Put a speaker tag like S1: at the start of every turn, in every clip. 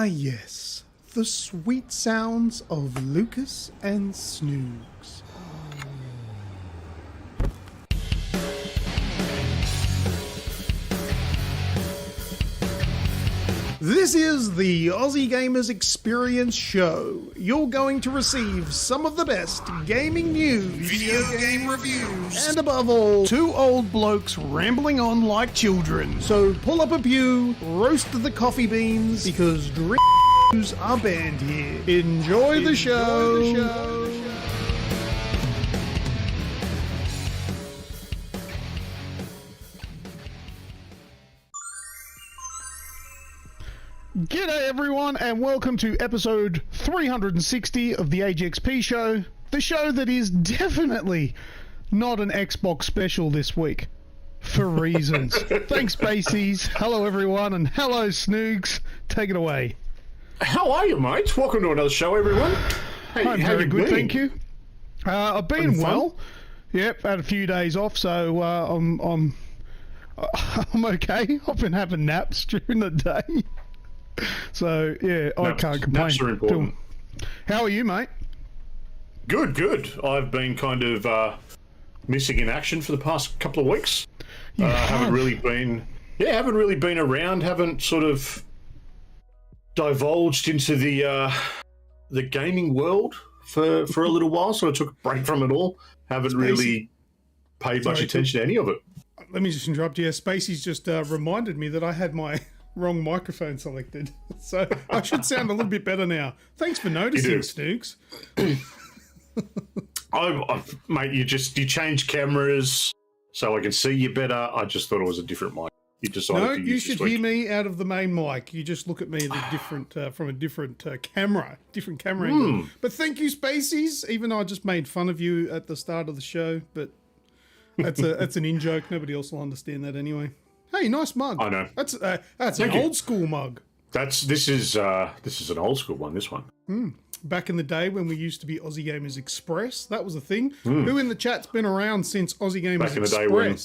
S1: Ah yes, the sweet sounds of Lucas and Snoogs. This is the Aussie Gamers Experience Show. You're going to receive some of the best gaming news, video game reviews, and above all, two old blokes rambling on like children. So pull up a pew, roast the coffee beans, because drinks are banned here. Enjoy the show.
S2: G'day everyone and welcome to episode 360 of the AGExp show, the show that is definitely not an Xbox special this week, for reasons. Thanks Bassies, hello everyone, and hello Snoogs, take it away.
S3: How are you, mate? Welcome to another show, everyone. Hey,
S2: I'm very good, thank you. I've been well. Yep, had a few days off, so I'm okay. I've been having naps during the day. So, yeah, I can't complain.
S3: Naps are important.
S2: How are you, mate?
S3: Good. I've been kind of missing in action for the past couple of weeks. Haven't really been around, haven't sort of divulged into the gaming world for a little while, so I took a break from it all. Haven't really paid much attention to any of it.
S1: Let me just interrupt you. Spacey's just reminded me that I had my wrong microphone selected, so I should sound a little bit better now. Thanks for noticing, Snoogs.
S3: Mate, you change cameras so I can see you better. I just thought it was a different mic. You decided to use
S1: you should hear me out of the main mic. You just look at me at a different from a different camera angle. But thank you, Spaceys. Even though I just made fun of you at the start of the show, but that's an in-joke. Nobody else will understand that anyway. Hey, nice mug.
S3: I know.
S1: That's an old school mug.
S3: This is an old school one. This one.
S1: Back in the day when we used to be Aussie Gamers Express, that was a thing. Who in the chat's been around since Aussie Gamers Express? Back in the day when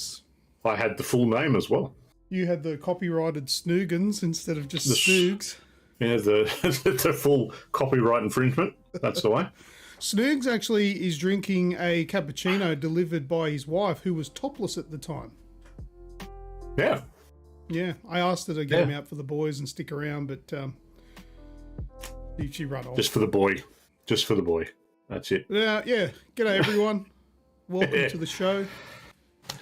S3: I had the full name as well.
S1: You had the copyrighted Snoogans instead of just Snoogs.
S3: Yeah, the full copyright infringement. That's the way.
S1: Snoogs actually is drinking a cappuccino delivered by his wife, who was topless at the time.
S3: Yeah.
S1: Yeah, I asked her to get him out for the boys and stick around, but she ran off.
S3: Just for the boy. That's it.
S1: Yeah. G'day everyone. Welcome to the show.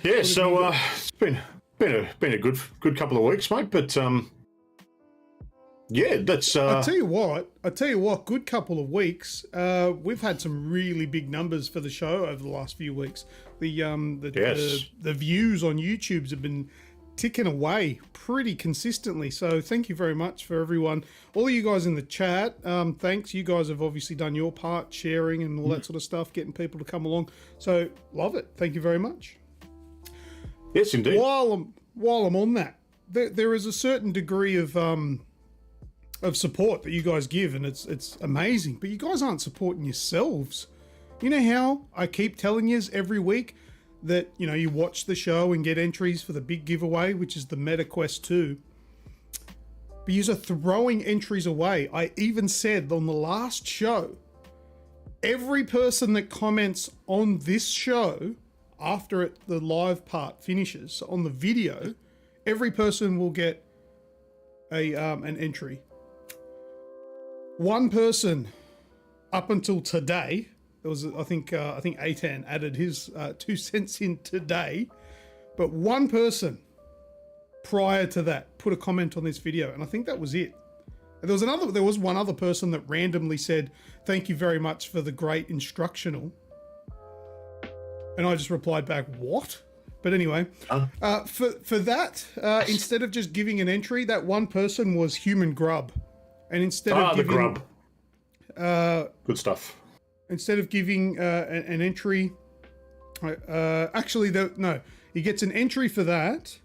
S3: Yeah, so it's been a good couple of weeks, mate. But that's.
S1: I tell you what. Good couple of weeks. We've had some really big numbers for the show over the last few weeks. The views on YouTube's have been ticking away pretty consistently. So thank you very much for everyone. All of you guys in the chat, thanks. You guys have obviously done your part, sharing and all that sort of stuff, getting people to come along. So love it. Thank you very much.
S3: Yes, indeed.
S1: While I'm on that, there is a certain degree of support that you guys give, and it's amazing. But you guys aren't supporting yourselves. You know how I keep telling you every week that, you know, you watch the show and get entries for the big giveaway, which is the Meta Quest 2. But you're throwing entries away. I even said on the last show, every person that comments on this show after the live part finishes on the video, every person will get an entry. One person up until today, there was I think Atan added his 2 cents in today, but one person prior to that put a comment on this video, and I think that was it. There was one other person that randomly said, "Thank you very much for the great instructional," and I just replied back, "What?" But anyway, for that, instead of just giving an entry, that one person was Human Grub, and instead of giving
S3: the grub, good stuff.
S1: Instead of giving an entry, he gets an entry for that,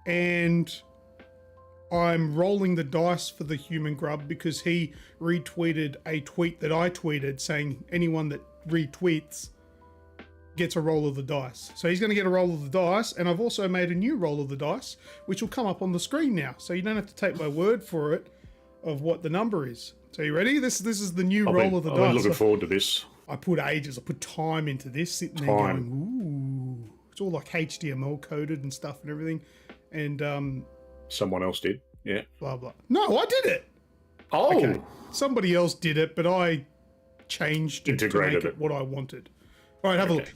S1: and I'm rolling the dice for the Human Grub because he retweeted a tweet that I tweeted saying anyone that retweets gets a roll of the dice. So he's going to get a roll of the dice, and I've also made a new roll of the dice, which will come up on the screen now. So you don't have to take my word for it. of what the number is. So you ready? This is the new
S3: I've
S1: roll of the
S3: been
S1: dice.
S3: looking forward to this.
S1: I put time into this, sitting there going, ooh. It's all like HTML coded and stuff and everything. And
S3: someone else did, yeah.
S1: Blah, blah. No, I did it.
S3: Oh.
S1: Okay. Somebody else did it, but I changed it to make it what I wanted. All right, have a look.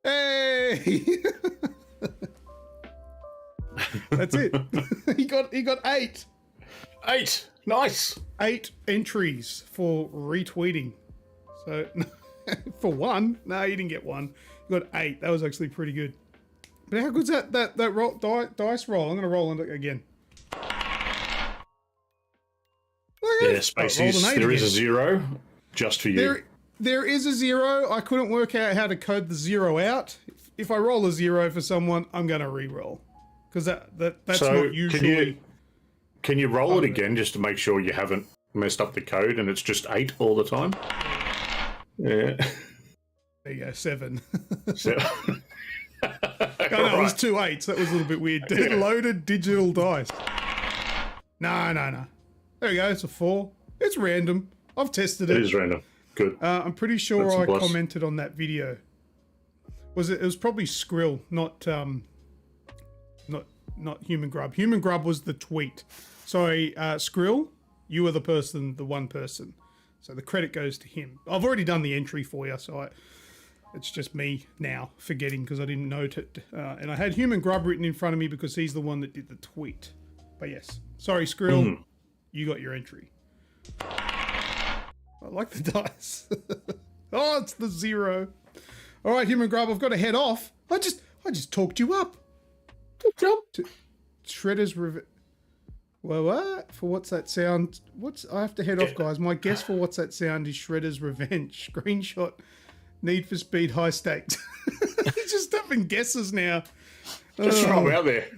S1: Hey! That's it. he got 8.
S3: 8. Nice.
S1: 8 entries for retweeting. So for one, no, you didn't get one. You got 8. That was actually pretty good. But how good's that roll, dice roll? I'm gonna roll it again.
S3: Yeah, Spaces. There is a 0 just for you.
S1: There is a 0. I couldn't work out how to code the 0 out. If I roll a 0 for someone, I'm gonna re-roll because that's
S3: so
S1: not usually.
S3: Can you roll it again just to make sure you haven't messed up the code and it's just 8 all the time? Yeah.
S1: There you go, 7.
S3: So,
S1: it was 2 8s. That was a little bit weird. Yeah. Loaded digital dice. No. There we go. It's a 4. It's random. I've tested it.
S3: It is random. Good.
S1: I'm pretty sure I commented on that video. It was probably Skrill, not Human Grub. Human Grub was the tweet. Sorry, Skrill, you were the one person. So the credit goes to him. I've already done the entry for you, so it's just me now forgetting because I didn't note it. And I had Human Grub written in front of me because he's the one that did the tweet. But yes, sorry, Skrill, you got your entry. I like the dice. Oh, it's the 0. All right, Human Grub, I've got to head off. I just talked you up. Shredder's Well, what? For what's that sound? I have to head off, guys. My guess for what's that sound is Shredder's Revenge. Screenshot. Need for Speed High Stakes. He's just having guesses now.
S3: Just throw out there.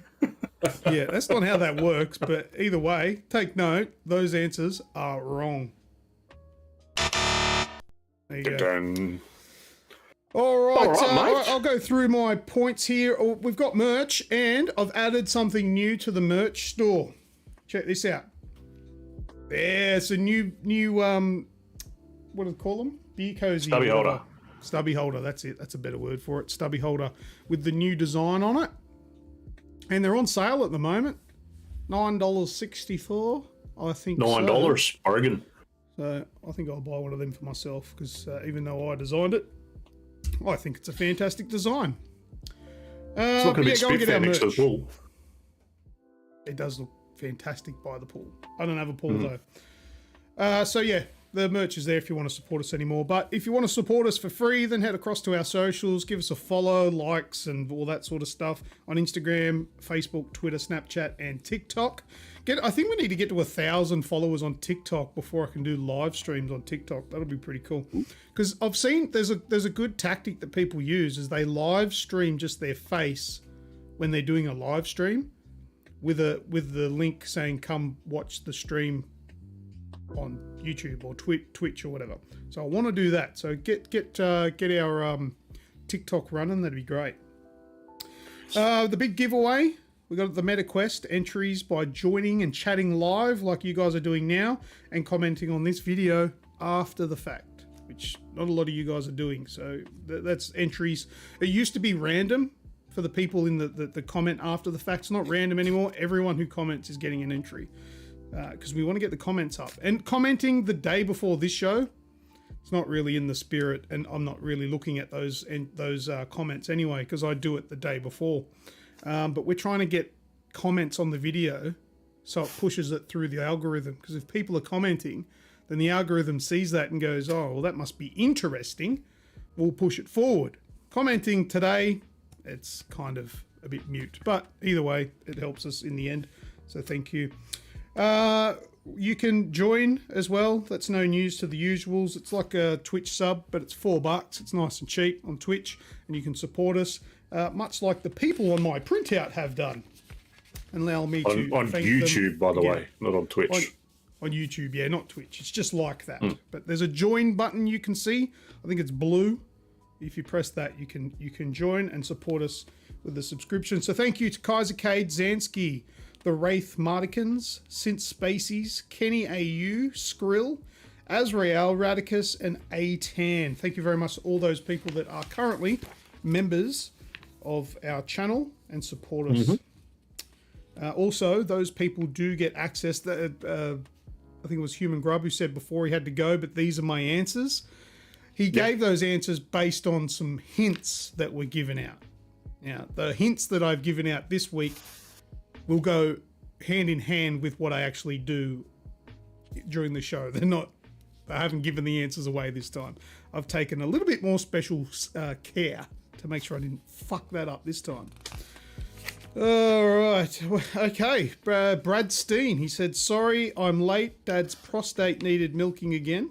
S1: Yeah, that's not how that works. But either way, take note. Those answers are wrong. There you go. All right, I'll go through my points here. We've got merch, and I've added something new to the merch store. Check this out. There's a new what do they call them? Beer cozy.
S3: Stubby holder.
S1: Stubby holder, that's it. That's a better word for it. Stubby holder with the new design on it. And they're on sale at the moment. $9.64, I think.
S3: $9, bargain.
S1: So I think I'll buy one of them for myself because even though I designed it, I think it's a fantastic design.
S3: It's looking a bit spiffy there next to the pool.
S1: It does look fantastic by the pool. I don't have a pool though. So yeah, the merch is there if you want to support us anymore. But if you want to support us for free, then head across to our socials, give us a follow, likes, and all that sort of stuff on Instagram, Facebook, Twitter, Snapchat, and TikTok. I think we need to get to 1,000 followers on TikTok before I can do live streams on TikTok. That'll be pretty cool. Because I've seen there's a good tactic that people use is they live stream just their face when they're doing a live stream with the link saying come watch the stream on YouTube or Twitch or whatever. So I want to do that. So get our TikTok running. That'd be great. The big giveaway. We got the MetaQuest entries by joining and chatting live like you guys are doing now and commenting on this video after the fact, which not a lot of you guys are doing. So that's entries. It used to be random for the people in the comment after the fact. It's not random anymore. Everyone who comments is getting an entry because we want to get the comments up. And commenting the day before this show, it's not really in the spirit, and I'm not really looking at those comments anyway because I do it the day before. But we're trying to get comments on the video so it pushes it through the algorithm. Because if people are commenting, then the algorithm sees that and goes, oh, well, that must be interesting. We'll push it forward. Commenting today, it's kind of a bit mute. But either way, it helps us in the end. So thank you. You can join as well. That's no news to the usuals. It's like a Twitch sub, but it's $4. It's nice and cheap on Twitch, and you can support us. Much like the people on my printout have done. And allow me to
S3: on
S1: thank
S3: YouTube,
S1: them.
S3: by the way, not on Twitch.
S1: On YouTube, yeah, not Twitch. It's just like that. But there's a join button you can see. I think it's blue. If you press that, you can join and support us with the subscription. So thank you to Kaiser Cade, Zansky, the Wraith Martikins, Synth Spacies, Kenny AU, Skrill, Azrael, Radicus, and A10. Thank you very much to all those people that are currently members of our channel and support us. Also, those people do get access. I think it was Human Grub who said before he had to go, but these are my answers. He gave those answers based on some hints that were given out. Now, the hints that I've given out this week will go hand in hand with what I actually do during the show. I haven't given the answers away this time. I've taken a little bit more special care to make sure I didn't fuck that up this time. All right. Okay. Brad Steen, he said, sorry, I'm late. Dad's prostate needed milking again.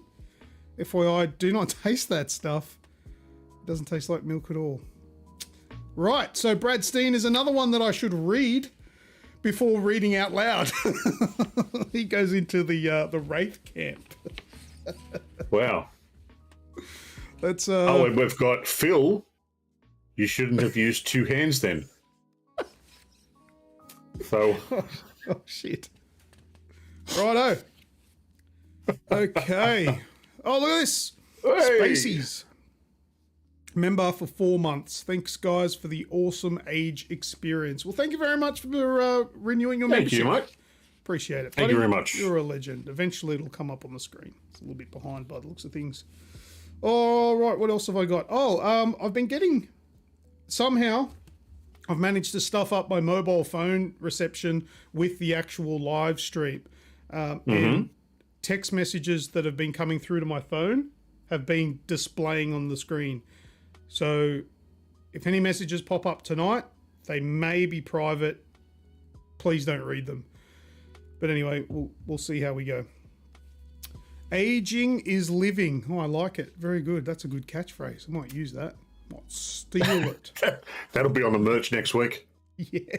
S1: FYI, do not taste that stuff. It doesn't taste like milk at all. Right. So Brad Steen is another one that I should read before reading out loud. He goes into the Wraith camp.
S3: Wow.
S1: That's
S3: and we've got Phil. You shouldn't have used two hands then. So.
S1: Oh shit. Righto. Okay. Oh, look at this.
S3: Hey.
S1: Spacies. Member for 4 months. Thanks, guys, for the awesome Age experience. Well, thank you very much for renewing your membership.
S3: Thank you, mate.
S1: Appreciate it.
S3: Thank you very much.
S1: You're a legend. Eventually, it'll come up on the screen. It's a little bit behind by the looks of things. All right. What else have I got? Oh, I've been getting... Somehow, I've managed to stuff up my mobile phone reception with the actual live stream. And text messages that have been coming through to my phone have been displaying on the screen. So if any messages pop up tonight, they may be private. Please don't read them. But anyway, we'll see how we go. Aging is living. Oh, I like it. Very good. That's a good catchphrase. I might use that. I might steal it.
S3: That'll be on the merch next week.
S1: Yeah.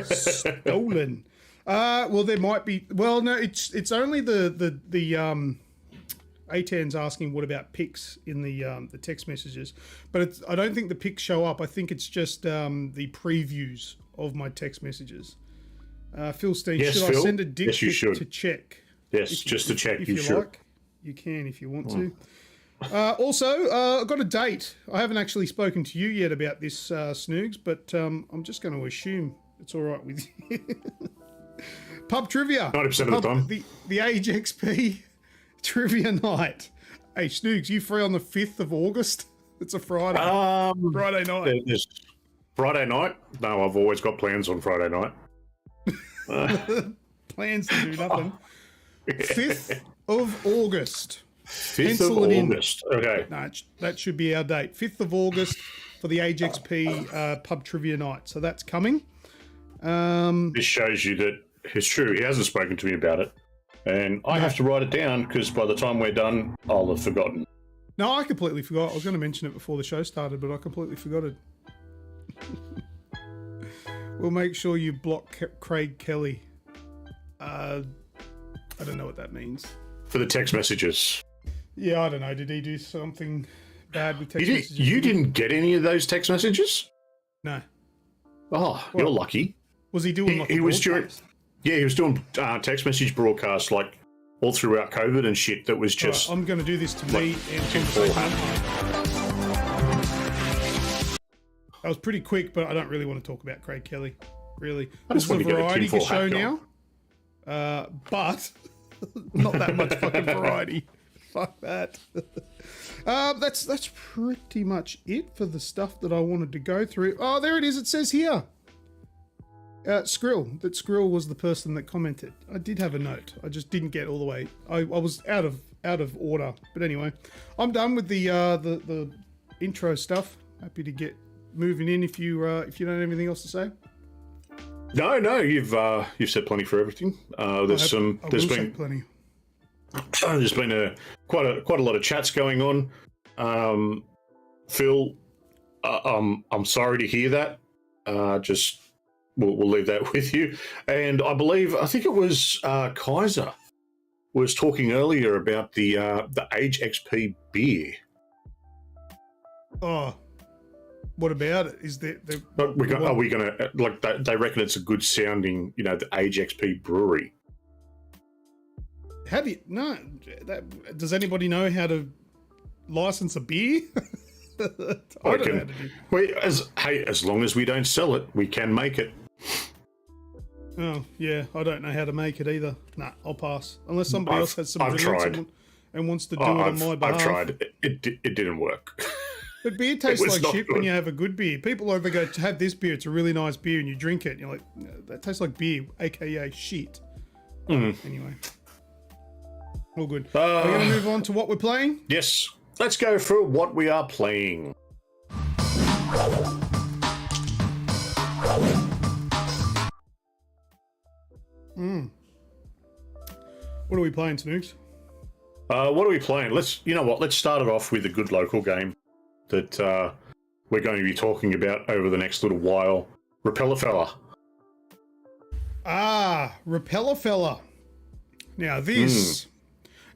S1: Stolen. Well, there might be. Well, no, it's only the A10's asking what about pics in the text messages, but I don't think the pics show up. I think it's just the previews of my text messages. Phil Steen,
S3: yes,
S1: should
S3: Phil?
S1: I send a dick
S3: yes, you
S1: pic
S3: should.
S1: to check?
S3: Yes, just to check.
S1: If
S3: you should.
S1: like, you can if you want to. Also, I've got a date. I haven't actually spoken to you yet about this, Snoogs, but I'm just going to assume it's all right with you. Pub trivia.
S3: 90% of the time.
S1: The AGExp trivia night. Hey, Snoogs, you free on the 5th of August? It's a Friday. Friday night.
S3: Friday night? No, I've always got plans on Friday night.
S1: Plans to do nothing. 5th of August.
S3: 5th
S1: Pencil
S3: of
S1: it in.
S3: August. Okay.
S1: No, that should be our date. 5th of August for the AGExp pub trivia night. So that's coming.
S3: This shows you that it's true. He hasn't spoken to me about it. And I have to write it down because by the time we're done, I'll have forgotten.
S1: No, I completely forgot. I was going to mention it before the show started, but I completely forgot it. We'll make sure you block Craig Kelly. I don't know what that means.
S3: For the text messages.
S1: Yeah, I don't know. Did he do something bad with text messages?
S3: You didn't get any of those text messages?
S1: No.
S3: Oh, you're lucky.
S1: Was he doing
S3: he was doing? Yeah, he was doing text message broadcasts like all throughout COVID and shit. That was just.
S1: Right, I'm going to do this to me and that was pretty quick, but I don't really want to talk about Craig Kelly. Really, this is a variety show now, but not that much fucking variety. Fuck that. That's pretty much it for the stuff that I wanted to go through. Oh, there it is. It says here. Skrill. That Skrill was the person that commented. I did have a note. I just didn't get all the way. I was out of order. But anyway, I'm done with the intro stuff. Happy to get moving in if you don't have anything else to say.
S3: No, you've said plenty for everything. There's been
S1: plenty.
S3: There's been quite a lot of chats going on. Phil, I'm sorry to hear that. We'll leave that with you. And I think it was Kaiser was talking earlier about the AGExp beer.
S1: Oh, What about it? Is there?
S3: Are we going to like? They reckon it's a good sounding, the AGExp brewery.
S1: How do you no? Does anybody know how to license a beer? I don't know how to do.
S3: As long as we don't sell it, we can make it.
S1: Oh yeah, I don't know how to make it either. Nah, I'll pass. Unless somebody else has some
S3: I've tried.
S1: and wants to do it on my behalf.
S3: I've tried. It didn't work.
S1: But beer tastes like shit
S3: good.
S1: when you have a good beer. People over go to have this beer. It's a really nice beer, and you drink it, and you're like, that tastes like beer, aka shit. Anyway, all good. Are we going to move on to what we're playing?
S3: Yes. Let's go through what we are playing.
S1: What are we playing, Snoogs?
S3: What are we playing? Let's start it off with a good local game that we're going to be talking about over the next little while. Repeller Fella.
S1: Repeller Fella. Now this.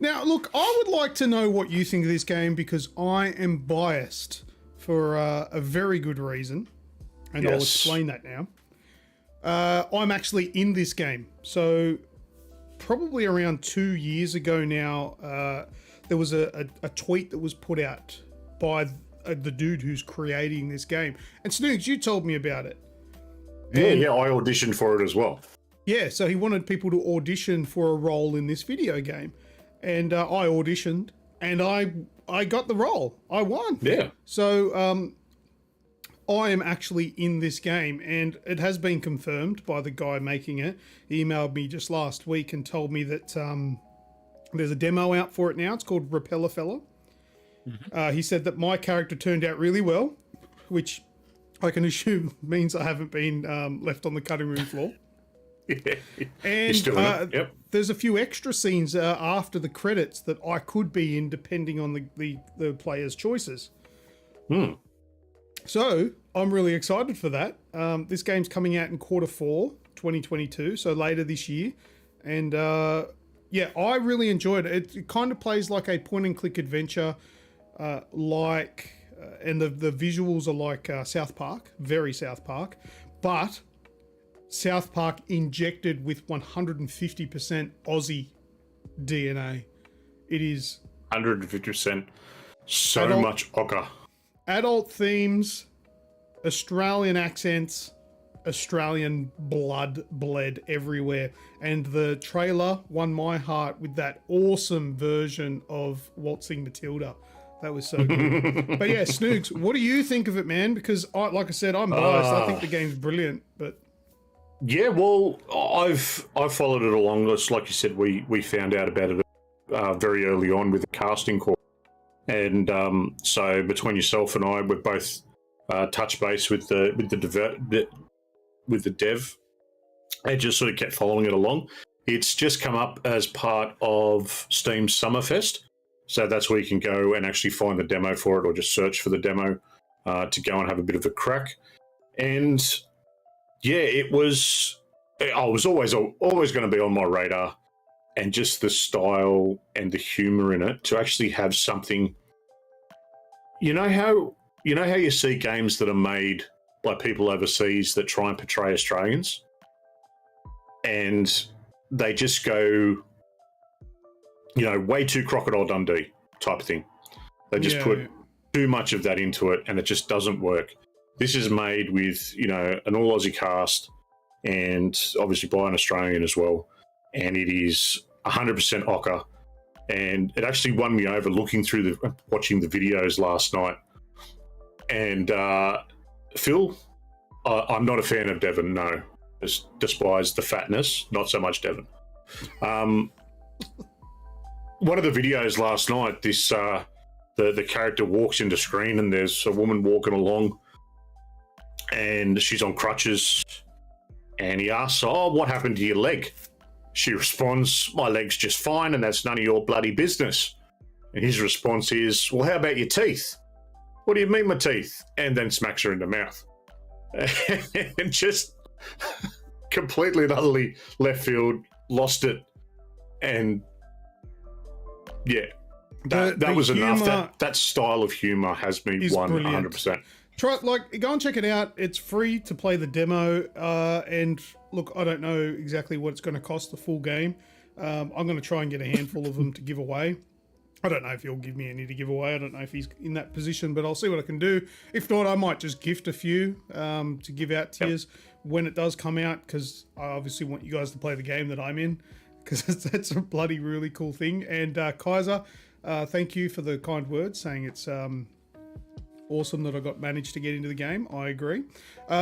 S1: Now look, I would like to know what you think of this game because I am biased for a very good reason, and I'll explain that now. I'm actually in this game, so probably around 2 years ago now, there was a tweet that was put out by the dude who's creating this game. And Snoogs, you told me about it.
S3: Yeah, I auditioned for it as well.
S1: Yeah, so he wanted people to audition for a role in this video game. And I auditioned, and I got the role. I won.
S3: Yeah.
S1: So I am actually in this game, and it has been confirmed by the guy making it. He emailed me just last week and told me that there's a demo out for it now. It's called Repeller Fella. He said that my character turned out really well, which I can assume means I haven't been left on the cutting room floor. And there's a few extra scenes after the credits that I could be in depending on the player's choices. So I'm really excited for that. This game's coming out in Q4 2022, so later this year. And yeah, I really enjoyed it. It kind of plays like a point and click adventure, and the visuals are like South Park, very South Park, but South Park injected with 150% Aussie DNA. It is
S3: 150%. Much ochre.
S1: Adult themes, Australian accents, Australian blood bled everywhere. And the trailer won my heart with that awesome version of Waltzing Matilda. That was so good. But yeah, Snoogs, what do you think of it, man? Because like I said, I'm biased. I think the game's brilliant, but
S3: yeah, well, I've followed it along. Just like you said, we found out about it very early on with the casting call, and so between yourself and I, we're both touch base with the dev, and just sort of kept following it along. It's just come up as part of Steam's Summerfest, so that's where you can go and actually find the demo for it, or just search for the demo to go and have a bit of a crack. And yeah, I was always going to be on my radar, and just the style and the humor in it to actually have something. You know how you see games that are made by people overseas that try and portray Australians, and they just go, way too Crocodile Dundee type of thing. They just put too much of that into it, and it just doesn't work. This is made with, an all Aussie cast, and obviously by an Australian as well. And it is 100% ochre. And it actually won me over watching the videos last night. And Phil, I'm not a fan of Devon, no. Just despise the fatness, not so much Devon. One of the videos last night, this the character walks into screen, and there's a woman walking along, and she's on crutches, and he asks, "Oh, what happened to your leg?" She responds, "My leg's just fine, and that's none of your bloody business." And his response is, "Well, how about your teeth?" "What do you mean, my teeth?" And then smacks her in the mouth. And just completely and utterly left field, lost it. And yeah, That was enough.
S1: humour
S3: That style of humor has me
S1: is
S3: won
S1: brilliant.
S3: 100%.
S1: Go and check it out. It's free to play the demo. And look, I don't know exactly what it's going to cost the full game. I'm going to try and get a handful of them to give away. I don't know if he'll give me any to give away. I don't know if he's in that position, but I'll see what I can do. If not, I might just gift a few to give out to you when it does come out, because I obviously want you guys to play the game that I'm in, because that's a bloody really cool thing. And Kaiser, thank you for the kind words, saying it's awesome that I managed to get into the game. I agree.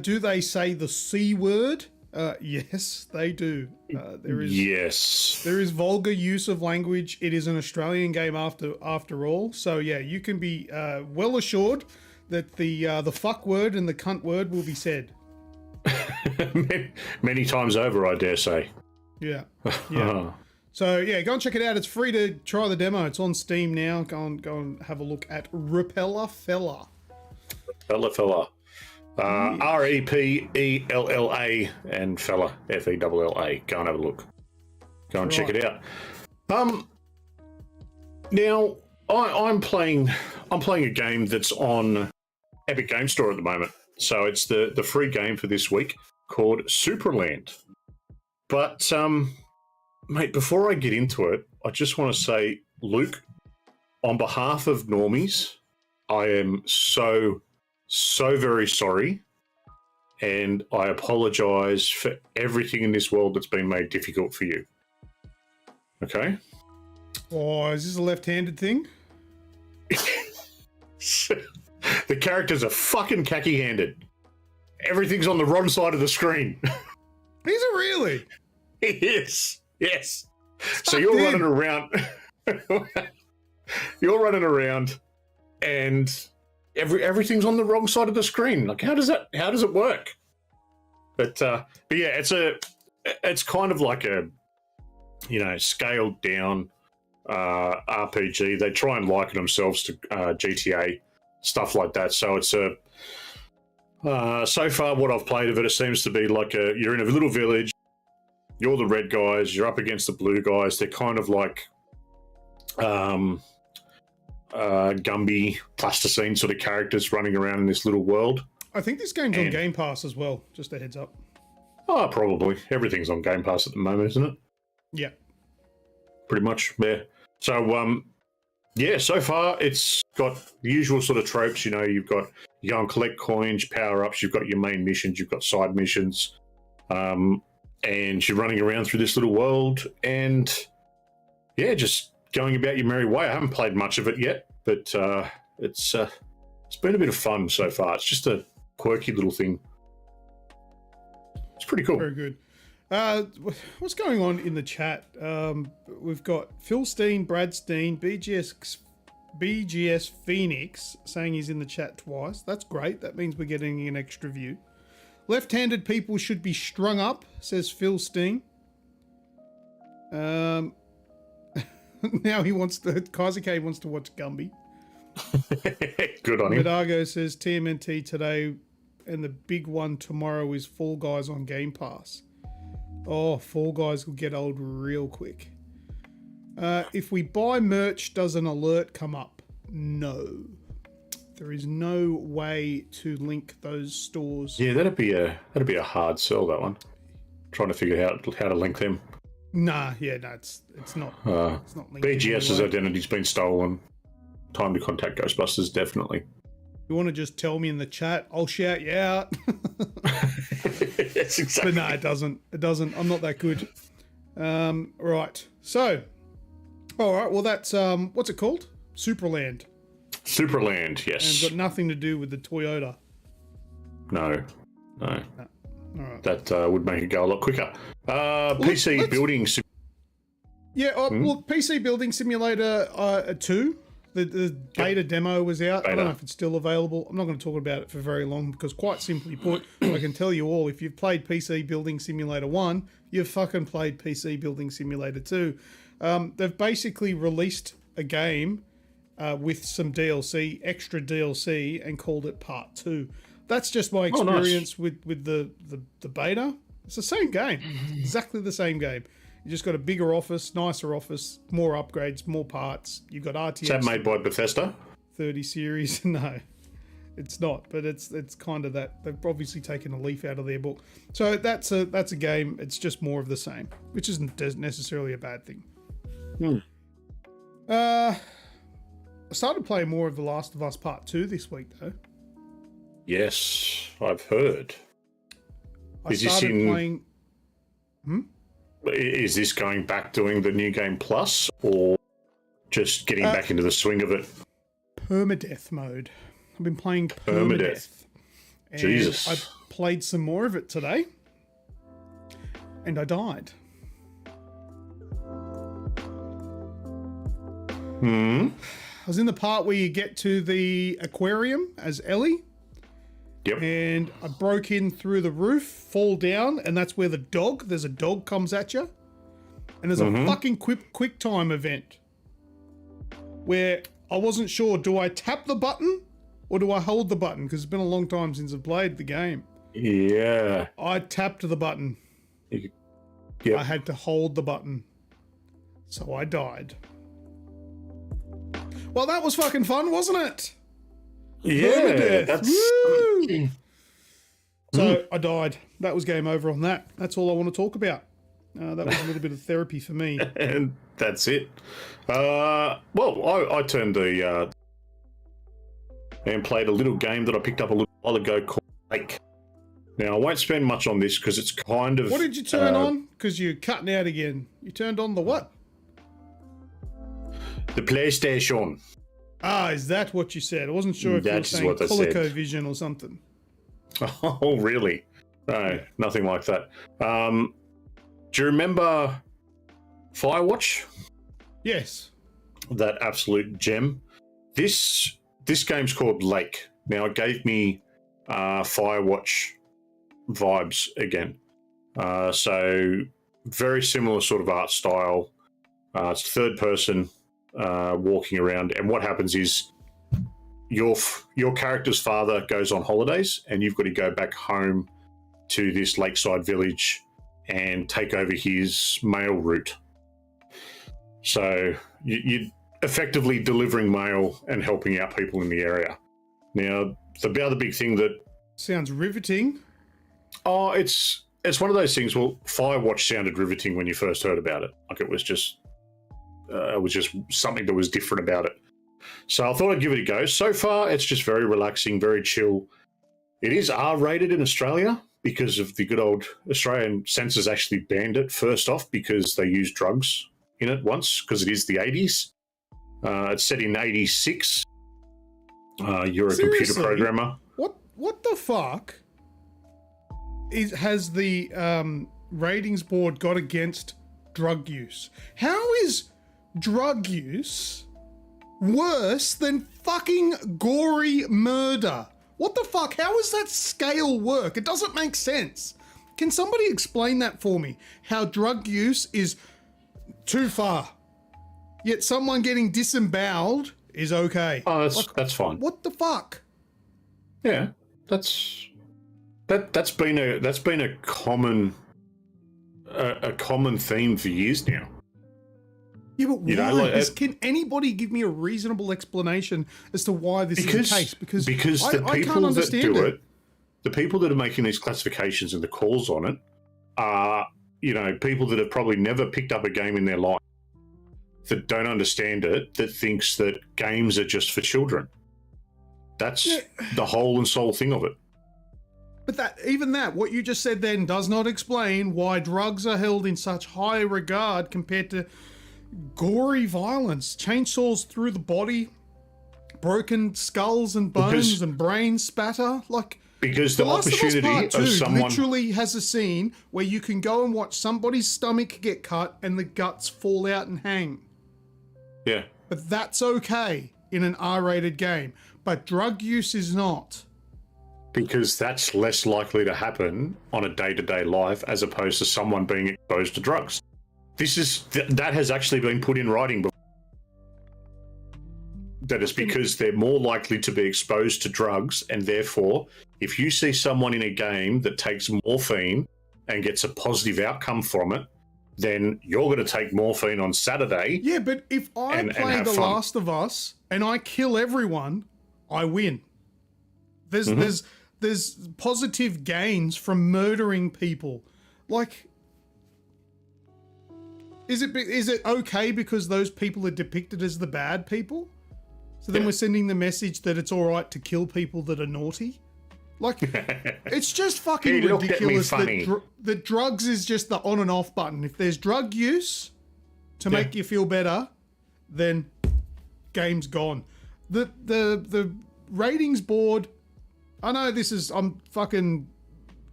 S1: Do they say the C word? Yes, they do. There is vulgar use of language. It is an Australian game after all. So yeah, you can be well assured that the fuck word and the cunt word will be said
S3: many times over, I dare say.
S1: Yeah. So yeah, go and check it out. It's free to try the demo. It's on Steam now. Go and have a look at Repeller Fella.
S3: Fella. Repella and Fella, Fella. Go and have a look. Go and check it out. Now I'm playing a game that's on Epic Game Store at the moment. So it's the free game for this week called Superland. But mate, before I get into it, I just want to say, Luke, on behalf of normies, I am so very sorry, and I apologize for everything in this world that's been made difficult for you. Okay?
S1: Oh, is this a left-handed thing?
S3: The characters are fucking khaki-handed. Everything's on the wrong side of the screen.
S1: Is it really?
S3: It is. Yes. So you're running around. You're running around, and everything's on the wrong side of the screen. Like, how does it work? But yeah, it's kind of like a, scaled down RPG. They try and liken themselves to GTA, stuff like that. So it's so far what I've played of it seems to be like you're in a little village. You're the red guys. You're up against the blue guys. They're kind of like Gumby, plasticine sort of characters running around in this little world.
S1: I think this game's on Game Pass as well. Just a heads up.
S3: Oh, probably. Everything's on Game Pass at the moment, isn't it?
S1: Yeah.
S3: Pretty much, yeah. So, so far it's got the usual sort of tropes. You go and collect coins, power-ups. You've got your main missions. You've got side missions. And you're running around through this little world and, just going about your merry way. I haven't played much of it yet, but it's been a bit of fun so far. It's just a quirky little thing. It's pretty cool.
S1: Very good. What's going on in the chat? We've got Phil Steen, Brad Steen, BGS Phoenix saying he's in the chat twice. That's great. That means we're getting an extra view. Left-handed people should be strung up, says Phil Steen. Now Kaiser K wants to watch Gumby.
S3: Good on him.
S1: Medargo says TMNT today and the big one tomorrow is Fall Guys on Game Pass. Oh, Fall Guys will get old real quick. If we buy merch, does an alert come up? No. There is no way to link those stores.
S3: Yeah, that'd be a hard sell, that one. Trying to figure out how to link them.
S1: No, it's not. It's not linked.
S3: BGS's identity's been stolen. Time to contact Ghostbusters, definitely.
S1: You want to just tell me in the chat? I'll shout you out.
S3: Yes, exactly.
S1: But no, it doesn't. It doesn't. I'm not that good. Right. So, all right. Well, that's what's it called? Superland.
S3: Superland, yes.
S1: And it's got nothing to do with the Toyota.
S3: No.
S1: All right.
S3: That would make it go a lot quicker. PC building.
S1: Well, PC Building Simulator 2. The beta demo was out. I don't know if it's still available. I'm not going to talk about it for very long because, quite simply put, I can tell you all, if you've played PC Building Simulator 1, you've fucking played PC Building Simulator 2. They've basically released a game with some DLC, extra DLC, and called it Part 2. That's just my experience with the beta. It's the same game. Exactly the same game. You just got a bigger office, nicer office, more upgrades, more parts. You've got RTX.
S3: Is that made by Bethesda?
S1: 30 series. No, it's not. But it's kind of that. They've obviously taken a leaf out of their book. So that's a game. It's just more of the same, which isn't necessarily a bad thing. I started playing more of The Last of Us Part 2 this week, though.
S3: Yes, I've heard.
S1: Is
S3: this going back doing the New Game Plus, or just getting back into the swing of it?
S1: Permadeath mode. I've been playing Permadeath. And
S3: Jesus.
S1: I played some more of it today, and I died. I was in the part where you get to the aquarium as Ellie.
S3: Yep.
S1: And I broke in through the roof, fall down, and that's where there's a dog comes at you. And there's a fucking quick time event where I wasn't sure, do I tap the button or do I hold the button? Because it's been a long time since I've played the game.
S3: Yeah.
S1: I tapped the button.
S3: Yep.
S1: I had to hold the button. So I died. Well, that was fucking fun, wasn't it?
S3: Yeah, that's...
S1: Woo! So I died. That was game over on that. That's all I want to talk about. That was a little bit of therapy for me.
S3: And that's it. Well, I turned and played a little game that I picked up a little while ago called Lake. Now, I won't spend much on this because it's kind of...
S1: What did you turn on? Because you're cutting out again. You turned on the what?
S3: The PlayStation.
S1: Ah, is that what you said? I wasn't sure if you were saying ColecoVision or something.
S3: Oh, really? No, nothing like that. Do you remember Firewatch?
S1: Yes.
S3: That absolute gem. This game's called Lake. Now, it gave me Firewatch vibes again. So, very similar sort of art style. It's third person. Walking around, and what happens is your character's father goes on holidays, and you've got to go back home to this lakeside village and take over his mail route. So you're effectively delivering mail and helping out people in the area. Now, the other big thing that
S1: sounds riveting.
S3: Oh, it's one of those things. Well, Firewatch sounded riveting when you first heard about it. Like it was just something that was different about it. So I thought I'd give it a go. So far, it's just very relaxing, very chill. It is R-rated in Australia because of the good old Australian censors actually banned it first off because they used drugs in it once because it is the 80s. It's set in 86. You're a computer programmer.
S1: What the fuck has the ratings board got against drug use? How is drug use worse than fucking gory murder? What the fuck? How does that scale work? It doesn't make sense. Can somebody explain that for me? How drug use is too far, yet someone getting disemboweled is okay.
S3: Oh, that's fine.
S1: What the fuck?
S3: Yeah, that's been a common theme for years now.
S1: Yeah, but why? Can anybody give me a reasonable explanation as to why this is the case? Because
S3: the people that do it, the people that are making these classifications and the calls on it are, people that have probably never picked up a game in their life, that don't understand it, that thinks that games are just for children. That's the whole and sole thing of it.
S1: But what you just said then does not explain why drugs are held in such high regard compared to gory violence, chainsaws through the body, broken skulls and bones and brain spatter.
S3: Because the opportunity of someone
S1: literally has a scene where you can go and watch somebody's stomach get cut and the guts fall out and hang.
S3: Yeah.
S1: But that's okay in an R-rated game. But drug use is not.
S3: Because that's less likely to happen on a day-to-day life as opposed to someone being exposed to drugs. That has actually been put in writing before. That is because they're more likely to be exposed to drugs, and therefore, if you see someone in a game that takes morphine and gets a positive outcome from it, then you're going to take morphine on Saturday.
S1: Yeah, but if I play
S3: have
S1: The
S3: fun.
S1: Last of Us and I kill everyone, I win. There's positive gains from murdering people. Like, is it okay because those people are depicted as the bad people? So then we're sending the message that it's all right to kill people that are naughty? Like, it's just fucking
S3: He looked at me
S1: ridiculous
S3: funny.
S1: that drugs is just the on and off button. If there's drug use to make you feel better, then game's gone. The ratings board, I know I'm fucking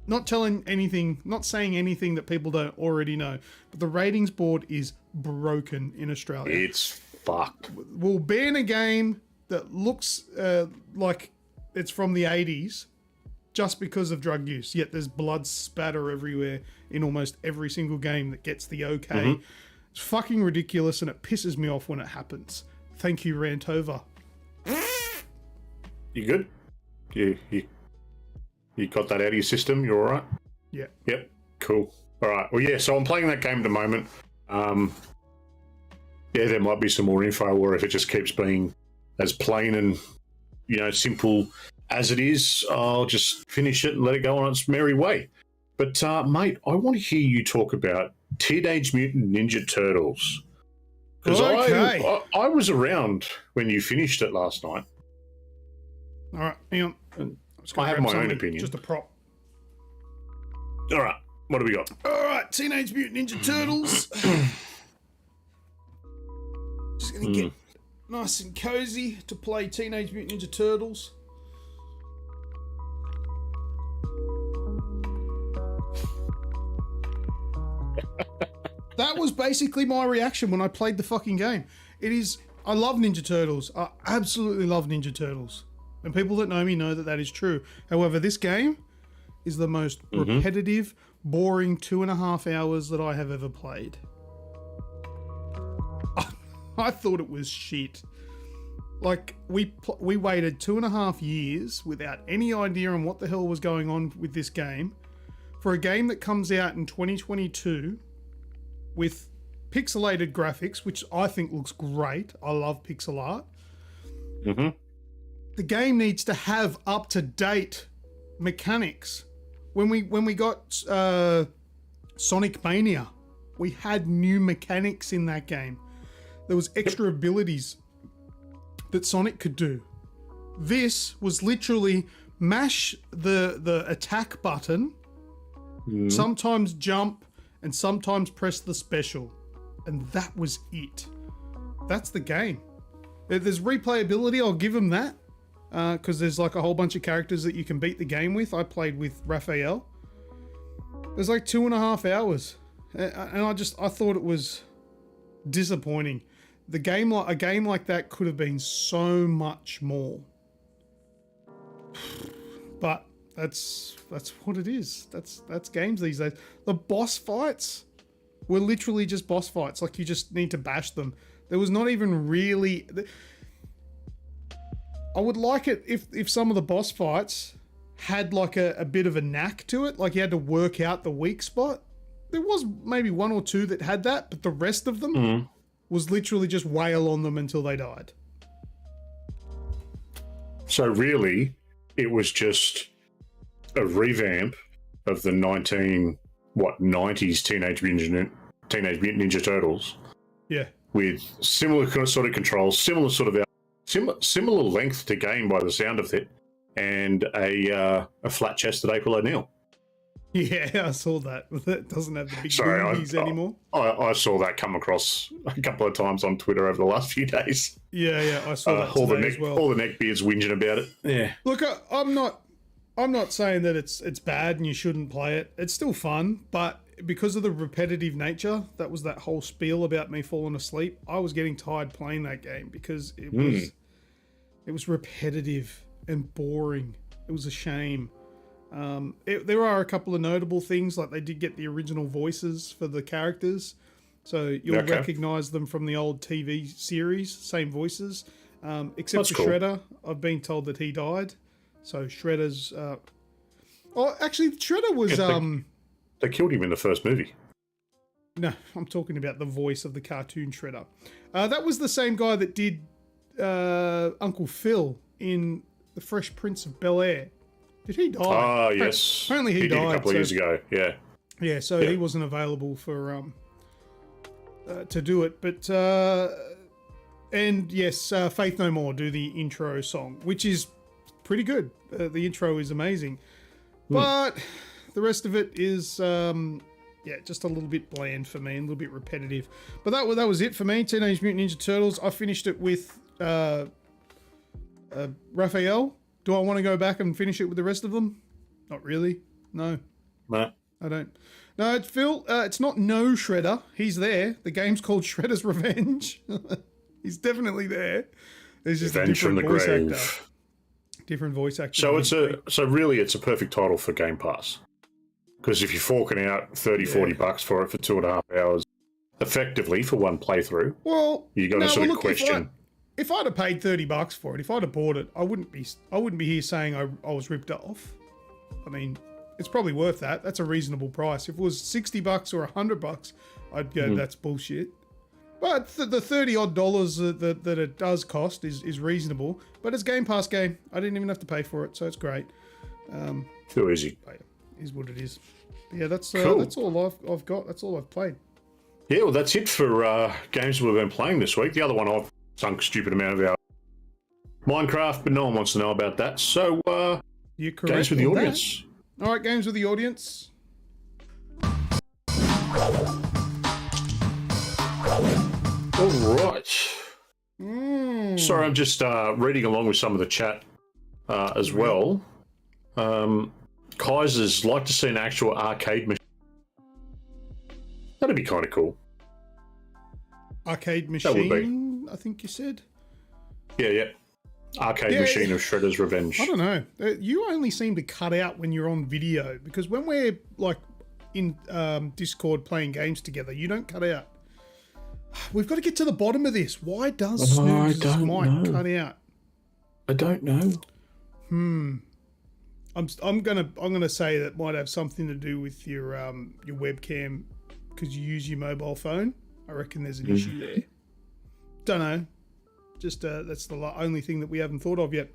S1: not saying anything that people don't already know, but the ratings board is broken in Australia.
S3: It's fucked.
S1: We'll ban a game that looks like it's from the 80s just because of drug use, yet there's blood spatter everywhere in almost every single game that gets the okay. It's fucking ridiculous, and it pisses me off when it happens. Thank you, rant over.
S3: You good? You got that out of your system? You're all right?
S1: Yeah.
S3: Yep. Cool. All right. Well, yeah, so I'm playing that game at the moment. Yeah, there might be some more info, or if it just keeps being as plain and, simple as it is, I'll just finish it and let it go on its merry way. But, mate, I want to hear you talk about Teenage Mutant Ninja Turtles. Because
S1: Okay.
S3: I was around when you finished it last night.
S1: All right, hang on.
S3: I have my own opinion.
S1: Just a prop.
S3: All right, what do we got?
S1: All right, Teenage Mutant Ninja Turtles. Just gonna get nice and cozy to play Teenage Mutant Ninja Turtles. That was basically my reaction when I played the fucking game. I love Ninja Turtles. I absolutely love Ninja Turtles. And people that know me know that that is true. However, this game is the most repetitive, boring 2.5 hours that I have ever played. I thought it was shit. Like, we waited 2.5 years without any idea on what the hell was going on with this game for a game that comes out in 2022 with pixelated graphics, which I think looks great. I love pixel art. The game needs to have up-to-date mechanics. When we got Sonic Mania, we had new mechanics in that game. There was extra abilities that Sonic could do. This was literally mash the attack button, sometimes jump, and sometimes press the special. And that was it. That's the game. There's replayability, I'll give them that. Because there's like a whole bunch of characters that you can beat the game with. I played with Raphael. There's like 2.5 hours. And I thought it was disappointing. A game like that could have been so much more. But that's what it is. That's games these days. The boss fights were literally just boss fights. Like, you just need to bash them. There was not even really... I would like it if some of the boss fights had like a bit of a knack to it. Like, you had to work out the weak spot. There was maybe one or two that had that, but the rest of them was literally just wail on them until they died.
S3: So really, it was just a revamp of the 90s Teenage Mutant Ninja Turtles.
S1: Yeah.
S3: With similar sort of controls, similar length to game by the sound of it, and a flat chested April O'Neil.
S1: Yeah, I saw that. That doesn't have the big boobies anymore.
S3: I saw that come across a couple of times on Twitter over the last few days.
S1: Yeah, I saw that
S3: all the
S1: as well.
S3: All the neckbeards whinging about it. Yeah.
S1: Look, I'm not saying that it's bad and you shouldn't play it. It's still fun, but because of the repetitive nature, that was that whole spiel about me falling asleep. I was getting tired playing that game because it was repetitive and boring. It was a shame. There are a couple of notable things, like they did get the original voices for the characters, so you'll recognize them from the old TV series, same voices, except
S3: That's
S1: for
S3: cool.
S1: Shredder. I've been told that he died, so Shredder's actually Shredder was
S3: They killed him in the first movie.
S1: No, I'm talking about the voice of the cartoon Shredder. That was the same guy that did Uncle Phil in The Fresh Prince of Bel-Air. Did he die?
S3: Oh, yes.
S1: Apparently he died.
S3: Did a couple of years ago, yeah.
S1: Yeah, so he wasn't available for to do it. But, and yes, Faith No More do the intro song, which is pretty good. The intro is amazing. But the rest of it is, just a little bit bland for me, and a little bit repetitive. But that was it for me, Teenage Mutant Ninja Turtles. I finished it with Raphael. Do I want to go back and finish it with the rest of them? Not really. No.
S3: No.
S1: I don't. No, it's Phil. It's not no Shredder. He's there. The game's called Shredder's Revenge. He's definitely there. There's just
S3: Revenge
S1: a different
S3: from the
S1: voice
S3: grave.
S1: actor. Different voice actor.
S3: So really it's a perfect title for Game Pass. Because if you're forking out $30-$40 for it for 2.5 hours, effectively for one playthrough, you got to sort of question.
S1: If I'd have paid $30 for it, if I'd have bought it, I wouldn't be here saying I was ripped off. I mean, it's probably worth that. That's a reasonable price. If it was $60 or $100, I'd go, that's bullshit. But the $30 odd that it does cost is reasonable. But it's Game Pass game. I didn't even have to pay for it, so it's great.
S3: Too easy.
S1: Is what it is. But yeah, that's
S3: cool.
S1: That's all I've got. That's all I've played.
S3: Yeah, well, that's it for games we've been playing this week. The other one I've sunk a stupid amount of hours. Minecraft, but no one wants to know about that. So,
S1: You're correct.
S3: games with the audience.
S1: All right, games with the audience.
S3: All right. Sorry, I'm just reading along with some of the chat as well. Kaiser's like to see an actual arcade machine. That'd be kind of cool.
S1: Arcade machine, I think you said.
S3: Yeah. Arcade machine of Shredder's Revenge.
S1: I don't know. You only seem to cut out when you're on video, because when we're like in Discord playing games together, you don't cut out. We've got to get to the bottom of this. Why does Snoogs' mic cut out?
S3: I don't know.
S1: I'm gonna say that might have something to do with your webcam, because you use your mobile phone. I reckon there's an issue there. Don't know. Just that's the only thing that we haven't thought of yet.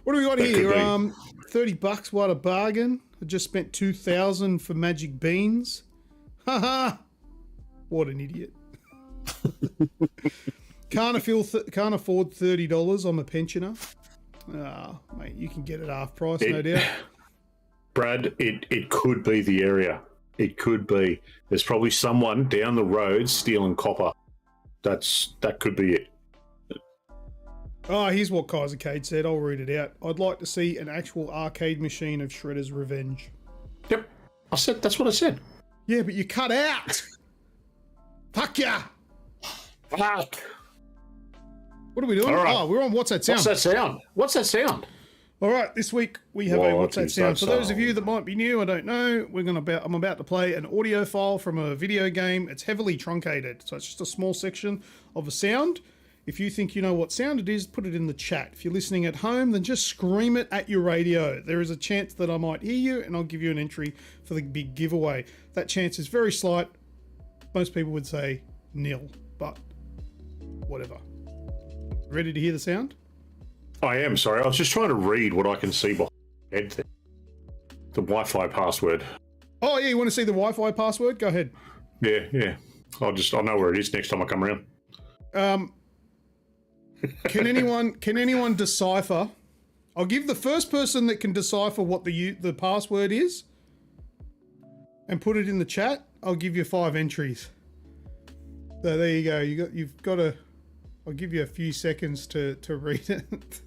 S1: What do we got here? $30. What a bargain! I just spent $2,000 for magic beans. Haha! What an idiot! Can't afford $30. I'm a pensioner. Mate, you can get it half price, no doubt.
S3: Brad, it could be the area. It could be. There's probably someone down the road stealing copper. That could be it.
S1: Oh, here's what Kaiser Cade said. I'll read it out. I'd like to see an actual arcade machine of Shredder's Revenge.
S3: Yep. That's what I said.
S1: Yeah, but you cut out. Fuck ya.
S3: Fuck.
S1: What are we doing?
S3: Right.
S1: Oh, we're on What's That Sound?
S3: What's that sound?
S1: All right, this week we have a What's That Sound. For those of you that might be new, I don't know, I'm about to play an audio file from a video game. It's heavily truncated, so it's just a small section of a sound. If you think you know what sound it is, put it in the chat. If you're listening at home, then just scream it at your radio. There is a chance that I might hear you, and I'll give you an entry for the big giveaway. That chance is very slight. Most people would say nil, but whatever. Ready to hear the sound?
S3: I am, sorry. I was just trying to read what I can see behind the head there. The Wi-Fi password.
S1: Oh, yeah, you want to see the Wi-Fi password? Go ahead.
S3: Yeah. I'll know where it is next time I come around.
S1: Can anyone decipher? I'll give the first person that can decipher what the password is and put it in the chat. I'll give you 5 entries. So there you go. You've got to. I'll give you a few seconds to read it.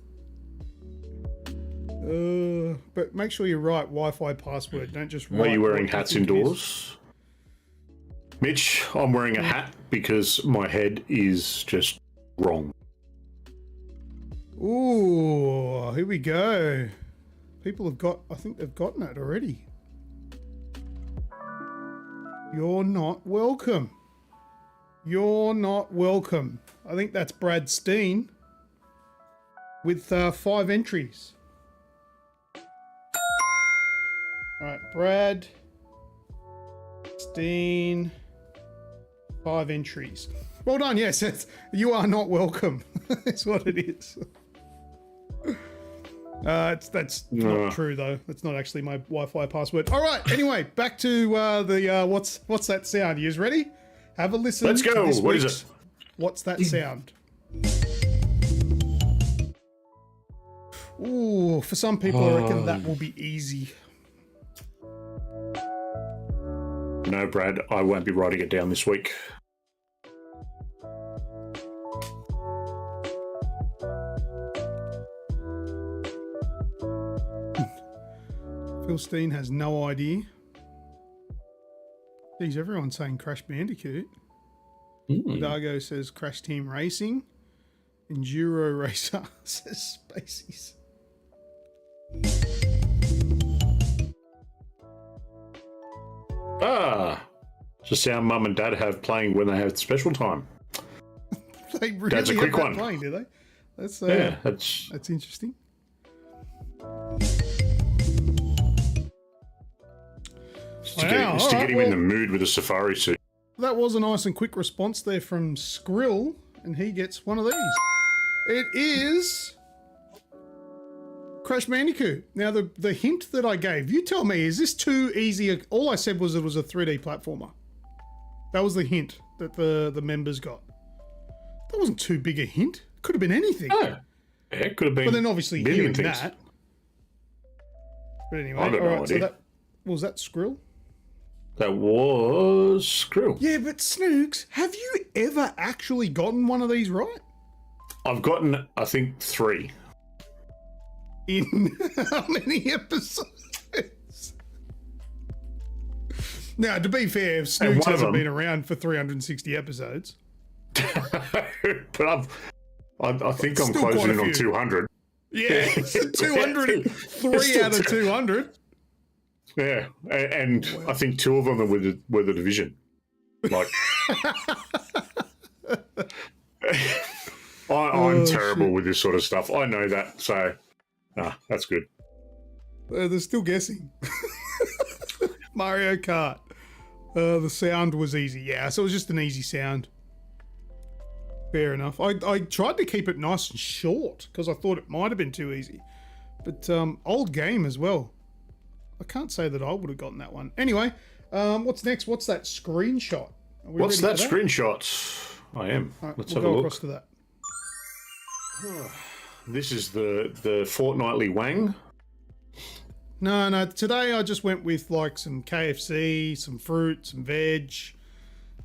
S1: But make sure you write Wi-Fi password. Don't just write.
S3: Are you wearing hats indoors? Mitch, I'm wearing a hat because my head is just wrong.
S1: Ooh, here we go. People I think they've gotten it already. You're not welcome. You're not welcome. I think that's Brad Steen with 5 entries. All right, Brad Steen 5 entries. Well done. Yes, you are not welcome. That's what it is. That's not true though. That's not actually my Wi-Fi password. All right. Anyway, back to the what's that sound? You guys ready? Have a listen.
S3: Let's go. What is it?
S1: What's that sound? Ooh, for some people, I reckon that will be easy.
S3: No, Brad, I won't be writing it down this week.
S1: Phil Steen has no idea. Geez, everyone's saying Crash Bandicoot. Dago says Crash Team Racing. Enduro Racer says Spaceys.
S3: It's a sound Mum and Dad have playing when they have special time.
S1: They really
S3: That's a quick
S1: have that
S3: one.
S1: playing, do they? That's that's interesting.
S3: Just to get him in the mood with a safari suit.
S1: That was a nice and quick response there from Skrill, and he gets one of these. It is Crash Bandicoot. Now, the hint that I gave, you tell me, is this too easy? All I said was it was a 3D platformer. That was the hint that the members got. That wasn't too big a hint. Could have been anything.
S3: Oh, yeah, it could have been.
S1: But then obviously hearing
S3: things.
S1: that. But anyway,
S3: I got no
S1: all right.
S3: idea.
S1: So that was that Skrill.
S3: That was Skrill.
S1: Yeah, but Snoogs, have you ever actually gotten one of these right?
S3: I've gotten, I think, 3.
S1: In how many episodes? Now, to be fair, Snoogs hasn't been around for 360 episodes.
S3: But I think I'm closing in on 200.
S1: Yeah, 203 out of 200.
S3: Yeah, and I think 2 of them were the division. Like, I'm terrible with this sort of stuff. I know that, so that's good.
S1: They're still guessing. Mario Kart. The sound was easy. Yeah, so it was just an easy sound. Fair enough. I tried to keep it nice and short because I thought it might have been too easy. But old game as well. I can't say that I would have gotten that one. Anyway, what's next? What's that screenshot?
S3: What's that screenshot? I am.
S1: Right,
S3: Let's
S1: we'll
S3: have a
S1: go
S3: look.
S1: across to that.
S3: This is the fortnightly wang.
S1: No. Today I just went with like some KFC, some fruit, some veg,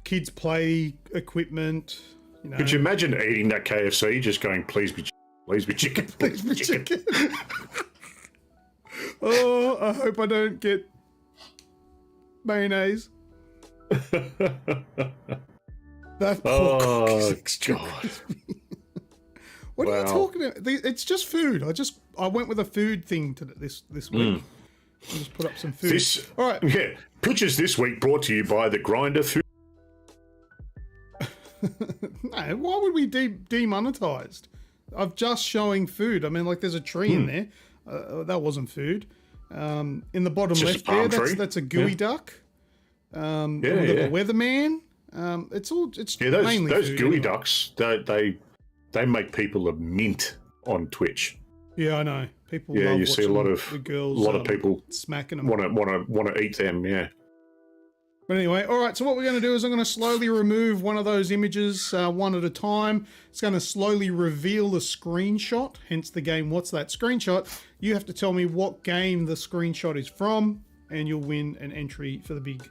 S1: kids play equipment. You know.
S3: Could you imagine eating that KFC, just going, please be chicken, please be chicken.
S1: Oh, I hope I don't get mayonnaise. That
S3: oh, God.
S1: What are you talking about? It's just food. I went with a food thing to this week. I just put up some food. All right.
S3: Yeah. Pictures this week brought to you by the Grinder Food.
S1: No, why would we demonetized? I'm just showing food. I mean, like, there's a tree in there. That wasn't food. In the bottom left there, that's a gooey duck. The weatherman. It's mainly
S3: those
S1: food,
S3: gooey
S1: anyway.
S3: ducks. They make people a mint on Twitch.
S1: Yeah, I know. People.
S3: Yeah,
S1: love
S3: you see a lot of
S1: the girls,
S3: people
S1: smacking them.
S3: Want to eat them. Yeah.
S1: But anyway, all right, so what we're going to do is I'm going to slowly remove one of those images one at a time. It's going to slowly reveal the screenshot, hence the game What's That Screenshot? You have to tell me what game the screenshot is from, and you'll win an entry for the big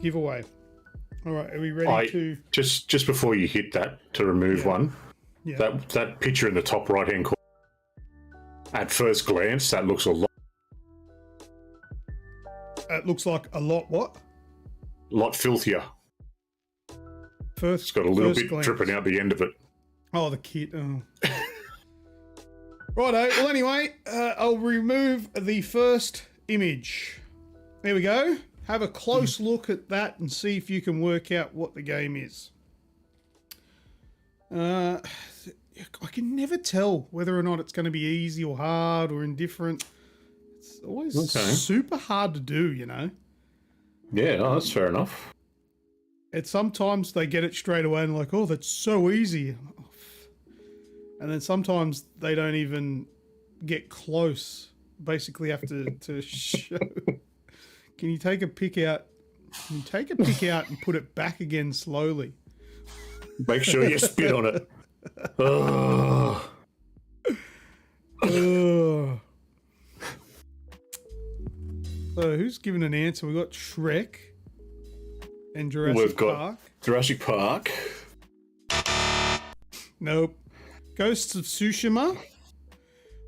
S1: giveaway. All right, are we ready to...
S3: Just before you hit that, to remove one, that picture in the top right-hand corner, at first glance, that looks a lot...
S1: It looks like a lot what?
S3: Lot filthier. It's got a little bit dripping out the end of it.
S1: Oh, the kit. Oh. Righto. Well, anyway, I'll remove the first image. There we go. Have a close look at that and see if you can work out what the game is. I can never tell whether or not it's going to be easy or hard or indifferent. It's always super hard to do, you know.
S3: Yeah, that's fair enough.
S1: It's sometimes they get it straight away and like, oh, that's so easy. And then sometimes they don't even get close. Basically have to show. Can you take a pick out? Can you take a pick out and put it back again slowly?
S3: Make sure you spit on it. Oh.
S1: Ugh. So who's given an answer? We got Shrek and Jurassic Park.
S3: Jurassic Park.
S1: Nope. Ghosts of Tsushima.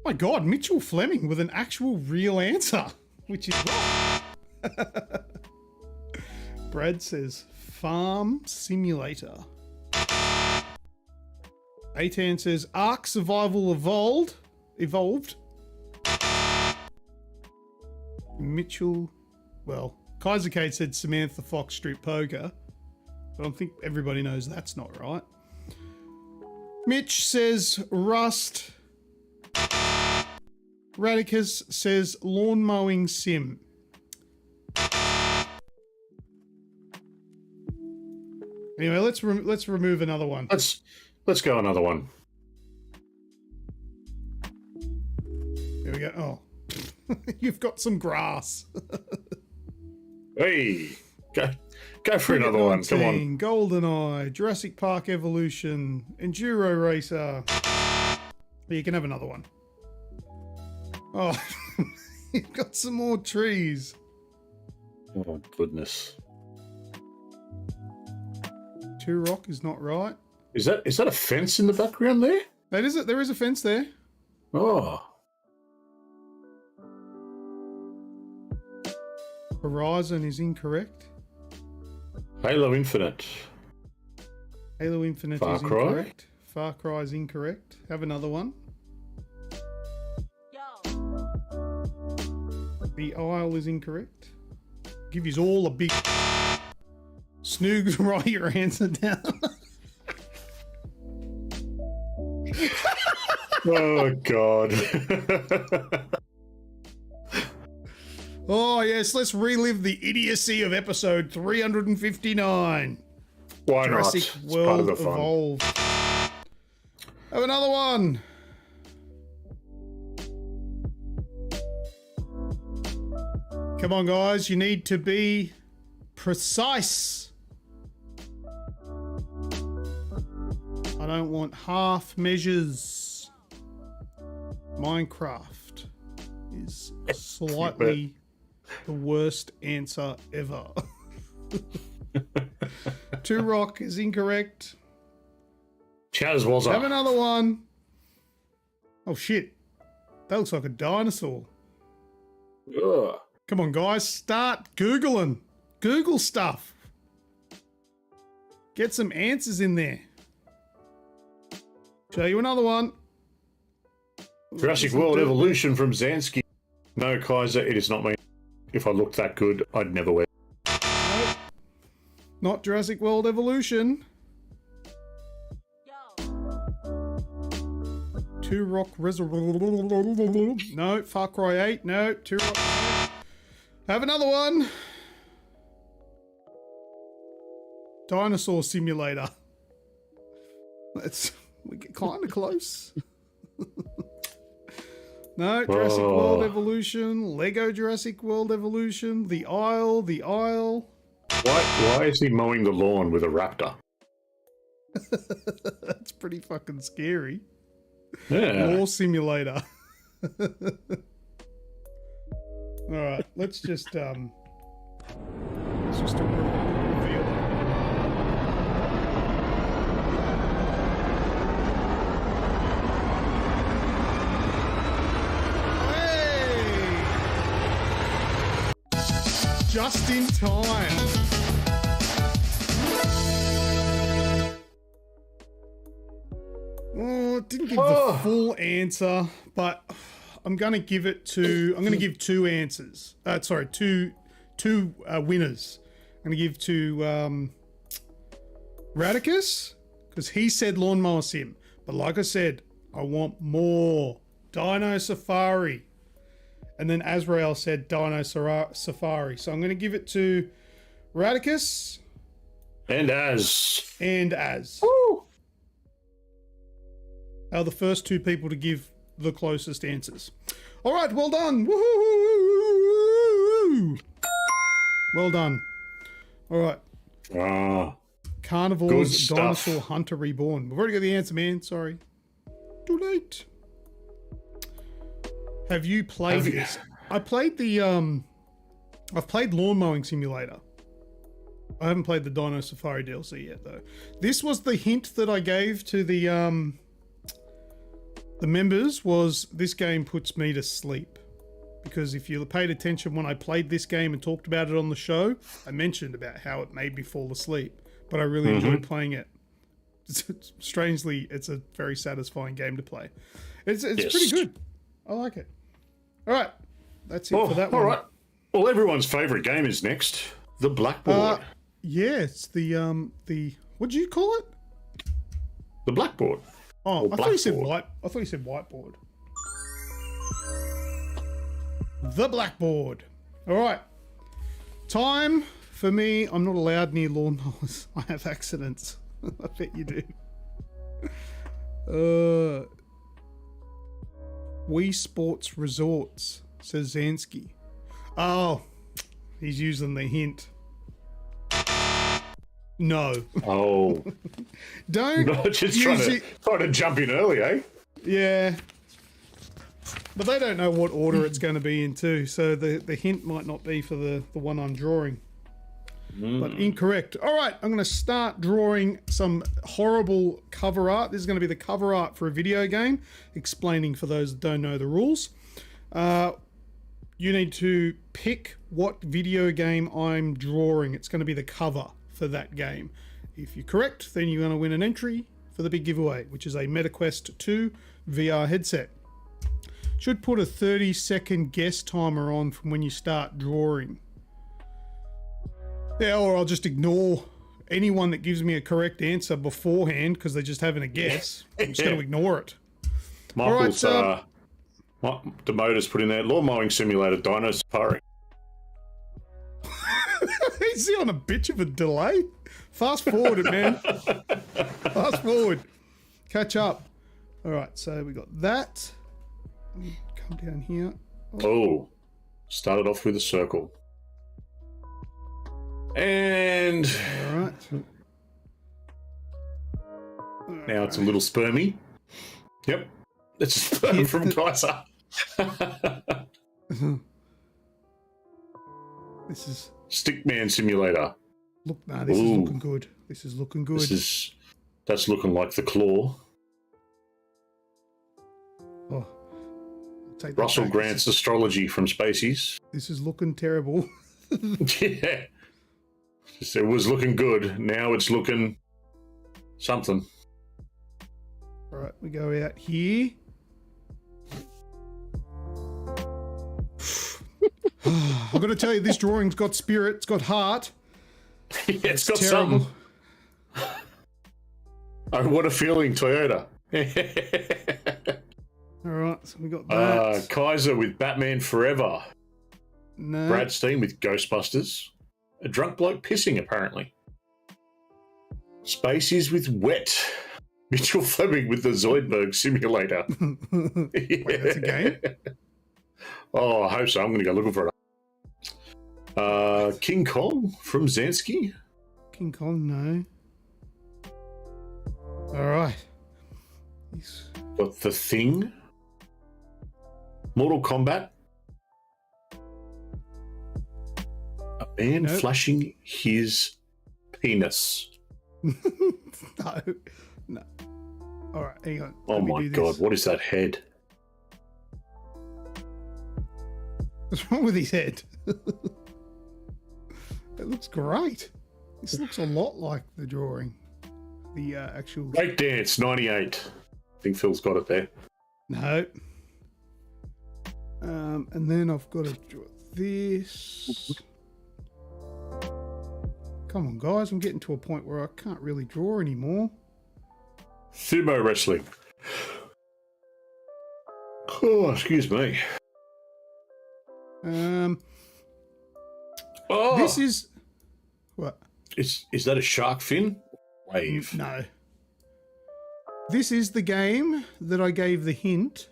S1: My God, Mitchell Fleming with an actual real answer, which is wrong. Brad says Farm Simulator. Aitan says Ark Survival Evolved. Mitchell, well, Kaiser Kate said Samantha Fox Street Poker. But I think everybody knows that's not right. Mitch says Rust. Radicus says Lawn Mowing Sim. Anyway, let's remove another one.
S3: Let's go another one.
S1: There we go. Oh. You've got some grass.
S3: Hey, go for another one. Come on.
S1: GoldenEye, Jurassic Park Evolution, Enduro Racer. You can have another one. Oh, you've got some more trees.
S3: Oh, goodness.
S1: Two Rock is not right.
S3: Is that a fence in the background there?
S1: That is it. There is a fence there.
S3: Oh.
S1: Horizon is incorrect.
S3: Halo Infinite.
S1: Halo Infinite
S3: Far
S1: is
S3: Cry?
S1: incorrect. Far Cry is incorrect. Have another one. The Isle is incorrect. Give you all a big... Snoogs, write your answer down.
S3: Oh, God.
S1: Oh, yes, let's relive the idiocy of episode 359.
S3: Why
S1: Jurassic
S3: not? It's
S1: World
S3: part of the fun.
S1: Evolved. Have another one. Come on, guys. You need to be precise. I don't want half measures. Minecraft is slightly the worst answer ever. Two Rock is incorrect.
S3: Chaz was
S1: Have
S3: up.
S1: another one. Oh, shit. That looks like a dinosaur.
S3: Ugh.
S1: Come on, guys. Start Googling. Google stuff. Get some answers in there. Show you another one.
S3: Jurassic World Evolution from Zansky. No, Kaiser, it is not me. If I looked that good, I'd never wear.
S1: Nope. Not Jurassic World Evolution. Two Rock Resurrection. No. Far Cry 8. No. Two Rock. No. Have another one. Dinosaur Simulator. We get kind of close. No, Jurassic World Evolution, Lego Jurassic World Evolution, The Isle.
S3: Why is he mowing the lawn with a raptor?
S1: That's pretty fucking scary.
S3: Yeah.
S1: War Simulator. All right, let's just reveal it. Just in time. Oh, it didn't give the full answer, but I'm going to give it to... I'm going to give two answers. Two winners. I'm going to give to Radicus, because he said Lawnmower Sim. But like I said, I want more. Dino Safari. And then Azrael said Dino Safari. So I'm going to give it to Radicus.
S3: And as.
S1: Woo! Are the first two people to give the closest answers. All right, well done. Woo-hoo-hoo-hoo-hoo-hoo. Well done. All right. Carnivore's Dinosaur Hunter Reborn. We've already got the answer, man. Sorry. Too late. Have you played this? I played the I've played Lawn Mowing Simulator. I haven't played the Dino Safari DLC yet though. This was the hint that I gave to the members, was this game puts me to sleep. Because if you paid attention when I played this game and talked about it on the show, I mentioned about how it made me fall asleep. But I really enjoyed playing it. Strangely, it's a very satisfying game to play. It's pretty good. I like it. All right. That's it for that one.
S3: All right. Well, everyone's favourite game is next. The Blackboard.
S1: Yeah, it's the what do you call it?
S3: The Blackboard.
S1: Oh, I thought you said whiteboard. The Blackboard. All right. Time for me. I'm not allowed near lawnmowers. I have accidents. I bet you do. Wii Sports Resorts, says Zansky. Oh, he's using the hint. No.
S3: Oh.
S1: Don't.
S3: Not just trying to jump in early, eh?
S1: Yeah. But they don't know what order it's going to be in too, so the hint might not be for the one I'm drawing. But incorrect. All right, I'm going to start drawing some horrible cover art. This is going to be the cover art for a video game, explaining for those that don't know the rules. You need to pick what video game I'm drawing. It's going to be the cover for that game. If you're correct, then you're going to win an entry for the big giveaway, which is a MetaQuest 2 VR headset. Should put a 30-second guess timer on from when you start drawing. Yeah, or I'll just ignore anyone that gives me a correct answer beforehand because they're just having a guess. I'm just going to ignore it.
S3: Michael's Demota's put in there, Lawn Mowing Simulator, Dino Safari.
S1: Is he on a bitch of a delay? Fast forward it, man. Fast forward. Catch up. All right, so we got that. Let me come down here.
S3: Oh, started off with a circle. And
S1: all right.
S3: Now it's a little spermy. Yep. It's a sperm from Kaiser.
S1: This is
S3: Stickman Simulator.
S1: Look, nah, this is looking good. This is looking good.
S3: That's looking like the claw.
S1: Oh, take that
S3: Russell
S1: back.
S3: Grant's astrology from Spacies.
S1: This is looking terrible.
S3: Yeah. It was looking good. Now it's looking something.
S1: All right, we go out here. I've got to tell you, this drawing's got spirit. It's got heart.
S3: Yeah, it's got
S1: terrible.
S3: something. Oh, what a feeling, Toyota.
S1: All right, so we got that.
S3: Kaiser with Batman Forever.
S1: No.
S3: Bradstein with Ghostbusters. A drunk bloke pissing, apparently. Spacies with Wet. Mitchell Fleming with the Zoidberg Simulator.
S1: Wait, that's a game?
S3: Oh, I hope so. I'm going to go looking for it. King Kong from Zansky.
S1: King Kong, no. All right.
S3: Got The Thing. Mortal Kombat. A man flashing his penis.
S1: No. All right, hang on.
S3: Oh my God, what is that head?
S1: What's wrong with his head? It looks great. This looks a lot like the drawing. The actual...
S3: Breakdance, 98. I think Phil's got it there.
S1: No. And then I've got to draw this. Come on, guys. I'm getting to a point where I can't really draw anymore.
S3: Sumo wrestling. Oh, excuse me.
S1: This is... What?
S3: Is that a shark fin? Wave.
S1: No. This is the game that I gave the hint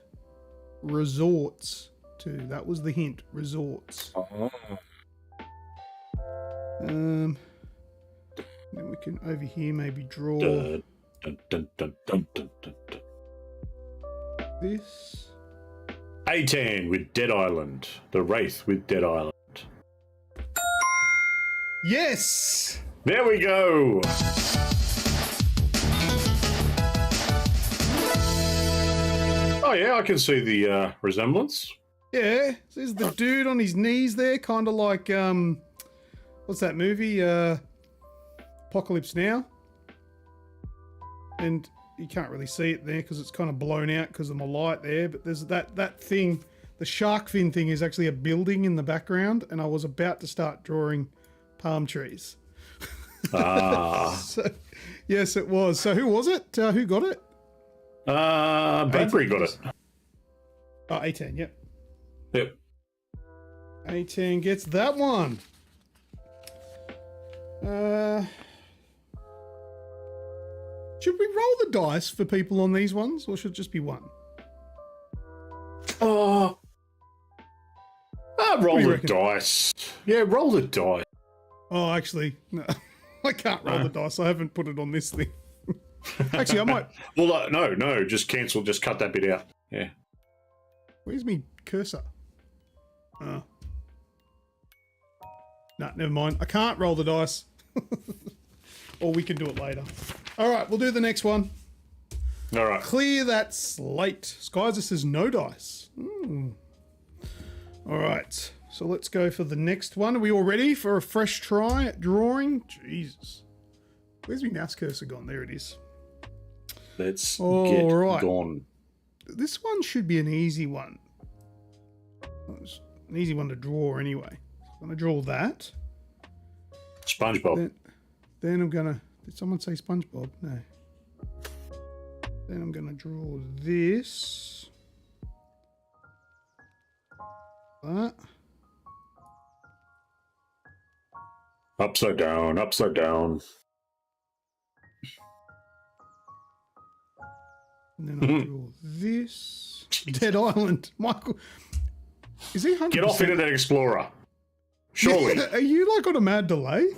S1: resorts to. That was the hint, resorts.
S3: Oh.
S1: Then we can over here maybe draw
S3: Dun, dun, dun, dun, dun, dun, dun, dun.
S1: this.
S3: A10 with Dead Island. The Wraith with Dead Island.
S1: Yes!
S3: There we go. Oh yeah, I can see the resemblance.
S1: Yeah, so there's the dude on his knees there, kind of like, what's that movie? Apocalypse Now. And you can't really see it there because it's kind of blown out because of my light there, but there's that thing, the shark fin thing is actually a building in the background, and I was about to start drawing palm trees.
S3: Ah.
S1: So, yes, it was. So who was it? Who got it?
S3: Bradbury got it.
S1: Oh, A10, yep.
S3: Yep.
S1: A10 gets that one. Should we roll the dice for people on these ones, or should it just be one?
S3: Oh. Roll
S1: What do you
S3: the
S1: reckon?
S3: dice. Yeah, roll the dice.
S1: Oh, actually, no. I can't roll the dice. I haven't put it on this thing. Actually, I might.
S3: Well, no, just cancel. Just cut that bit out. Yeah.
S1: Where's me cursor? Oh. No, never mind. I can't roll the dice. Or we can do it later. All right, we'll do the next one.
S3: All right.
S1: Clear that slate. Skyzer says no dice. All right, so let's go for the next one. Are we all ready for a fresh try at drawing? Jesus. Where's my mouse cursor gone? There it is.
S3: Let's
S1: All
S3: get
S1: right.
S3: gone.
S1: This one should be an easy one. It's an easy one to draw anyway. I'm going to draw that.
S3: SpongeBob.
S1: Then I'm going to... Did someone say SpongeBob? No. Then I'm going to draw this. That.
S3: Upside down, upside down.
S1: And then I'll draw this. Dead Island. Michael... Is he 100%?
S3: Get off Internet Explorer. Surely.
S1: Are you like on a mad delay?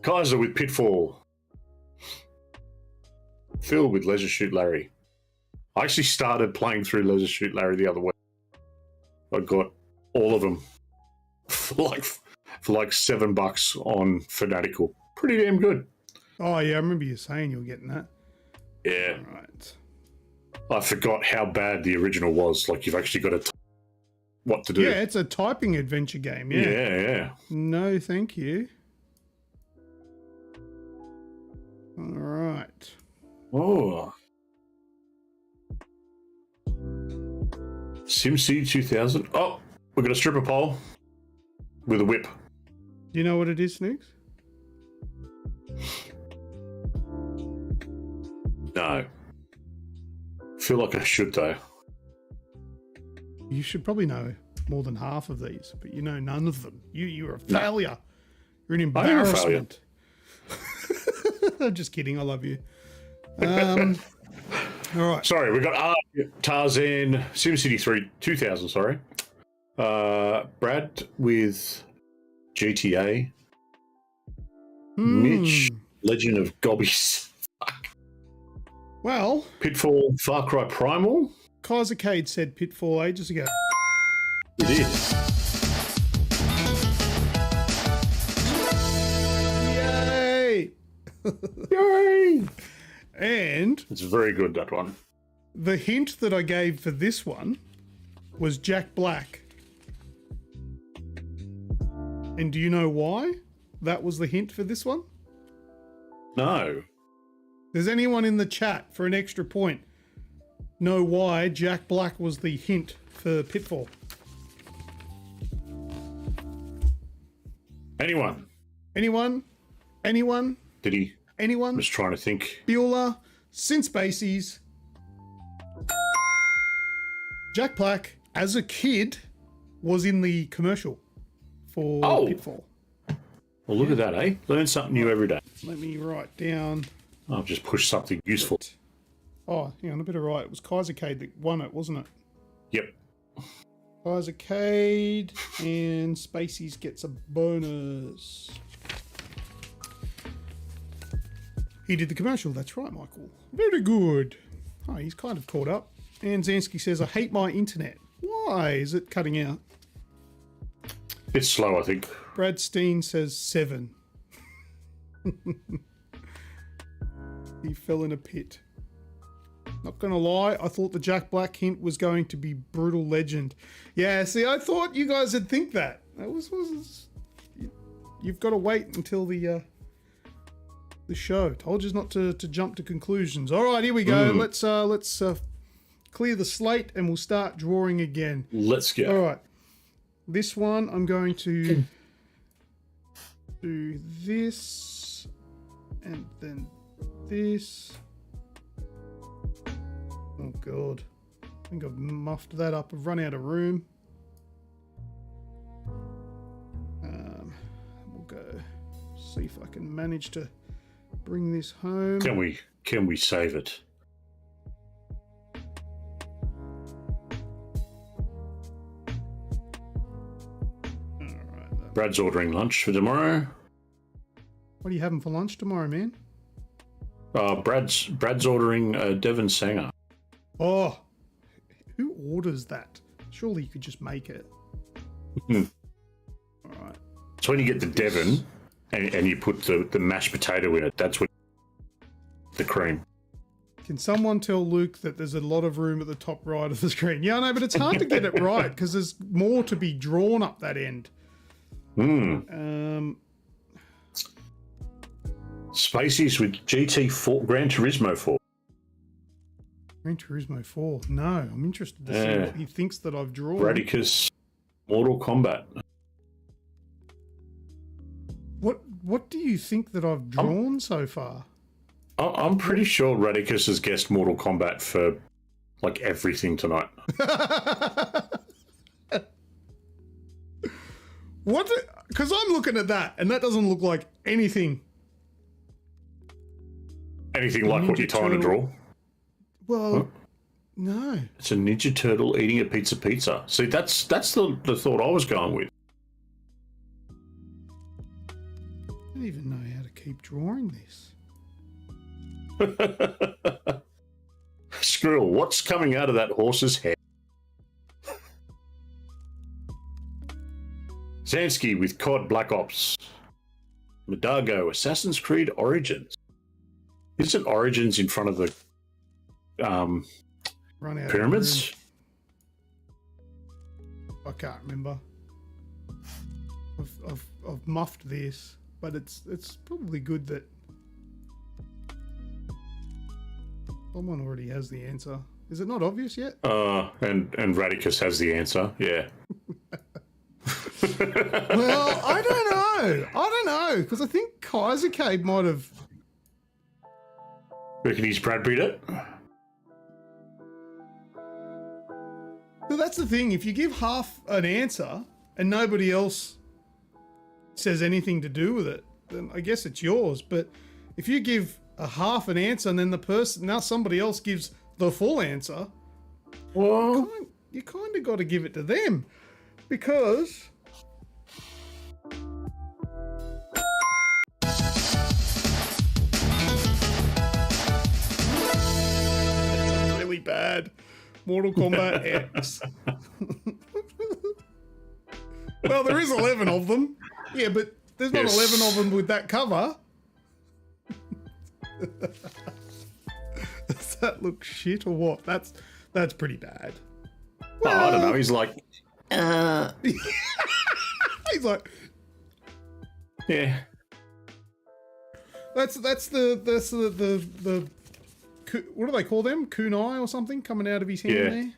S3: Kaiser with Pitfall. Phil with Leisure Suit Larry. I actually started playing through Leisure Suit Larry the other week. I got all of them for like $7 on Fanatical. Pretty damn good.
S1: Oh, yeah, I remember you saying you were getting that.
S3: Yeah.
S1: All right.
S3: I forgot how bad the original was. Like, you've actually got to what to do.
S1: Yeah, it's a typing adventure game. Yeah.
S3: Yeah.
S1: No, thank you. All right.
S3: Oh. SimCity 2000. Oh, we've got a stripper pole with a whip.
S1: Do you know what it is, Snoogs?
S3: No. Feel like I should, though.
S1: You should probably know more than half of these, but you know none of them. You're a failure. You're an
S3: I am a
S1: embarrassment. I'm just kidding. I love you. All right.
S3: Sorry, we got Tarzan, SimCity 2000, sorry. Brad with GTA. Mitch, Legend of Gobbies.
S1: Well,
S3: Pitfall, Far Cry Primal.
S1: Kaiser Cade said Pitfall ages ago.
S3: It is.
S1: Yay!
S3: Yay!
S1: And
S3: It's very good, that one.
S1: the hint that I gave for this one was Jack Black. And do you know why that was the hint for this one?
S3: No.
S1: Does anyone in the chat for an extra point know why Jack Black was the hint for Pitfall?
S3: Anyone?
S1: Anyone? Anyone?
S3: Did he?
S1: Anyone?
S3: I'm just trying to think.
S1: Bueller, since Bases. Jack Black, as a kid, was in the commercial. for Pitfall.
S3: Well, look at that, eh? Learn something new every day.
S1: Let me write down.
S3: I've just pushed something useful.
S1: Oh, hang on, I better write. It was Kaisercade that won it, wasn't it?
S3: Yep.
S1: Kaisercade and Spaceys gets a bonus. He did the commercial. That's right, Michael. Very good. Oh, he's kind of caught up. And Zansky says, I hate my internet. Why is it cutting out?
S3: It's slow, I think.
S1: Brad Steen says 7. He fell in a pit. Not gonna lie, I thought the Jack Black hint was going to be Brutal Legend. Yeah, see, I thought you guys would think that. That was you've got to wait until the show. Told you not to jump to conclusions. All right, here we go. Let's clear the slate and we'll start drawing again.
S3: Let's go.
S1: All right. This one, I'm going to do this and then this. Oh, God. I think I've muffed that up. I've run out of room. We'll go see if I can manage to bring this home.
S3: Can we save it?
S1: Alright.
S3: Brad's ordering lunch for tomorrow.
S1: What are you having for lunch tomorrow, man?
S3: Brad's ordering Devon Sanger.
S1: Oh, who orders that? Surely you could just make it.
S3: All
S1: right.
S3: So when you get the Devon and you put the mashed potato in it, that's what the cream.
S1: Can someone tell Luke that there's a lot of room at the top right of the screen? Yeah, I know, but it's hard to get it right because there's more to be drawn up that end.
S3: Spaceys with GT4, Gran Turismo 4.
S1: Gran Turismo 4. No, I'm interested to see what he thinks that I've drawn.
S3: Radicus, Mortal Kombat.
S1: What do you think that I've drawn so far?
S3: I'm pretty sure Radicus has guessed Mortal Kombat for like everything tonight.
S1: What? Because I'm looking at that and that doesn't look like anything.
S3: Anything like what you're trying to draw?
S1: Well, no.
S3: It's a Ninja Turtle eating a pizza. See, that's the thought I was going with.
S1: I don't even know how to keep drawing this.
S3: Squirrel, what's coming out of that horse's head? Zansky with COD Black Ops. Madago, Assassin's Creed Origins. Isn't Origins in front of the pyramids?
S1: I can't remember. I've muffed this, but it's probably good that someone already has the answer. Is it not obvious yet?
S3: And Radicus has the answer. Yeah.
S1: Well, I don't know because I think Kaisercade might have.
S3: Reckon he's Brad Pitt it?
S1: So that's the thing. If you give half an answer and nobody else says anything to do with it, then I guess it's yours. But if you give a half an answer and then now somebody else gives the full answer, well, you kind of got to give it to them because. That's really bad. Mortal Kombat X. Well, there is 11 of them. Yeah, but there's not 11 of them with that cover. Does that look shit or what? That's pretty bad.
S3: Well, I don't know. He's like,
S1: he's like,
S3: yeah.
S1: That's the what do they call them? Kunai or something coming out of his hand there.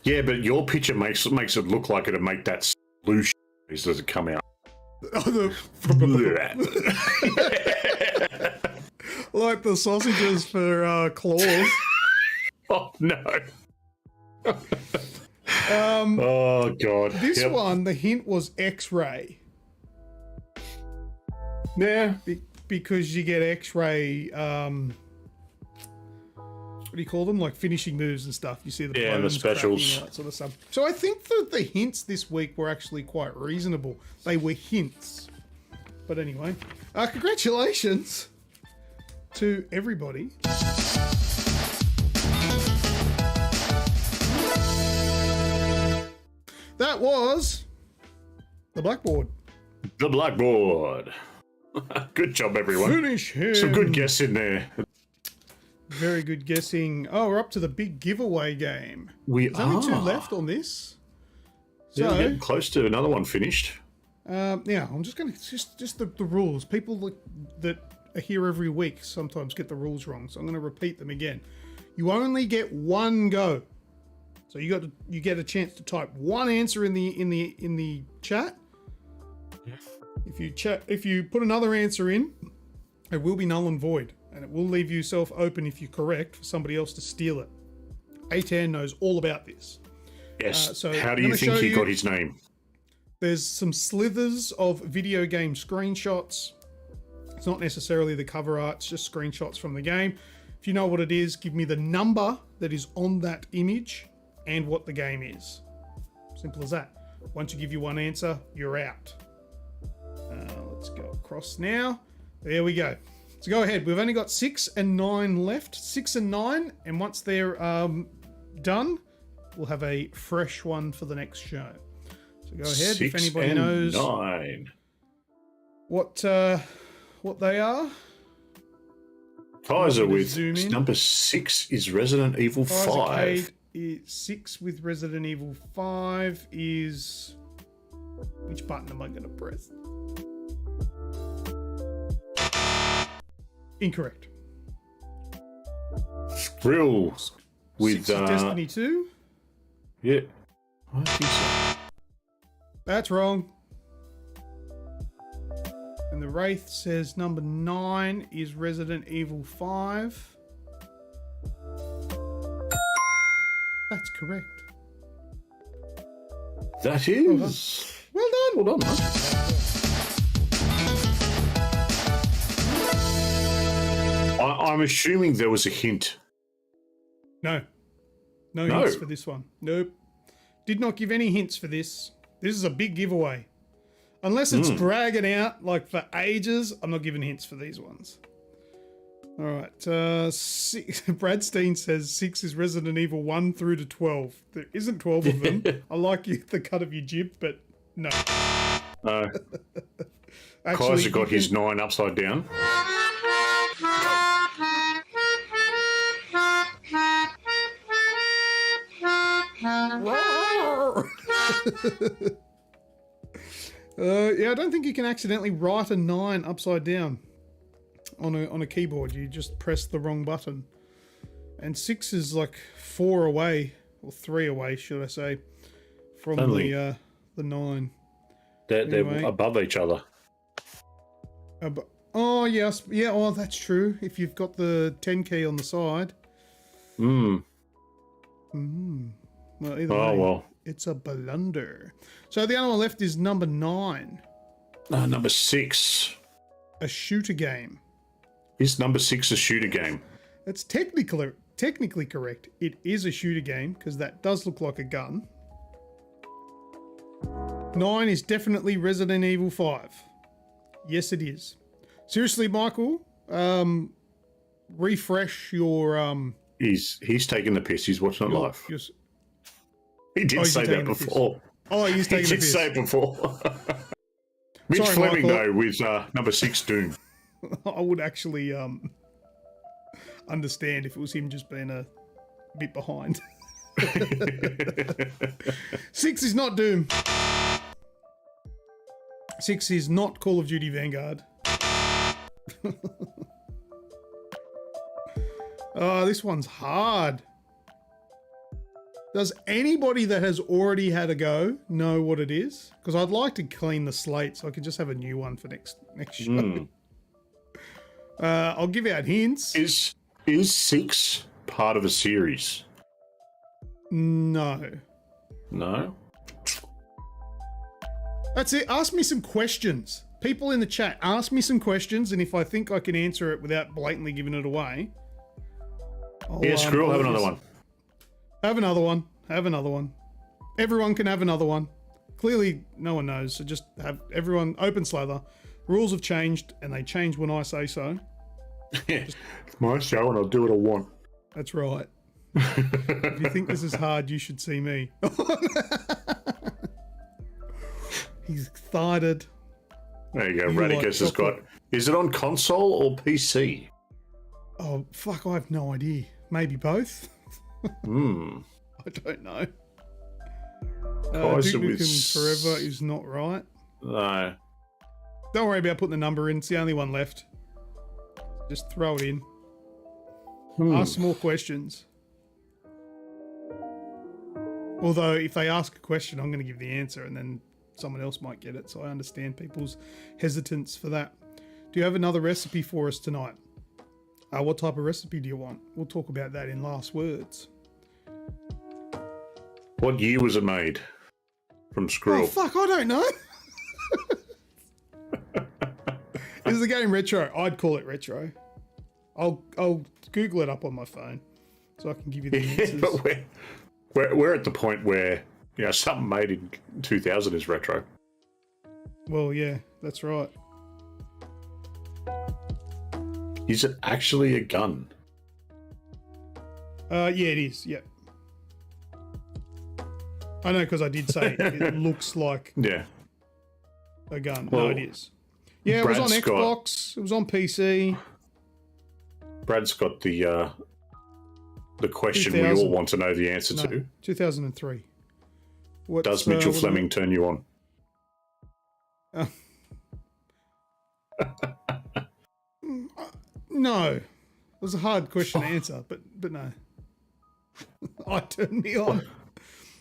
S3: Yeah, but your picture makes it look like it'd make that blue as it come out.
S1: Like the sausages for claws.
S3: Oh no. Oh god.
S1: This one, the hint was X-ray.
S3: Yeah.
S1: Because you get X-ray. What do you call them? Like finishing moves and stuff. You see the
S3: the specials,
S1: cracking, that sort of stuff. So I think that the hints this week were actually quite reasonable. They were hints. But anyway, congratulations to everybody. That was the blackboard.
S3: The blackboard. Good job, everyone.
S1: Finish him.
S3: Some good guess in there.
S1: Very good guessing. Oh, we're up to the big giveaway game.
S3: There's
S1: only 2 left on this. So,
S3: we're getting close to another one finished.
S1: yeah, I'm just going to just the rules. People that are here every week sometimes get the rules wrong, so I'm going to repeat them again. You only get one go. So you get a chance to type one answer in the chat. If you put another answer in, it will be null and void, and it will leave yourself open if you're correct for somebody else to steal it. A10 knows all about this.
S3: Yes.
S1: So
S3: how do you think he got his name?
S1: There's some slithers of video game screenshots. It's not necessarily the cover art, it's just screenshots from the game. If you know what it is, give me the number that is on that image and what the game is. Simple as that. Once you give you one answer, you're out. Let's go across now. There we go. So go ahead. We've only got 6 and 9 left. 6 and 9, and once they're done, we'll have a fresh one for the next show. So go ahead.
S3: 6
S1: if anybody
S3: and
S1: knows
S3: 9.
S1: what they are.
S3: Kaiser with number 6 is Resident Evil 5.
S1: 6 with Resident Evil 5 is... Which button am I going to press? Incorrect.
S3: Skrill with
S1: 6 is Destiny 2?
S3: Yeah. I think so.
S1: That's wrong. And the Wraith says number 9 is Resident Evil 5. That's correct.
S3: That is.
S1: Well done.
S3: Well done, huh? I'm assuming there was a hint.
S1: No. No hints for this one. Nope. Did not give any hints for this. This is a big giveaway. Unless it's dragging out like for ages, I'm not giving hints for these ones. All right. 6, Brad Steen says 6 is Resident Evil 1 through to 12. There isn't 12 of them. I like the cut of your jib, but no.
S3: No.
S1: Actually,
S3: Kaiser got his 9 upside down.
S1: Yeah, I don't think you can accidentally write a 9 upside down on a keyboard. You just press the wrong button. And 6 is like 4 away, or 3 away, should I say, from the 9.
S3: They're above each other.
S1: Oh yes, yeah. Oh, that's true. If you've got the 10 key on the side. Well, either way,
S3: well.
S1: It's a blunder. So the other one left is number 9.
S3: Number 6.
S1: A shooter game.
S3: Is number 6 a shooter game?
S1: That's technically correct. It is a shooter game because that does look like a gun. 9 is definitely Resident Evil 5. Yes, it is. Seriously, Michael, refresh your...
S3: He's taking the piss. He's watching it live. He did say that before.
S1: Oh, he's taking the piss.
S3: He did say it before. Mitch Fleming, though, with number 6 Doom.
S1: I would actually understand if it was him just being a bit behind. 6 is not Doom. 6 is not Call of Duty Vanguard. Oh, this one's hard. Does anybody that has already had a go know what it is? Because I'd like to clean the slate so I can just have a new one for next show. I'll give out hints.
S3: Is 6 part of a series?
S1: No.
S3: No?
S1: That's it. Ask me some questions. people in the chat, ask me some questions, and if I think I can answer it without blatantly giving it away,
S3: Screw, I'll have another one.
S1: Have another one. Have another one. Everyone can have another one. Clearly, no one knows, so just have everyone open slather. Rules have changed, and they change when I say so.
S3: It's my show, and I'll do what I want.
S1: That's right. If you think this is hard, you should see me. He's excited.
S3: There you go. Radicus has got... Is it on console or PC?
S1: Oh, fuck, I have no idea. Maybe both? I don't know.
S3: Kaiser
S1: Duke
S3: with...
S1: Nukem Forever is not right.
S3: No.
S1: Don't worry about putting the number in. It's the only one left. Just throw it in. Ask some more questions. Although, if they ask a question, I'm going to give the answer, and then someone else might get it. So I understand people's hesitance for that. Do you have another recipe for us tonight? What type of recipe do you want? We'll talk about that in last words.
S3: What year was it made? From Screw.
S1: Oh, fuck, I don't know. Is the game retro? I'd call it retro. I'll Google it up on my phone so I can give you the answers.
S3: But we're at the point where, you know, something made in 2000 is retro.
S1: Well, yeah, that's right.
S3: Is it actually a gun?
S1: Yeah, it is. Yeah. I know, because I did say it looks like a gun.
S3: Well,
S1: no, it is. Yeah, it was on Xbox. It was on PC.
S3: Brad's got the question we all want to know the answer to.
S1: 2003.
S3: Does Mitchell Fleming turn you on?
S1: No. It was a hard question to answer, but no. I turned me on.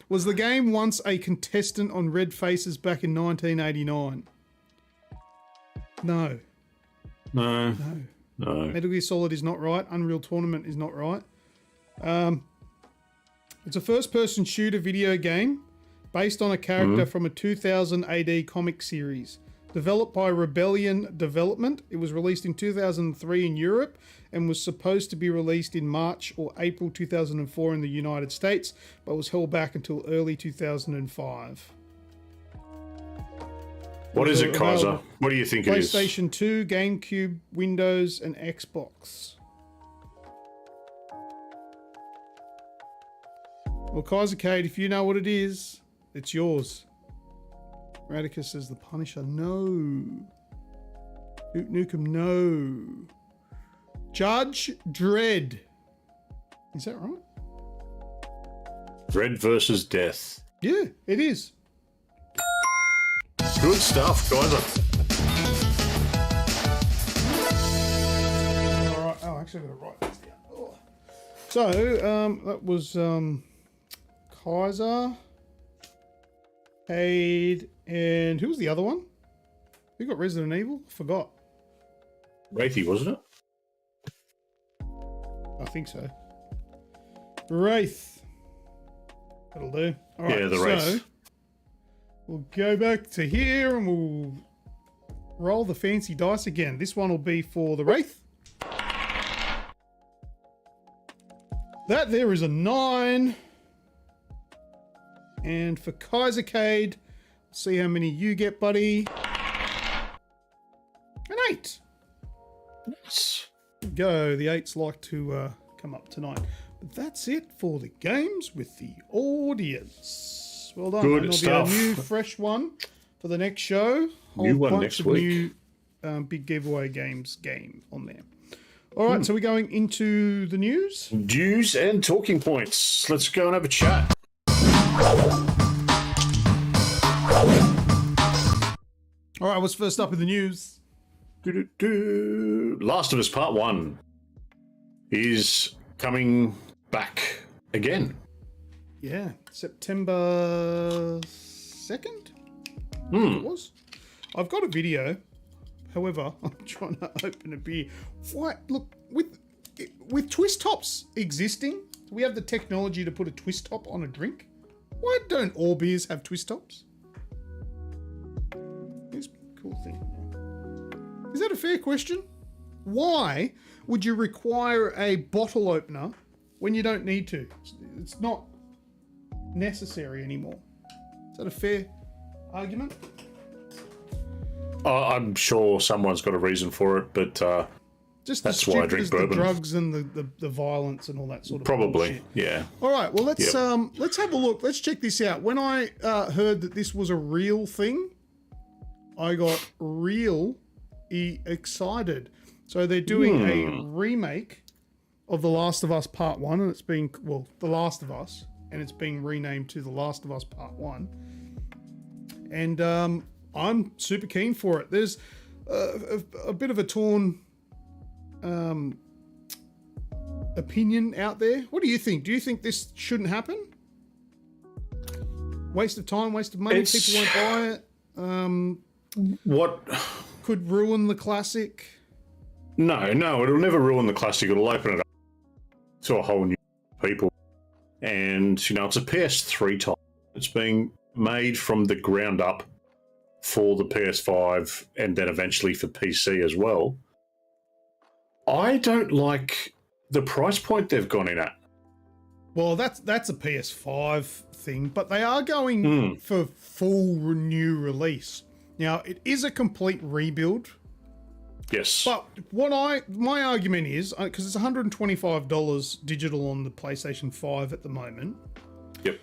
S1: Was the game once a contestant on Red Faces back in 1989? No.
S3: No.
S1: Metal Gear Solid is not right. Unreal Tournament is not right. It's a first-person shooter video game based on a character from a 2000 AD comic series. Developed by Rebellion Development, it was released in 2003 in Europe and was supposed to be released in March or April 2004 in the United States, but was held back until early 2005.
S3: What is it, Kaiser? What do you think it is?
S1: PlayStation 2, GameCube, Windows, and Xbox. Well, Kaiser Cade, if you know what it is, it's yours. Radicus says the Punisher. No. Duke Nukem. No. Judge Dredd. Is that right?
S3: Dredd versus Death.
S1: Yeah, it is.
S3: Good stuff, Kaiser.
S1: All right. Oh, actually, I'm going to write this down. Oh. So, that was Kaiser, Cade, and who was the other one? Who got Resident Evil? I forgot.
S3: Wraithy, wasn't it?
S1: I think so. Wraith. That'll do. All right,
S3: yeah, the Wraith.
S1: So we'll go back to here and we'll roll the fancy dice again. This one will be for the Wraith. That there is a 9. And for Kaiser Cade, see how many you get, buddy. An 8.
S3: Nice.
S1: Go. The 8s like to come up tonight. But that's it for the games with the audience. Well done.
S3: Good
S1: and
S3: stuff.
S1: There'll be a new, fresh one for the next show.
S3: New one next week.
S1: New big giveaway games game on there. All right, so we're going into the news.
S3: News and talking points. Let's go and have a chat.
S1: All right, what's first up in the news?
S3: Last of Us Part 1 is coming back again.
S1: Yeah, September 2nd? It was. I've got a video. However, I'm trying to open a beer. What? Look, with twist tops existing, we have the technology to put a twist top on a drink. Why don't all beers have twist tops? Here's a cool thing. Is that a fair question? Why would you require a bottle opener when you don't need to? It's not necessary anymore. Is that a fair argument?
S3: I'm sure someone's got a reason for it, but
S1: just
S3: that's why I drink bourbon.
S1: The drugs and the violence and all that sort of
S3: Probably,
S1: bullshit.
S3: yeah.
S1: All right, well let's have a look. Let's check this out. When I heard that this was a real thing, I got really excited. So they're doing a remake of The Last of Us Part 1, and it's being, The Last of Us, and it's being renamed to The Last of Us Part 1. And I'm super keen for it. There's a bit of a torn opinion out there. What do you think? Do you think this shouldn't happen? Waste of time, waste of money, people won't buy it.
S3: What
S1: could ruin the classic?
S3: No, it'll never ruin the classic. It'll open it up to a whole new people. And, it's a PS3 title. It's being made from the ground up for the PS5 and then eventually for PC as well. I don't like the price point they've gone in at.
S1: Well, that's a PS5 thing, but they are going for full new release. Now, it is a complete rebuild.
S3: Yes.
S1: But my argument is, because it's $125 digital on the PlayStation 5 at the moment.
S3: Yep.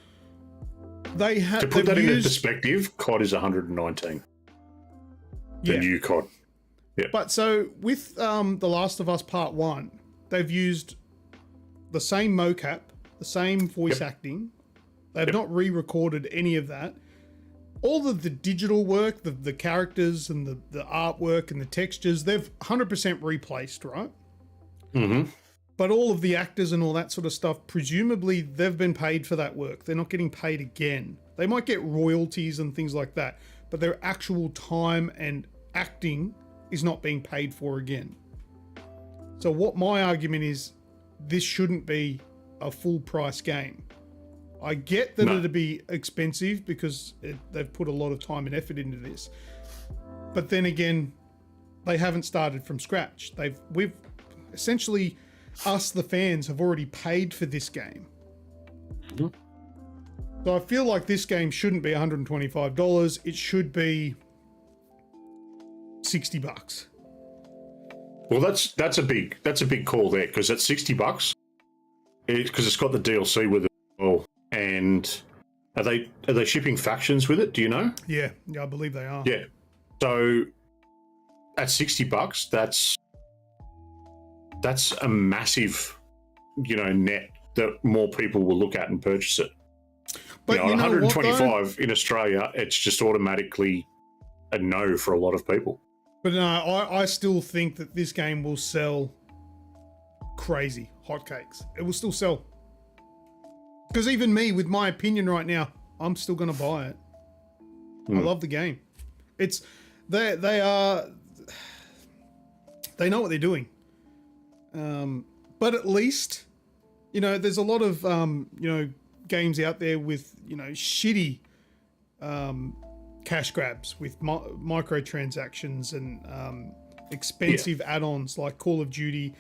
S1: To
S3: put that into perspective, COD is $119. The new COD. Yeah.
S1: But so with The Last of Us Part 1, they've used the same mocap, the same voice acting. They've not re-recorded any of that. All of the digital work, the characters and the artwork and the textures, they've 100% replaced, right?
S3: Mm-hmm.
S1: But all of the actors and all that sort of stuff, presumably they've been paid for that work. They're not getting paid again. They might get royalties and things like that, but their actual time and acting is not being paid for again. So what my argument is, this shouldn't be a full price game. I get that it'd be expensive because they've put a lot of time and effort into this. But then again, they haven't started from scratch. We've essentially, us the fans have already paid for this game.
S3: Mm-hmm.
S1: So I feel like this game shouldn't be $125. It should be $60.
S3: Well, that's a big call there, because at $60, because it's got the DLC with it. Oh, and are they shipping factions with it? Do you know?
S1: Yeah, I believe they are.
S3: Yeah. So at $60, that's a massive, net that more people will look at and purchase it.
S1: But
S3: 125 in Australia, it's just automatically a no for a lot of people.
S1: But no, I still think that this game will sell crazy hotcakes. It will still sell. Because even me, with my opinion right now, I'm still going to buy it. I love the game. They know what they're doing. But at least, there's a lot of, games out there with, shitty cash grabs with microtransactions and expensive add-ons like Call of Duty,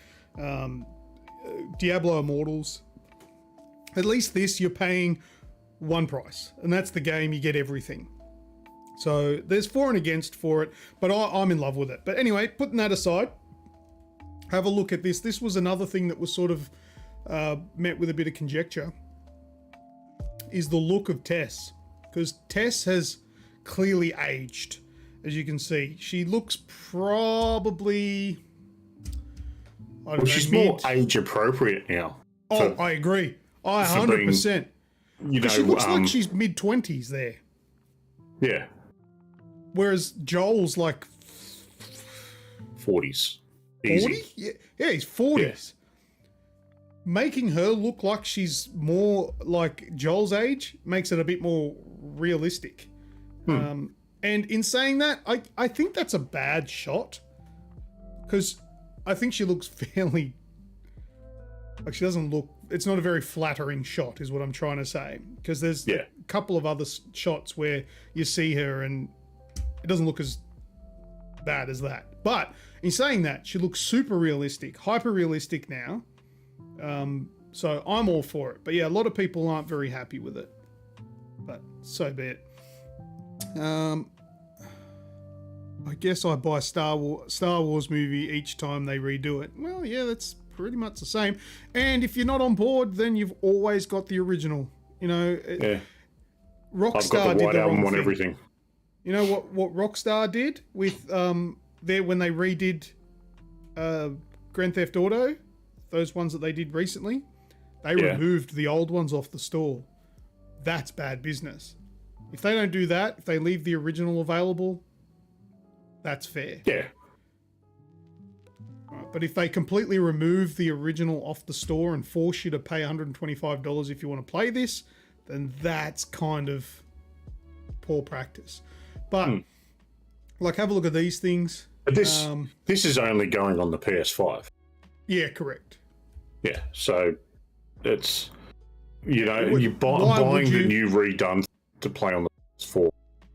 S1: Diablo Immortals. At least this, you're paying one price, and that's the game. You get everything. So there's for and against for it, but I'm in love with it. But anyway, putting that aside, have a look at this. This was another thing that was sort of met with a bit of conjecture, is the look of Tess. Because Tess has clearly aged, as you can see. She looks probably...
S3: she's more age appropriate now.
S1: Oh, I agree. 100%. She looks like she's mid-20s there.
S3: Yeah.
S1: Whereas Joel's like
S3: 40s.
S1: 40? Yeah, he's 40s. Yeah. Making her look like she's more like Joel's age makes it a bit more realistic. And in saying that, I think that's a bad shot, because I think she looks fairly... Like, she doesn't look... It's not a very flattering shot, is what I'm trying to say. Because there's a couple of other shots where you see her and it doesn't look as bad as that. But in saying that, she looks super realistic, hyper realistic now. So I'm all for it. But yeah, a lot of people aren't very happy with it. But so be it. I guess I buy Star Wars movie each time they redo it. Well, yeah, that's pretty much the same. And if you're not on board, then you've always got the original. You know,
S3: yeah.
S1: Rockstar
S3: I've got the
S1: did
S3: white
S1: the
S3: album
S1: wrong
S3: on
S1: thing.
S3: everything.
S1: You know what Rockstar did with when they redid Grand Theft Auto, those ones that they did recently, they removed the old ones off the store. That's bad business. If they don't do that, if they leave the original available, that's fair.
S3: Yeah.
S1: Right, but if they completely remove the original off the store and force you to pay $125 if you want to play this, then that's kind of poor practice. But like, have a look at these things.
S3: But this is only going on the PS5.
S1: Yeah, correct.
S3: Yeah, so it's, you know,
S1: Why
S3: you're buying the new redone to play on the PS4.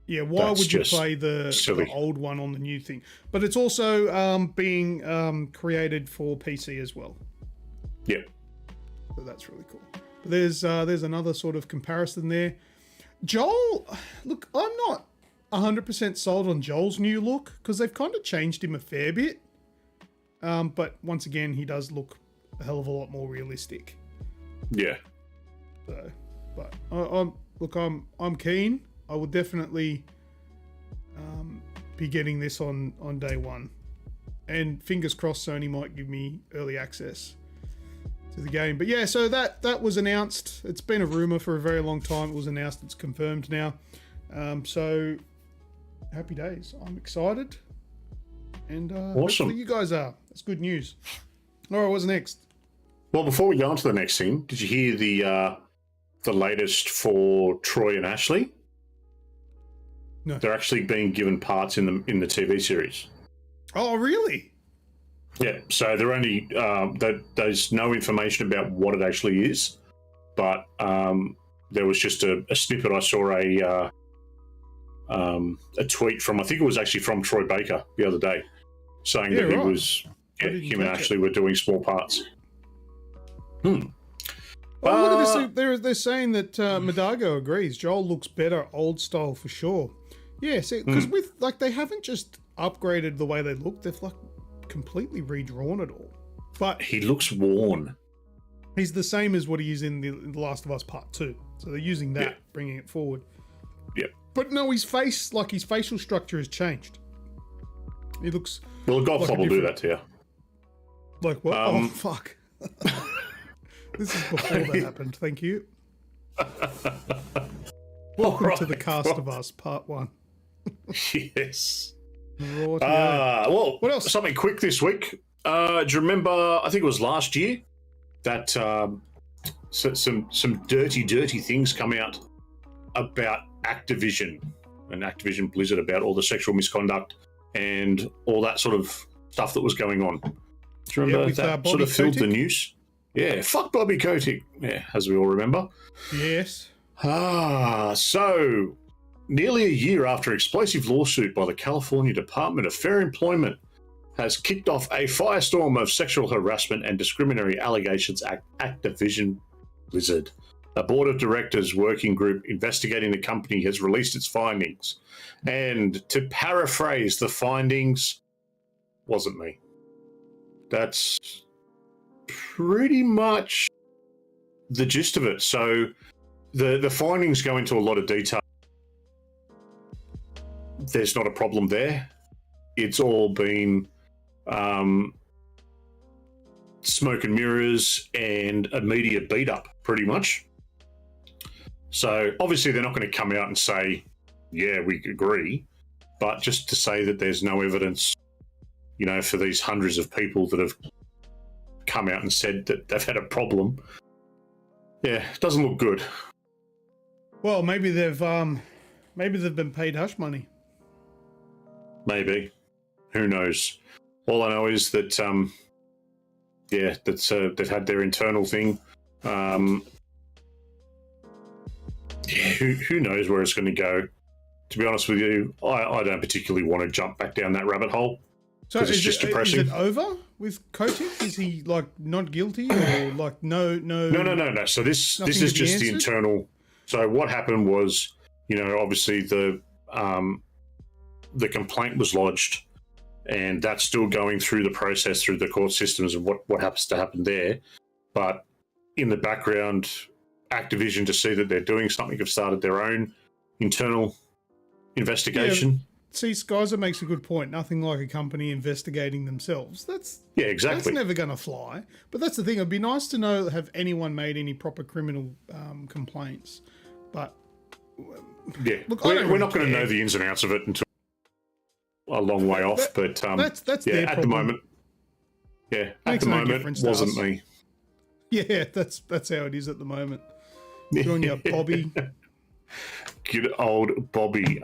S1: Yeah, why
S3: That's
S1: would you
S3: just
S1: play the old one on the new thing? But it's also being created for PC as well.
S3: Yep.
S1: So that's really cool. But there's another sort of comparison there. Joel, look, I'm not 100% sold on Joel's new look because they've kind of changed him a fair bit. But once again, he does look a hell of a lot more realistic.
S3: Yeah.
S1: So, but I'm keen. I will definitely be getting this on day one, and fingers crossed Sony might give me early access to the game. But yeah, so that was announced. It's been a rumor for a very long time. It was announced. It's confirmed now. So happy days. I'm excited, and
S3: awesome.
S1: hopefully you guys are. That's good news. All right, what's next?
S3: Well, before we go on to the next thing, did you hear the latest for Troy and Ashley?
S1: No.
S3: They're actually being given parts in the TV series.
S1: Oh, really?
S3: Yeah. So they're only there's no information about what it actually is, but there was just a snippet. I saw a tweet from, I think it was actually from Troy Baker the other day, saying that he was him and Ashley were doing small parts.
S1: Well, look at this. They're saying that Madago agrees. Joel looks better old style for sure. Yeah, because with like they haven't just upgraded the way they look; they've like completely redrawn it all. But
S3: he looks worn.
S1: He's the same as what he is in The Last of Us Part 2. So they're using that, bringing it forward.
S3: Yeah.
S1: But no, his facial structure has changed. He looks.
S3: Well, a Godflop will do that to you.
S1: Like what? Oh fuck. This is before that happened. Thank you. Welcome to the Cast of Us, Part 1.
S3: Yes.
S1: Well,
S3: what else? Something quick this week. Do you remember, I think it was last year, that some dirty things come out about Activision and Activision Blizzard, about all the sexual misconduct and all that sort of stuff that was going on. Do you remember that sort of filled the news? Yeah, fuck Bobby Kotick. Yeah, as we all remember.
S1: Yes.
S3: So nearly a year after explosive lawsuit by the California Department of Fair Employment has kicked off a firestorm of sexual harassment and discriminatory allegations at Activision Blizzard. A board of directors working group investigating the company has released its findings. And to paraphrase, the findings wasn't me. That's pretty much the gist of it. So the findings go into a lot of detail. There's not a problem there. It's all been smoke and mirrors and a media beat up, pretty much. So obviously they're not going to come out and say, yeah, we agree, but just to say that there's no evidence, you know, for these hundreds of people that have come out and said that they've had a problem. Yeah, it doesn't look good.
S1: Well, maybe they've been paid hush money.
S3: Maybe. Who knows? All I know is that, they've had their internal thing. Who knows where it's going to go? to be honest with you, I don't particularly want to jump back down that rabbit hole.
S1: So
S3: it's just depressing.
S1: Is it over with Kotick? Is he like not guilty or like no?
S3: No. So this is just the internal. So what happened was, obviously the complaint was lodged, and that's still going through the process through the court systems and what happens to happen there. But in the background, Activision, to see that they're doing something, have started their own internal investigation.
S1: Yeah. See, Skyzer makes a good point. Nothing like a company investigating themselves.
S3: Exactly.
S1: That's never going to fly. But that's the thing. It'd be nice to know, have anyone made any proper criminal complaints? But
S3: yeah,
S1: look,
S3: we're not going to know the ins and outs of it until a long way off. But
S1: that's
S3: yeah,
S1: their
S3: at
S1: problem.
S3: the moment. Yeah,
S1: Makes
S3: at the
S1: no
S3: moment
S1: difference to
S3: wasn't
S1: us.
S3: me.
S1: Yeah, that's how it is at the moment. Good on you, Bobby.
S3: Good old Bobby.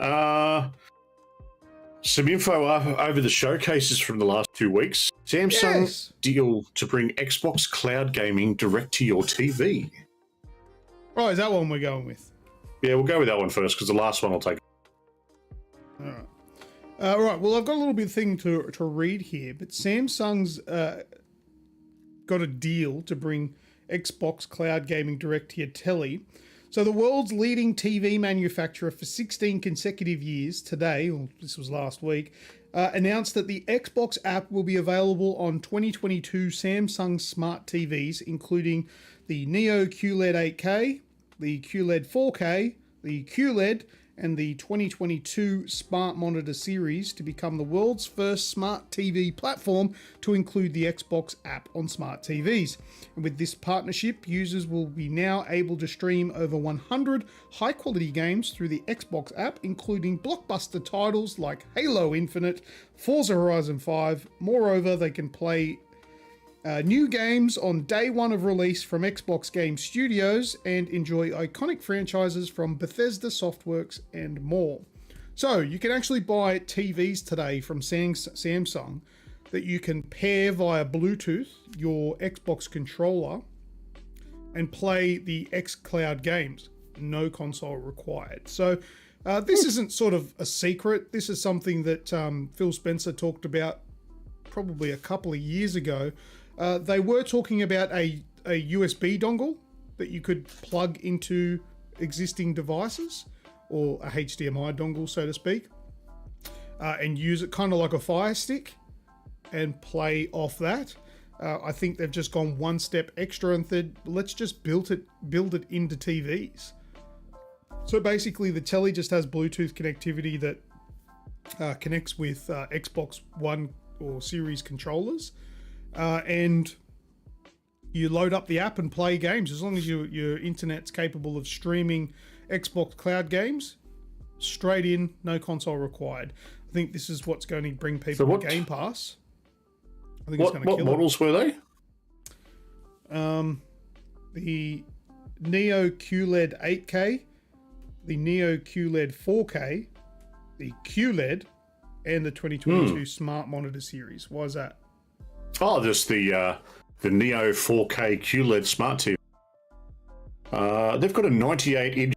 S3: Some info over the showcases from the last 2 weeks. Samsung deal to bring Xbox cloud gaming direct to your TV.
S1: Right, is that one we're going with?
S3: Yeah, we'll go with that one first because the last one I'll take.
S1: All right. Right, well, I've got a little bit of thing to read here, but Samsung's got a deal to bring Xbox cloud gaming direct to your telly. So the world's leading TV manufacturer for 16 consecutive years today, or this was last week, announced that the Xbox app will be available on 2022 Samsung smart TVs, including the Neo QLED 8K, the QLED 4K, the QLED, and the 2022 Smart Monitor series to become the world's first smart TV platform to include the Xbox app on smart TVs. And with this partnership, users will be now able to stream over 100 high-quality games through the Xbox app, including blockbuster titles like Halo Infinite, Forza Horizon 5. Moreover, they can play new games on day one of release from Xbox Game Studios and enjoy iconic franchises from Bethesda, Softworks, and more. So you can actually buy TVs today from Samsung that you can pair via Bluetooth your Xbox controller and play the xCloud games. No console required. So this isn't sort of a secret. This is something that Phil Spencer talked about probably a couple of years ago. They were talking about a USB dongle that you could plug into existing devices, or a HDMI dongle, so to speak, and use it kind of like a Fire Stick and play off that. I think they've just gone one step extra and said, let's just build it into TVs. So basically, the telly just has Bluetooth connectivity that connects with Xbox One or Series controllers. And you load up the app and play games. As long as your internet's capable of streaming Xbox cloud games, straight in, no console required. I think this is what's going to bring people to Game Pass. I think it's going to kill
S3: what models were they?
S1: The Neo QLED 8K, the Neo QLED 4K, the QLED, and the 2022 Smart Monitor series. Why is that?
S3: Oh, just the Neo 4K QLED Smart TV. They've got a 98-inch.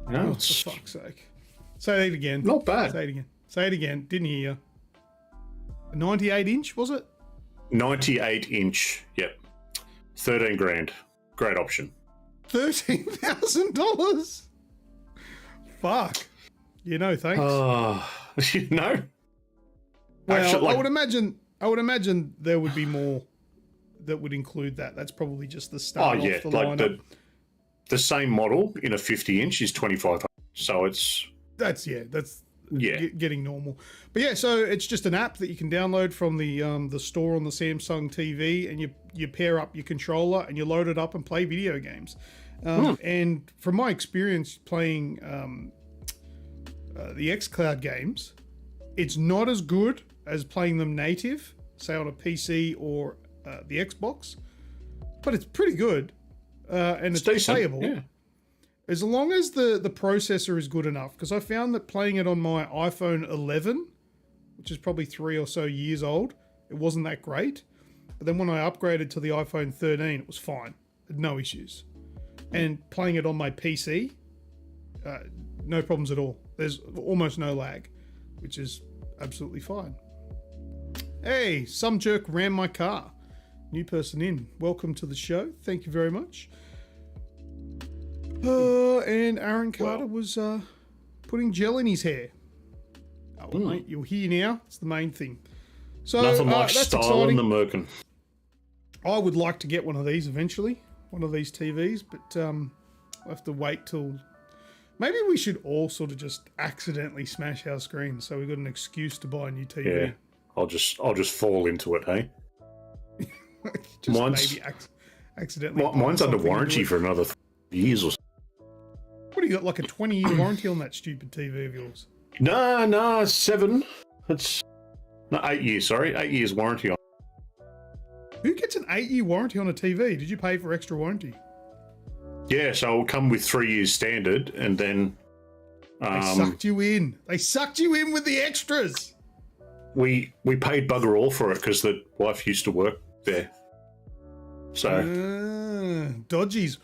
S1: Oh, for fuck's sake. Say it again.
S3: Not bad.
S1: Say it again. Say it again. Didn't hear you. A 98-inch, was it?
S3: 98-inch, yep. 13 grand. Great option.
S1: $13,000? Fuck. Thanks.
S3: No?
S1: Well,
S3: Actually,
S1: I would imagine there would be more that would include that. That's probably just the start.
S3: Oh yeah, like the same model in a 50-inch is $2,500. So
S1: that's getting normal. But yeah, so it's just an app that you can download from the store on the Samsung TV, and you pair up your controller and you load it up and play video games. And from my experience playing the xCloud games, it's not as good as playing them native, say on a PC or the Xbox, but it's pretty good, and it's
S3: decent,
S1: playable.
S3: yeah.
S1: As long as the processor is good enough, because I found that playing it on my iPhone 11, which is probably 3 or so years old, it wasn't that great. But then when I upgraded to the iPhone 13, it was fine. Had no issues. And playing it on my PC, no problems at all. There's almost no lag, which is absolutely fine. Hey, some jerk rammed my car. New person in. Welcome to the show. Thank you very much. And Aaron Carter was putting gel in his hair. Oh, well, mate, you're here now. It's the main thing. So
S3: nothing like
S1: that's
S3: style
S1: exciting.
S3: in the merkin.
S1: I would like to get one of these eventually, one of these TVs, but I'll have to wait till... Maybe we should all sort of just accidentally smash our screens so we've got an excuse to buy a new TV.
S3: Yeah, I'll just fall into it, hey?
S1: Just
S3: mine's
S1: maybe accidentally...
S3: mine's under
S1: something
S3: warranty
S1: into
S3: for another 3 years or so.
S1: What do you got, like a 20-year warranty on that stupid TV of yours?
S3: No, 7. It's... No, 8 years, sorry. 8 years warranty on.
S1: Who gets an 8-year warranty on a TV? Did you pay for extra warranty?
S3: Yeah, so it'll come with 3 years standard, and then...
S1: They sucked you in. They sucked you in with the extras.
S3: We paid bugger all for it because the wife used to work there. So...
S1: dodgies.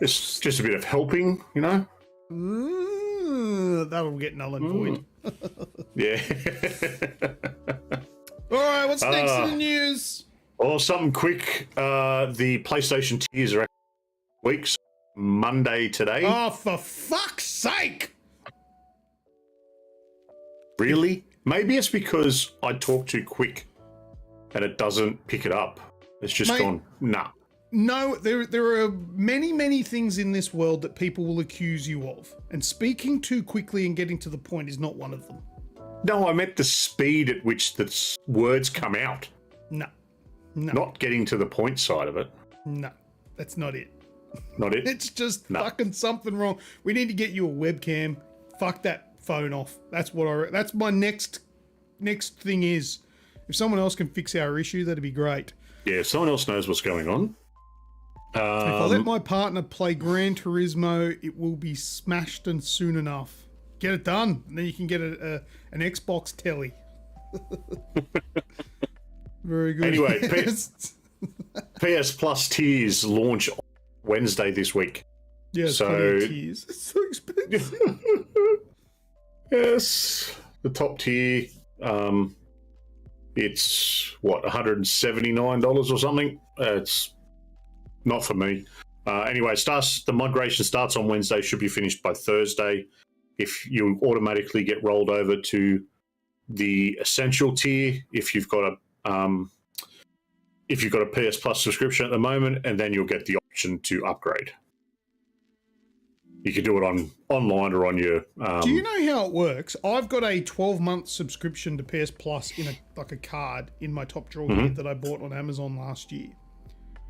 S3: It's just a bit of helping, you know?
S1: That'll get null and void.
S3: Yeah.
S1: All right, what's next in the news?
S3: Well, something quick. The PlayStation tiers are weeks. Monday today.
S1: Oh, for fuck's sake!
S3: Really? Maybe it's because I talk too quick and it doesn't pick it up. It's just gone, nah.
S1: No, there are many things in this world that people will accuse you of. And speaking too quickly and getting to the point is not one of them.
S3: No, I meant the speed at which the words come out.
S1: No.
S3: Not getting to the point side of it.
S1: No, that's not it.
S3: Not it?
S1: It's just fucking something wrong. We need to get you a webcam. Fuck that phone off. That's my next thing is. If someone else can fix our issue, that'd be great.
S3: Yeah, if someone else knows what's going on.
S1: If I let my partner play Gran Turismo, it will be smashed and soon enough. Get it done, and then you can get an Xbox telly. Very good.
S3: Anyway, PS Plus tiers launch Wednesday this week.
S1: Yeah, so tiers. It's so expensive.
S3: Yes, the top tier. It's what, $179 or something. It's not for me. Anyway, the migration starts on Wednesday. Should be finished by Thursday. If you automatically get rolled over to the essential tier, if you've got a PS Plus subscription at the moment, and then you'll get the option to upgrade. You can do it online or on your...
S1: Do you know how it works? I've got a 12-month subscription to PS Plus in a card in my top drawer here that I bought on Amazon last year.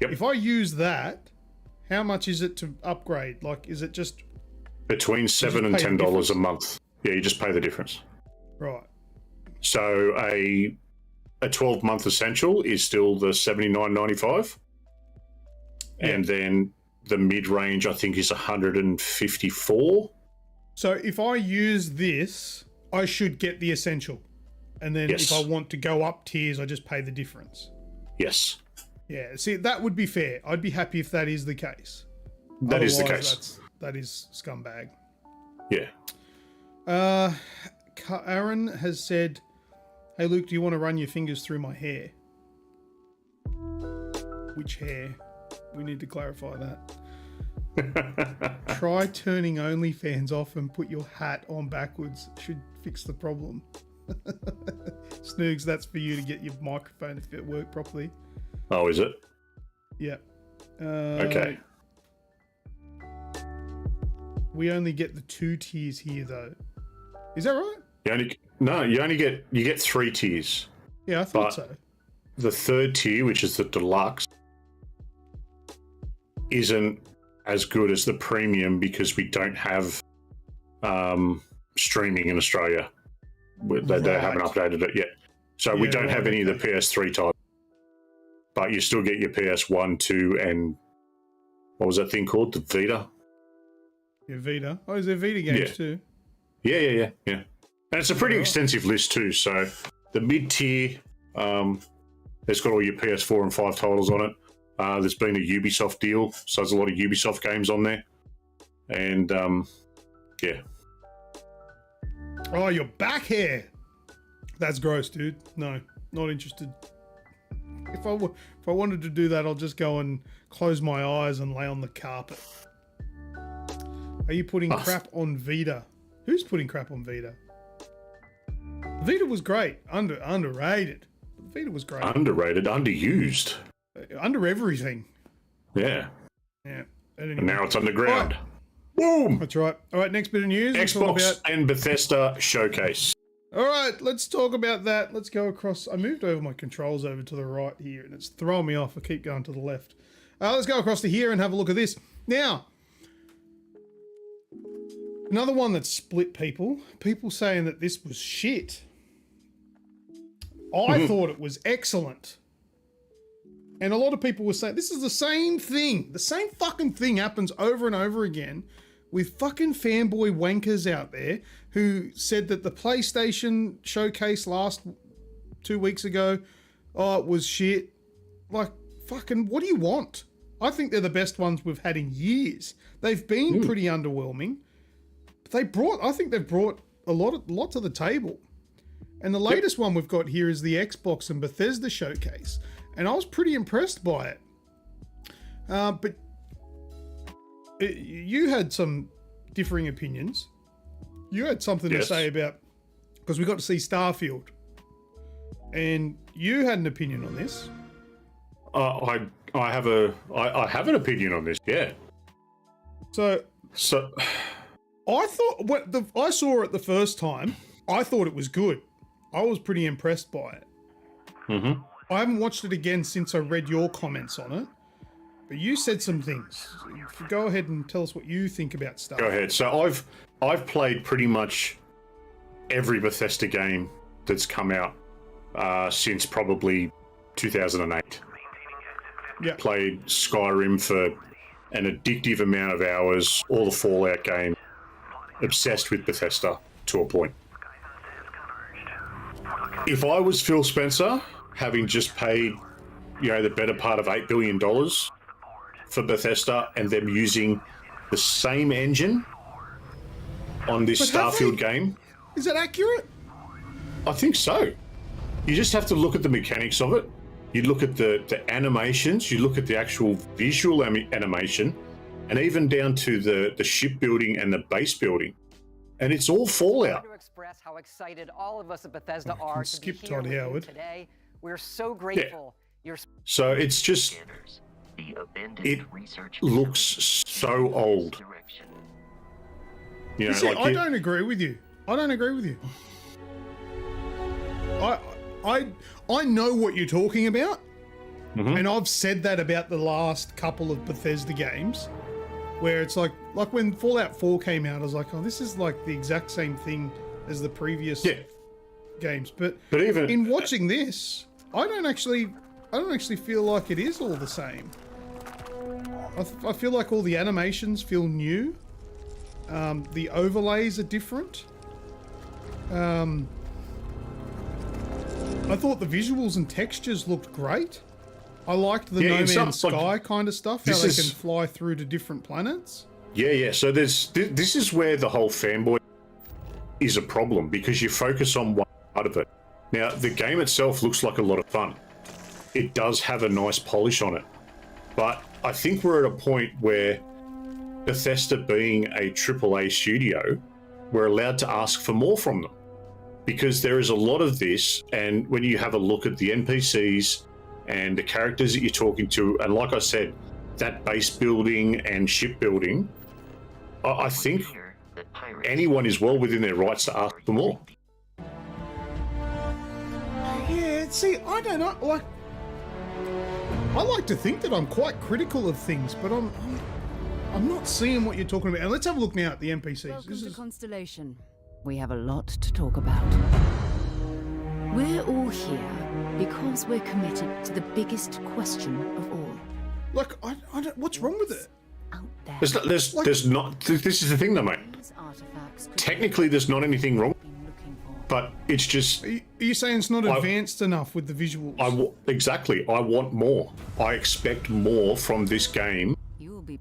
S3: Yep.
S1: If I use that, how much is it to upgrade? Like, is it just...
S3: Between $7 and $10 a month. Yeah, you just pay the difference.
S1: Right.
S3: So a 12-month essential is still the $79.95. Yeah. And then the mid-range, I think, is $154.
S1: So if I use this, I should get the essential. And then if I want to go up tiers, I just pay the difference.
S3: Yes.
S1: Yeah, see, that would be fair. I'd be happy if that is the case.
S3: That is the case.
S1: That is scumbag.
S3: Yeah.
S1: Aaron has said, hey, Luke, do you want to run your fingers through my hair? Which hair? We need to clarify that. Try turning OnlyFans off and put your hat on backwards. Should fix the problem. Snoogs, that's for you to get your microphone if it work properly.
S3: Oh, is it?
S1: Yeah.
S3: Okay.
S1: We only get the 2 tiers here, though. Is that right?
S3: You get 3 tiers.
S1: Yeah, I thought so.
S3: The 3rd tier, which is the deluxe, isn't as good as the premium because we don't have streaming in Australia. They haven't updated it yet. So we don't have any of the PS3 type. But you still get your PS1, 2, and what was that thing called? The Vita?
S1: Yeah, Vita. Oh, is there Vita games too?
S3: Yeah. And it's a pretty extensive list too. So the mid-tier, there's got all your PS4 and 5 titles on it. There's been a Ubisoft deal, so there's a lot of Ubisoft games on there. And yeah.
S1: Oh, your back hair. That's gross, dude. No, not interested. If I wanted to do that, I'll just go and close my eyes and lay on the carpet. Are you putting crap on Vita? Who's putting crap on Vita? Vita was great. Underrated. Vita was great.
S3: Underrated, underused.
S1: Under everything.
S3: Yeah.
S1: Yeah.
S3: And now it's underground. Boom!
S1: That's right. All right, next bit of news.
S3: Xbox and Bethesda showcase.
S1: All right, let's talk about that. Let's go across. I moved over my controls over to the right here, and it's throwing me off. I keep going to the left. Let's go across to here and have a look at this. Now, another one that split people. People saying that this was shit. I thought it was excellent. And a lot of people were saying, this is the same thing. The same fucking thing happens over and over again with fucking fanboy wankers out there who said that the PlayStation showcase last 2 weeks ago, oh, it was shit. Like, fucking, what do you want? I think they're the best ones we've had in years. They've been pretty underwhelming. But I think they've brought a lot to the table. And the latest one we've got here is the Xbox and Bethesda showcase. And I was pretty impressed by it. But you had some differing opinions. You had something to say about, because we got to see Starfield. And you had an opinion on this.
S3: I have an opinion on this, yeah.
S1: So I thought I saw it the first time. I thought it was good. I was pretty impressed by it.
S3: Mm-hmm.
S1: I haven't watched it again since I read your comments on it, but you said some things. Go ahead and tell us what you think about stuff.
S3: Go ahead. So I've played pretty much every Bethesda game that's come out since probably 2008.
S1: Yeah.
S3: Played Skyrim for an addictive amount of hours, all the Fallout game, obsessed with Bethesda to a point. If I was Phil Spencer, having just paid, the better part of $8 billion for Bethesda and them using the same engine on this Starfield game.
S1: Is that accurate?
S3: I think so. You just have to look at the mechanics of it. You look at the animations, you look at the actual visual animation, and even down to the shipbuilding and the base building. And it's all Fallout.
S4: To express how excited all of us at Bethesda are to be here
S1: Todd
S4: with you
S1: Howard.
S4: today. We're so grateful.
S3: So it's just, it looks so old.
S1: You see, I don't agree with you. I don't agree with you. I know what you're talking about, and I've said that about the last couple of Bethesda games, where it's like when Fallout 4 came out, I was like, oh, this is like the exact same thing as the previous games. But even in watching this, I don't actually feel like it is all the same. I feel like all the animations feel new. The overlays are different. I thought the visuals and textures looked great. I liked the No Man's Sky kind of stuff, how they can fly through to different planets.
S3: Yeah. So this is where the whole fanboy is a problem, because you focus on one part of it. Now, the game itself looks like a lot of fun. It does have a nice polish on it. But I think we're at a point where Bethesda, being a AAA studio, we're allowed to ask for more from them. Because there is a lot of this, and when you have a look at the NPCs and the characters that you're talking to, and like I said, that base building and shipbuilding, I think anyone is well within their rights to ask for more.
S1: Yeah, see, I don't know, like, I like to think that I'm quite critical of things, but I'm not seeing what you're talking about. And let's have a look now at the NPCs.
S5: Welcome to Constellation. We have a lot to talk about. We're all here because we're committed to the biggest question of all.
S1: Like, I don't, what's wrong with it?
S5: Out there.
S3: There's not. This is the thing, though, mate. Technically, there's not anything wrong, but it's just.
S1: Are you saying it's not advanced enough with the visuals?
S3: Exactly. I want more. I expect more from this game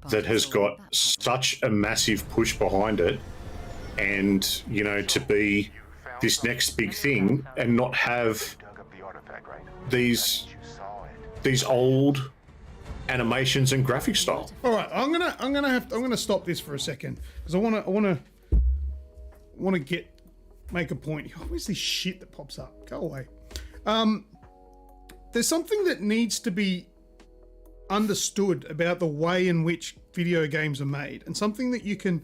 S3: that has got such a massive push behind it, and you know, to be this next big thing and not have these old animations and graphic style.
S1: All right, I'm gonna stop this for a second because I wanna make a point. Oh, where's this shit that pops up? Go away. There's something that needs to be understood about the way in which video games are made, and something that you can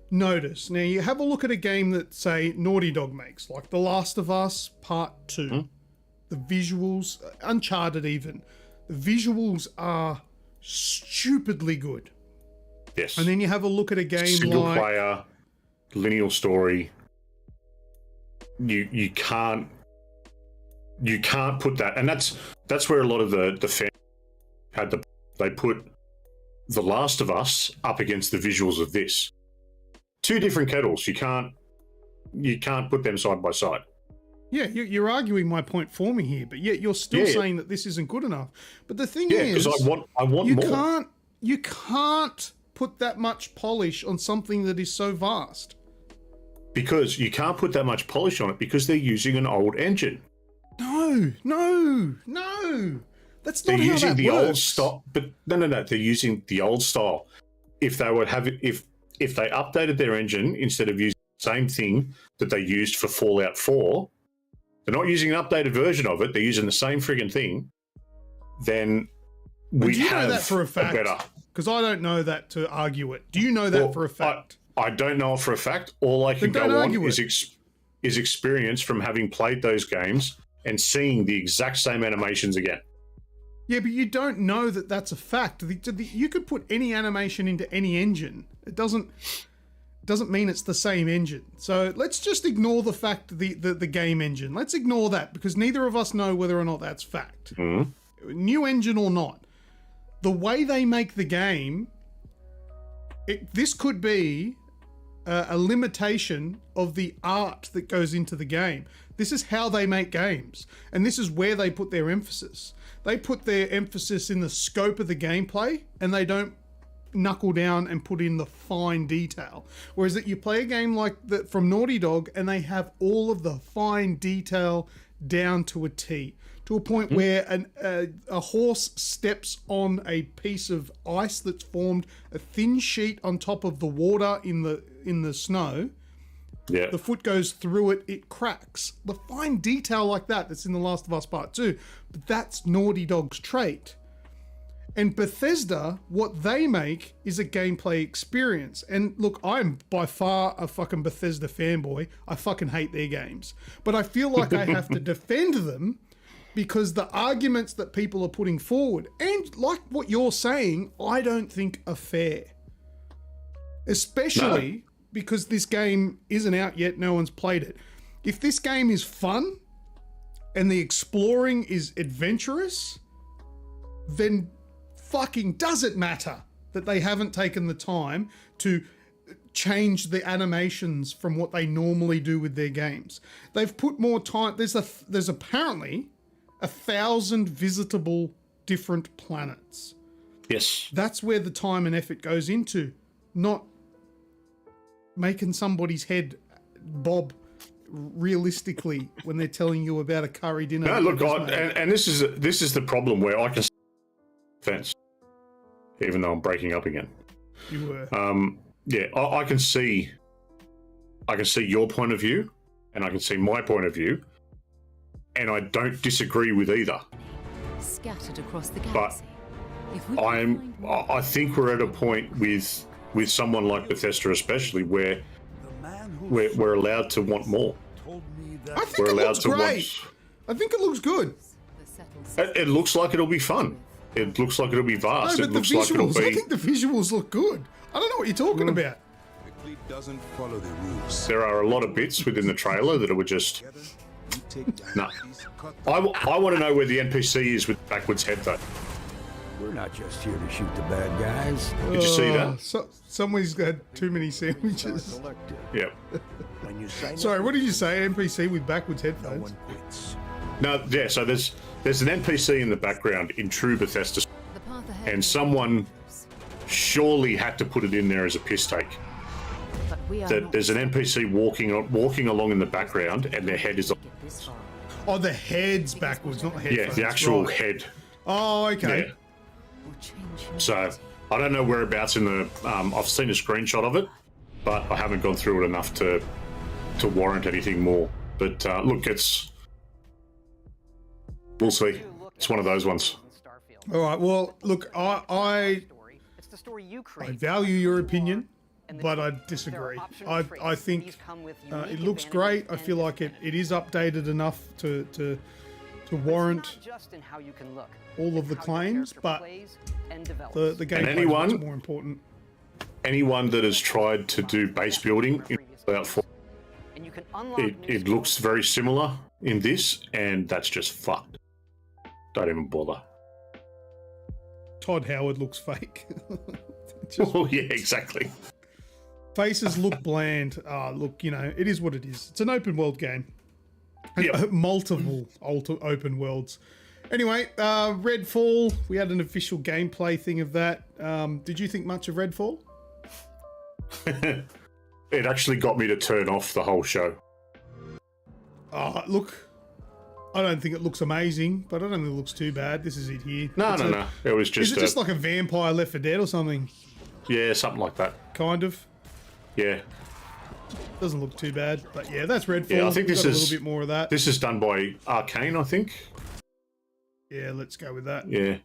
S1: notice. Now, you have a look at a game that, say, Naughty Dog makes, like The Last of Us Part 2. The visuals, Uncharted even, the visuals are stupidly good.
S3: Yes.
S1: And then you have a look at a game
S3: single
S1: like...
S3: player, linear story. You can't put that, and that's where a lot of the fans they put The Last of Us up against the visuals of this. Two different kettles. You can't put them side by side.
S1: Yeah, you're arguing my point for me here, but yet you're still saying that this isn't good enough. But the thing is,
S3: because I want more.
S1: You can't put that much polish on something that is so vast.
S3: Because you can't put that much polish on it because they're using an old engine.
S1: No. That's not
S3: they're
S1: how
S3: using
S1: that
S3: the
S1: works.
S3: old style, but no. They're using the old style. If they would have it, if they updated their engine instead of using the same thing that they used for Fallout 4, they're not using an updated version of it. They're using the same friggin' thing. Then we have
S1: know that for a fact?
S3: better.
S1: Because I don't know that to argue it. Do you know that for a fact?
S3: I don't know it for a fact. All I can go on is experience from having played those games and seeing the exact same animations again.
S1: Yeah, but you don't know that that's a fact. You could put any animation into any engine. It doesn't mean it's the same engine. So let's just ignore the fact the game engine. Let's ignore that because neither of us know whether or not that's fact. New engine or not. The way they make the game, this could be a limitation of the art that goes into the game. This is how they make games, and this is where they put their emphasis. They put their emphasis in the scope of the gameplay, and they don't knuckle down and put in the fine detail. Whereas that you play a game like that from Naughty Dog, and they have all of the fine detail down to a T, to a point where a horse steps on a piece of ice that's formed a thin sheet on top of the water in the snow.
S3: Yeah.
S1: The foot goes through it, it cracks. The fine detail like that's in The Last of Us Part 2. But that's Naughty Dog's trait. And Bethesda, what they make is a gameplay experience. And look, I'm by far a fucking Bethesda fanboy. I fucking hate their games. But I feel like I have to defend them because the arguments that people are putting forward, and like what you're saying, I don't think are fair. Especially because this game isn't out yet, no one's played it. If this game is fun and the exploring is adventurous, then fucking does it matter that they haven't taken the time to change the animations from what they normally do with their games. They've put more time. There's apparently 1,000 visitable different planets.
S3: Yes.
S1: That's where the time and effort goes into, not making somebody's head bob realistically when they're telling you about a curry dinner.
S3: No, look, and this is the problem where I can fence, even though I'm breaking up again.
S1: You were.
S3: I can see your point of view, and I can see my point of view, and I don't disagree with either.
S5: Scattered across the
S3: But
S5: galaxy.
S3: I think we're at a point with someone like Bethesda, especially, where we're allowed to want more.
S1: I think it looks great. I think it looks good.
S3: It looks like it'll be fun. It looks like it'll be vast.
S1: No,
S3: It
S1: but
S3: looks
S1: the
S3: like it'll
S1: visuals, I
S3: be.
S1: think the visuals look good. I don't know what you're talking about.
S6: Doesn't follow the rules.
S3: There are a lot of bits within the trailer that were just. No. I want to know where the NPC is with backwards head, though.
S6: We're not just here to shoot the bad guys.
S3: Did you see that?
S1: Somebody's had too many sandwiches.
S3: Yep.
S6: When you sign
S1: Sorry,
S6: up,
S1: what did you say? NPC with backwards
S6: no
S1: headphones?
S6: one quits.
S3: No, yeah. So there's an NPC in the background in true Bethesda,
S5: The path ahead
S3: and someone surely had to put it in there as a piss take.
S5: But we are
S3: That
S5: not
S3: there's an NPC walking along in the background, and their head is.
S5: get this far.
S1: Oh, the head's backwards, not the head.
S3: Yeah,
S1: fronts,
S3: the actual
S1: right.
S3: head.
S1: Oh, okay.
S3: Yeah.
S5: Will change
S3: So
S5: humanity.
S3: I don't know whereabouts in the. I've seen a screenshot of it, but I haven't gone through it enough to warrant anything more. But look, we'll see. It's one of those ones.
S1: All right. Well, look, I
S4: It's the story you
S1: I
S4: create.
S1: value your opinion,
S4: And the
S1: but I
S4: there are
S1: disagree.
S4: optional
S1: I
S4: traits.
S1: think
S4: These come with
S1: it
S4: unique
S1: looks great.
S4: advantages
S1: I
S4: and
S1: feel like it
S4: disadvantages.
S1: is updated enough to
S4: It's
S1: warrant
S4: not just in how you can look.
S1: all of
S4: It's
S1: the
S4: how your
S1: claims,
S4: character
S1: but
S4: plays and develops.
S1: the gameplay is
S3: anyone-
S1: much more important.
S3: Anyone that has tried to do base building in Fallout 4,
S4: And you can unlock
S3: it
S4: new
S3: looks
S4: skills.
S3: very similar in this, and that's just fucked. Don't even bother.
S1: Todd Howard looks fake. Just
S3: Oh yeah, exactly.
S1: faces look bland. Look, it is what it is. It's an open world game.
S3: Yep.
S1: Multiple open worlds. Anyway, Redfall. We had an official gameplay thing of that. Did you think much of Redfall?
S3: It actually got me to turn off the whole show.
S1: Look, I don't think it looks amazing, but I don't think it looks too bad. This is it here.
S3: No. It was
S1: Is
S3: just,
S1: it just like a vampire Left 4 Dead or something?
S3: yeah, something like that.
S1: Kind of.
S3: Yeah.
S1: Doesn't look too bad, but yeah, that's Redfall.
S3: Yeah, I think
S1: We've
S3: this
S1: got
S3: is-
S1: a little bit more of that.
S3: This is done by Arcane, I think.
S1: Yeah, let's go with that.
S3: Yeah.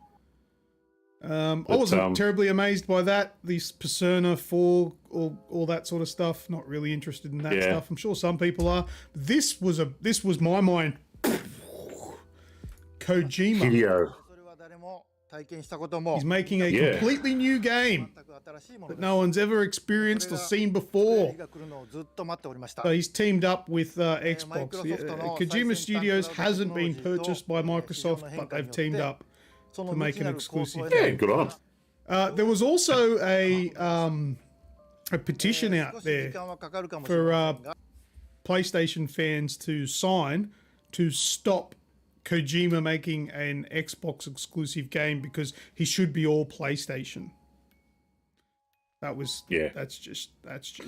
S1: I
S3: But,
S1: wasn't terribly amazed by that. These Persona 4, all that sort of stuff. Not really interested in that
S3: Yeah.
S1: stuff. I'm sure some people are. This was my mind. Kojima.
S3: Hideo.
S1: He's making a
S3: Yeah.
S1: completely new game that no one's ever experienced or seen before. So he's teamed up with Xbox. Kojima Studios hasn't been purchased by Microsoft, but they've teamed up to make an exclusive
S3: Yeah,
S1: game.
S3: good on him.
S1: There was also a petition out there for PlayStation fans to sign to stop Kojima making an Xbox exclusive game because he should be all PlayStation. That's just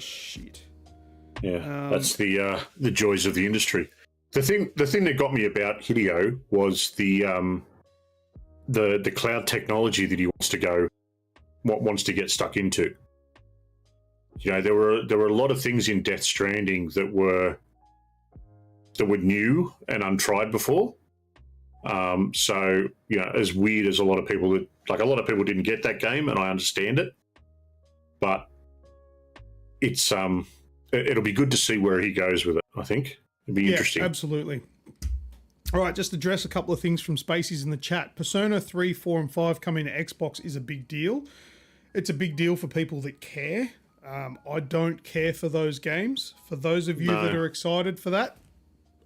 S1: shit.
S3: Yeah, that's the joys of the industry. The thing that got me about Hideo was the cloud technology that he wants to get stuck into. There were a lot of things in Death Stranding that were new and untried before. So as weird as a lot of people didn't get that game, and I understand it, but it's it'll be good to see where he goes with it. I think it'd be interesting.
S1: Absolutely. All right, just address a couple of things from Spacies in the chat. Persona 3, 4, and 5 coming to Xbox is a big deal. It's a big deal for people that care. I don't care for those games. For those of you that are excited for that,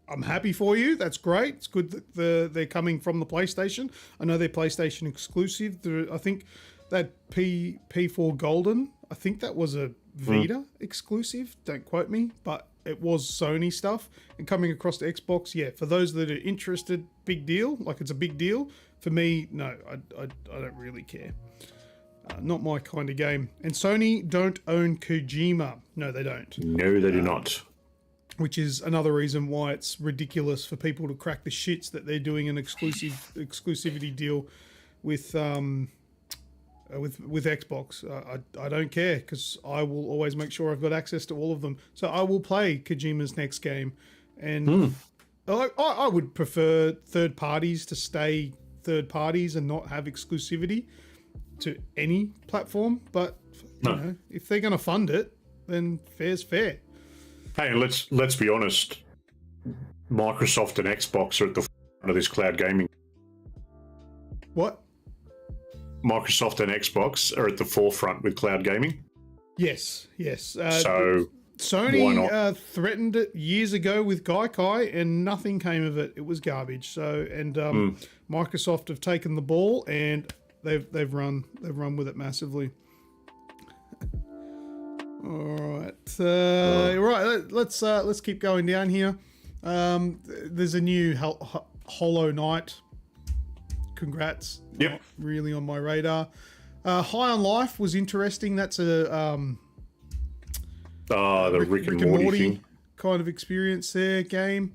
S1: I'm happy for you. That's great. It's good that they're coming from the PlayStation. I know they're PlayStation exclusive. I think that P4 Golden, I think that was a Vita exclusive. Don't quote me, but it was Sony stuff. And coming across to Xbox, yeah, for those that are interested, big deal. Like, it's a big deal. For me, no, I don't really care. Not my kind of game. And Sony don't own Kojima. No, they don't.
S3: No, they do not.
S1: Which is another reason why it's ridiculous for people to crack the shits that they're doing an exclusivity deal with Xbox. I don't care, because I will always make sure I've got access to all of them. So I will play Kojima's next game, and I would prefer third parties to stay third parties and not have exclusivity to any platform. But if they're going to fund it, then fair's fair.
S3: Hey, let's be honest. Microsoft and Xbox are at the front of this cloud gaming.
S1: What?
S3: Microsoft and Xbox are at the forefront with cloud gaming.
S1: Yes.
S3: So
S1: Sony
S3: why not?
S1: threatened it years ago with Gaikai, and nothing came of it. It was garbage. So, and Microsoft have taken the ball, and they've run with it massively. All right, right. Let's keep going down here. There's a new Hollow Knight. Congrats.
S3: Yep.
S1: Not really on my radar. High on Life was interesting. That's a
S3: the Rick and Morty thing.
S1: kind of experience there. Game.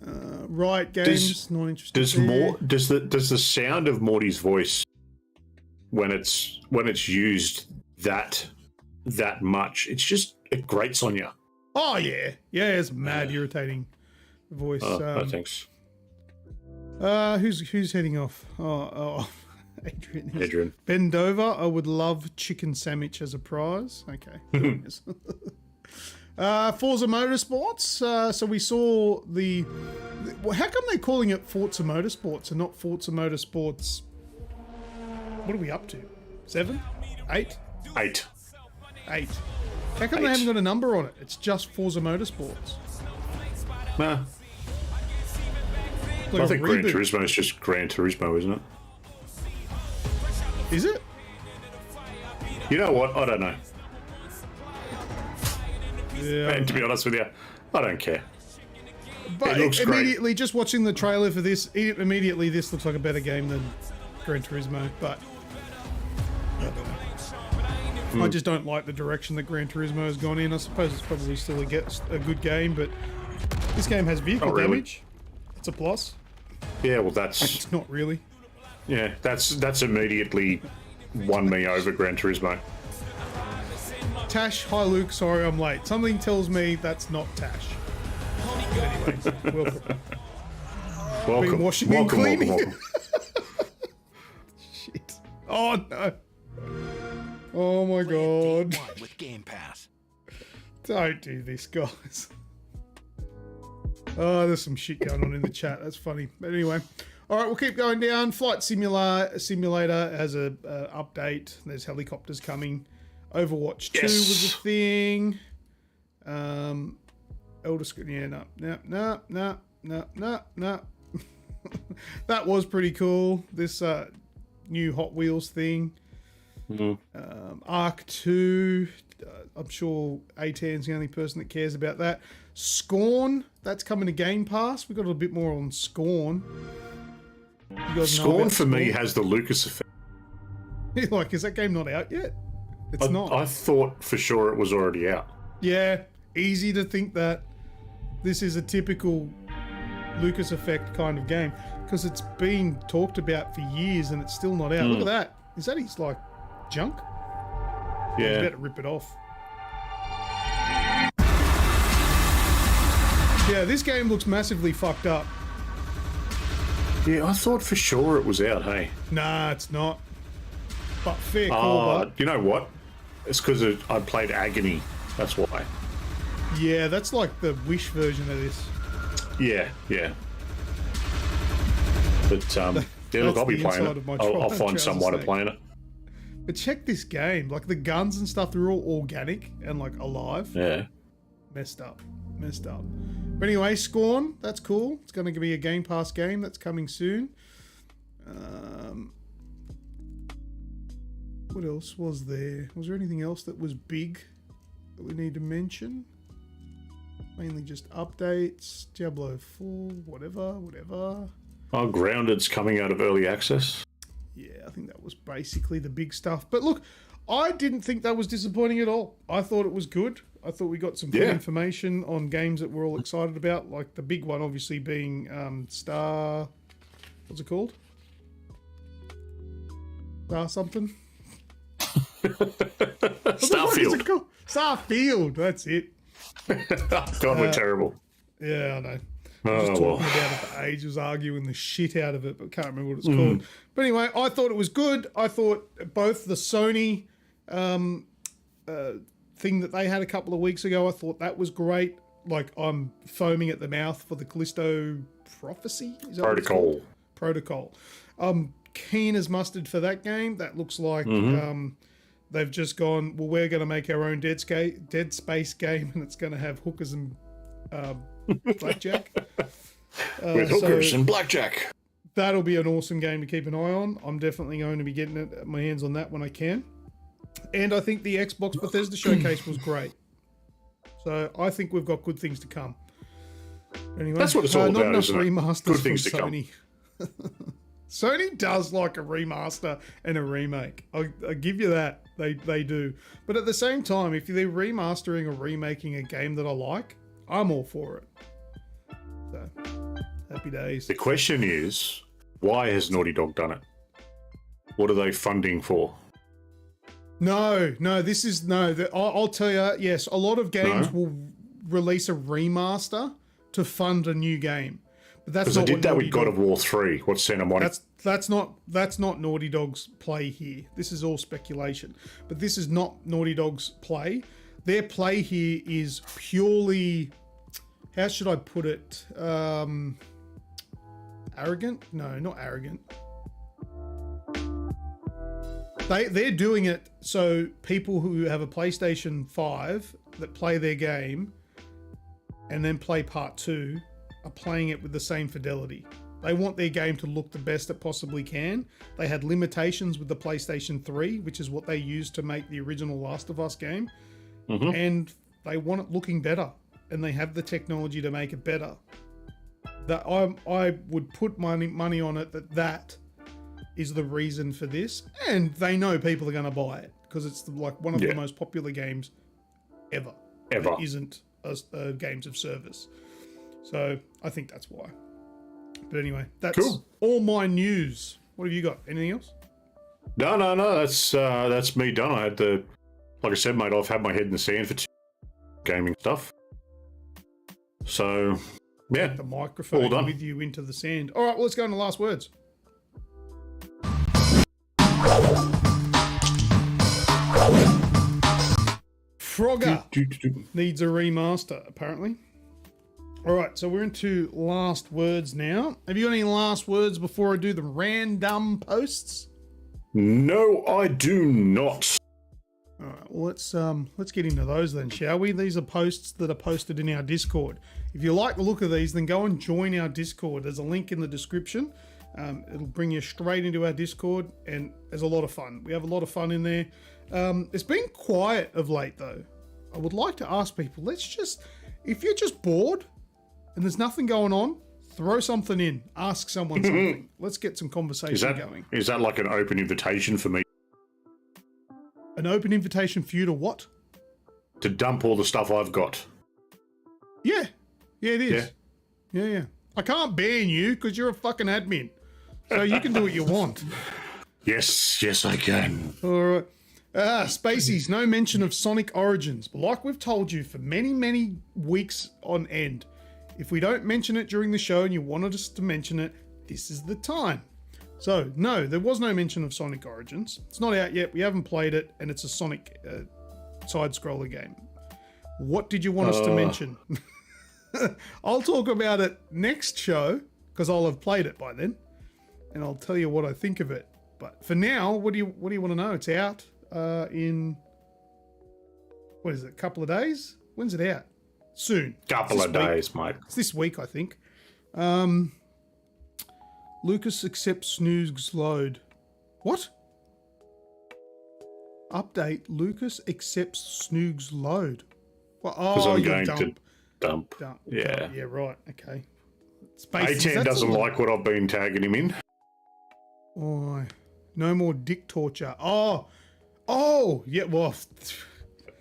S1: Riot Games. Not interested.
S3: Does the sound of Morty's voice when it's used that much, it's just, it grates on you.
S1: Oh yeah, it's mad irritating voice.
S3: No thanks.
S1: Who's heading off? Oh, Adrian. Bend over. I would love chicken sandwich as a prize. Okay. Forza Motorsports. So we saw how come they're calling it Forza Motorsports and not Forza Motorsports? What are we up to? 7? 8?
S3: 8.
S1: 8. How come they haven't got a number on it? It's just Forza Motorsports.
S3: Nah.
S1: Like
S3: I think Gran Turismo is just Gran Turismo, isn't it?
S1: Is it?
S3: You know what? I don't know.
S1: Yeah.
S3: And to be honest with you, I don't care.
S1: But
S3: it looks
S1: immediately,
S3: great.
S1: just watching the trailer for this, immediately this looks like a better game than Gran Turismo. But I don't know. I just don't like the direction that Gran Turismo has gone in. I suppose it's probably still a good game, but this game has vehicle damage. It's a plus.
S3: Yeah, well, that's...
S1: It's not really.
S3: Yeah, that's immediately won me over Gran Turismo.
S1: Tash, hi Luke, sorry I'm late. Something tells me that's not Tash. But anyway, welcome. Been washing and cleaning.
S3: Welcome.
S1: Shit. Oh no. Oh my god.
S6: With Game Pass.
S1: Don't do this, guys. Oh, there's some shit going on in the chat. That's funny. But anyway, all right, we'll keep going down. Flight Simulator has a update. There's helicopters coming. Overwatch 2 was a thing. Elder Scrolls, no. That was pretty cool. This new Hot Wheels thing. Arc 2. I'm sure A10's the only person that cares about that. Scorn, that's coming to Game Pass. We got a little bit more on Scorn. You guys know
S3: Scorn
S1: about
S3: for me has the Lucas effect.
S1: Like, is that game not out yet? It's not.
S3: I thought for sure it was already out.
S1: Yeah, easy to think that this is a typical Lucas effect kind of game because it's been talked about for years and it's still not out. Look at that. Is that his like junk?
S3: Yeah.
S1: You better rip it off. Yeah, this game looks massively fucked up.
S3: Yeah, I thought for sure it was out, hey?
S1: Nah, it's not. But fair call, but...
S3: You know what? It's because I played Agony. That's why.
S1: Yeah, that's like the Wish version of this.
S3: Yeah. But, yeah, look, I'll be playing it. I'll find some way to play it.
S1: But check this game. Like, the guns and stuff, they're all organic and, like, alive.
S3: Yeah.
S1: Messed up. But anyway, Scorn, that's cool. It's going to be a Game Pass game that's coming soon. What else was there? Was there anything else that was big that we need to mention? Mainly just updates, Diablo 4, whatever.
S3: Oh, Grounded's coming out of early access.
S1: Yeah, I think that was basically the big stuff. But look, I didn't think that was disappointing at all. I thought it was good. I thought we got some good information on games that we're all excited about. Like the big one, obviously, being Star... What's it called? Star something?
S3: Starfield.
S1: Starfield, that's it.
S3: God, we're terrible.
S1: Yeah, I know. I was just talking about it for ages, arguing the shit out of it, but can't remember what it's called. But anyway, I thought it was good. I thought both the Sony thing that they had a couple of weeks ago, I thought that was great. Like, I'm foaming at the mouth for the Callisto Prophecy? Is that Protocol. Keen as mustard for that game. That looks like they've just gone, well, we're going to make our own Dead Space game, and it's going to have hookers and blackjack.
S3: With hookers and blackjack.
S1: That'll be an awesome game to keep an eye on. I'm definitely going to be getting my hands on that when I can. And I think the Xbox Bethesda showcase was great. So I think we've got good things to come. Anyway,
S3: that's what it's all about,
S1: not enough
S3: isn't it?
S1: remasters
S3: Good things
S1: from
S3: to
S1: Sony. Sony does like a remaster and a remake. I give you that. They do. But at the same time, if they're remastering or remaking a game that I like, I'm all for it. So, happy days.
S3: The question is, why has Naughty Dog done it? What are they funding for?
S1: No, this is no. I'll tell you. Yes, a lot of games will release a remaster to fund a new game, but that's not.
S3: Because they did that with God of War 3. What Santa Monica?
S1: That's not Naughty Dog's play here. This is all speculation, but this is not Naughty Dog's play. Their play here is purely, how should I put it? Arrogant? No, not arrogant. They're doing it so people who have a PlayStation 5 that play their game and then play part 2 are playing it with the same fidelity. They want their game to look the best it possibly can. They had limitations with the PlayStation 3, which is what they used to make the original Last of Us game. And they want it looking better, and they have the technology to make it better. That I would put money on it that is the reason for this, and they know people are going to buy it because it's like one of the most popular games ever. That isn't a games of service. So I think that's why. But anyway, that's all my news. What have you got? Anything else?
S3: No. That's me done. I had like I said, mate, I've had my head in the sand for gaming stuff. So yeah,
S1: the microphone with you into the sand. All right, well, let's go into last words. Frogger needs a remaster, apparently. All right, so we're into last words now. Have you got any last words before I do the random posts?
S3: No, I do not.
S1: All right, well, let's get into those then, shall we? These are posts that are posted in our Discord. If you like the look of these, then go and join our Discord. There's a link in the description. It'll bring you straight into our Discord, and there's a lot of fun. We have a lot of fun in there. It's been quiet of late, though. I would like to ask people, if you're just bored and there's nothing going on, throw something in. Ask someone something. Let's get some conversation going.
S3: Is that like an open invitation for me?
S1: An open invitation for you to what?
S3: To dump all the stuff I've got.
S1: Yeah, it is. Yeah. I can't ban you because you're a fucking admin. So you can do what you want.
S3: Yes, I can.
S1: All right. Spaceys, no mention of Sonic Origins. But like we've told you for many, many weeks on end, if we don't mention it during the show and you wanted us to mention it, this is the time. So, no, there was no mention of Sonic Origins. It's not out yet. We haven't played it, and it's a Sonic side-scroller game. What did you want us to mention? I'll talk about it next show, because I'll have played it by then, and I'll tell you what I think of it. But for now, what do you want to know? It's out in, what is it, a couple of days? When's it out? Soon.
S3: Couple of days, mate.
S1: It's this week, I think. Lucas accepts Snoogs load. What? Update. Lucas accepts Snoogs load. Well,
S3: I'm going to dump. Yeah.
S1: Yeah, right. Okay.
S3: A10 doesn't like what I've been tagging him in.
S1: Oh, no more dick torture. Oh, yeah, well,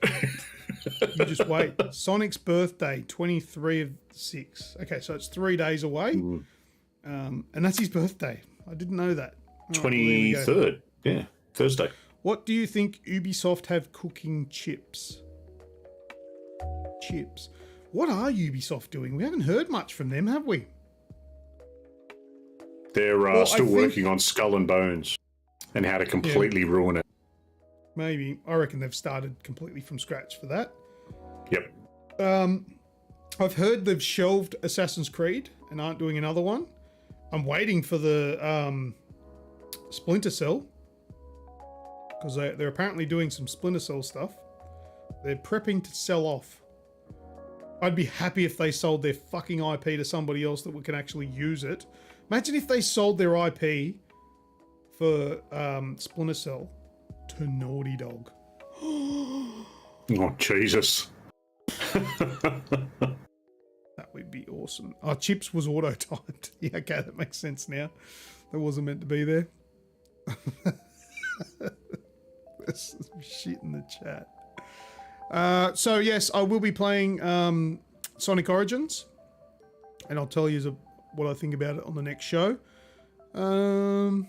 S1: you just wait. Sonic's birthday, 23/6. Okay, so it's 3 days away. And that's his birthday. I didn't know that.
S3: 23rd. Yeah, Thursday.
S1: What do you think Ubisoft have cooking chips? What are Ubisoft doing? We haven't heard much from them, have we?
S3: They're still working on Skull and Bones and how to completely ruin it.
S1: Maybe. I reckon they've started completely from scratch for that.
S3: Yep.
S1: I've heard they've shelved Assassin's Creed and aren't doing another one. I'm waiting for the Splinter Cell, because they're apparently doing some Splinter Cell stuff. They're prepping to sell off. I'd be happy if they sold their fucking IP to somebody else that can actually use it. Imagine if they sold their IP for Splinter Cell to Naughty Dog.
S3: Oh, Jesus.
S1: That would be awesome. Oh, Chips was auto-typed. Yeah, okay, that makes sense now. That wasn't meant to be there. There's some shit in the chat. So yes, I will be playing Sonic Origins, and I'll tell you what I think about it on the next show. All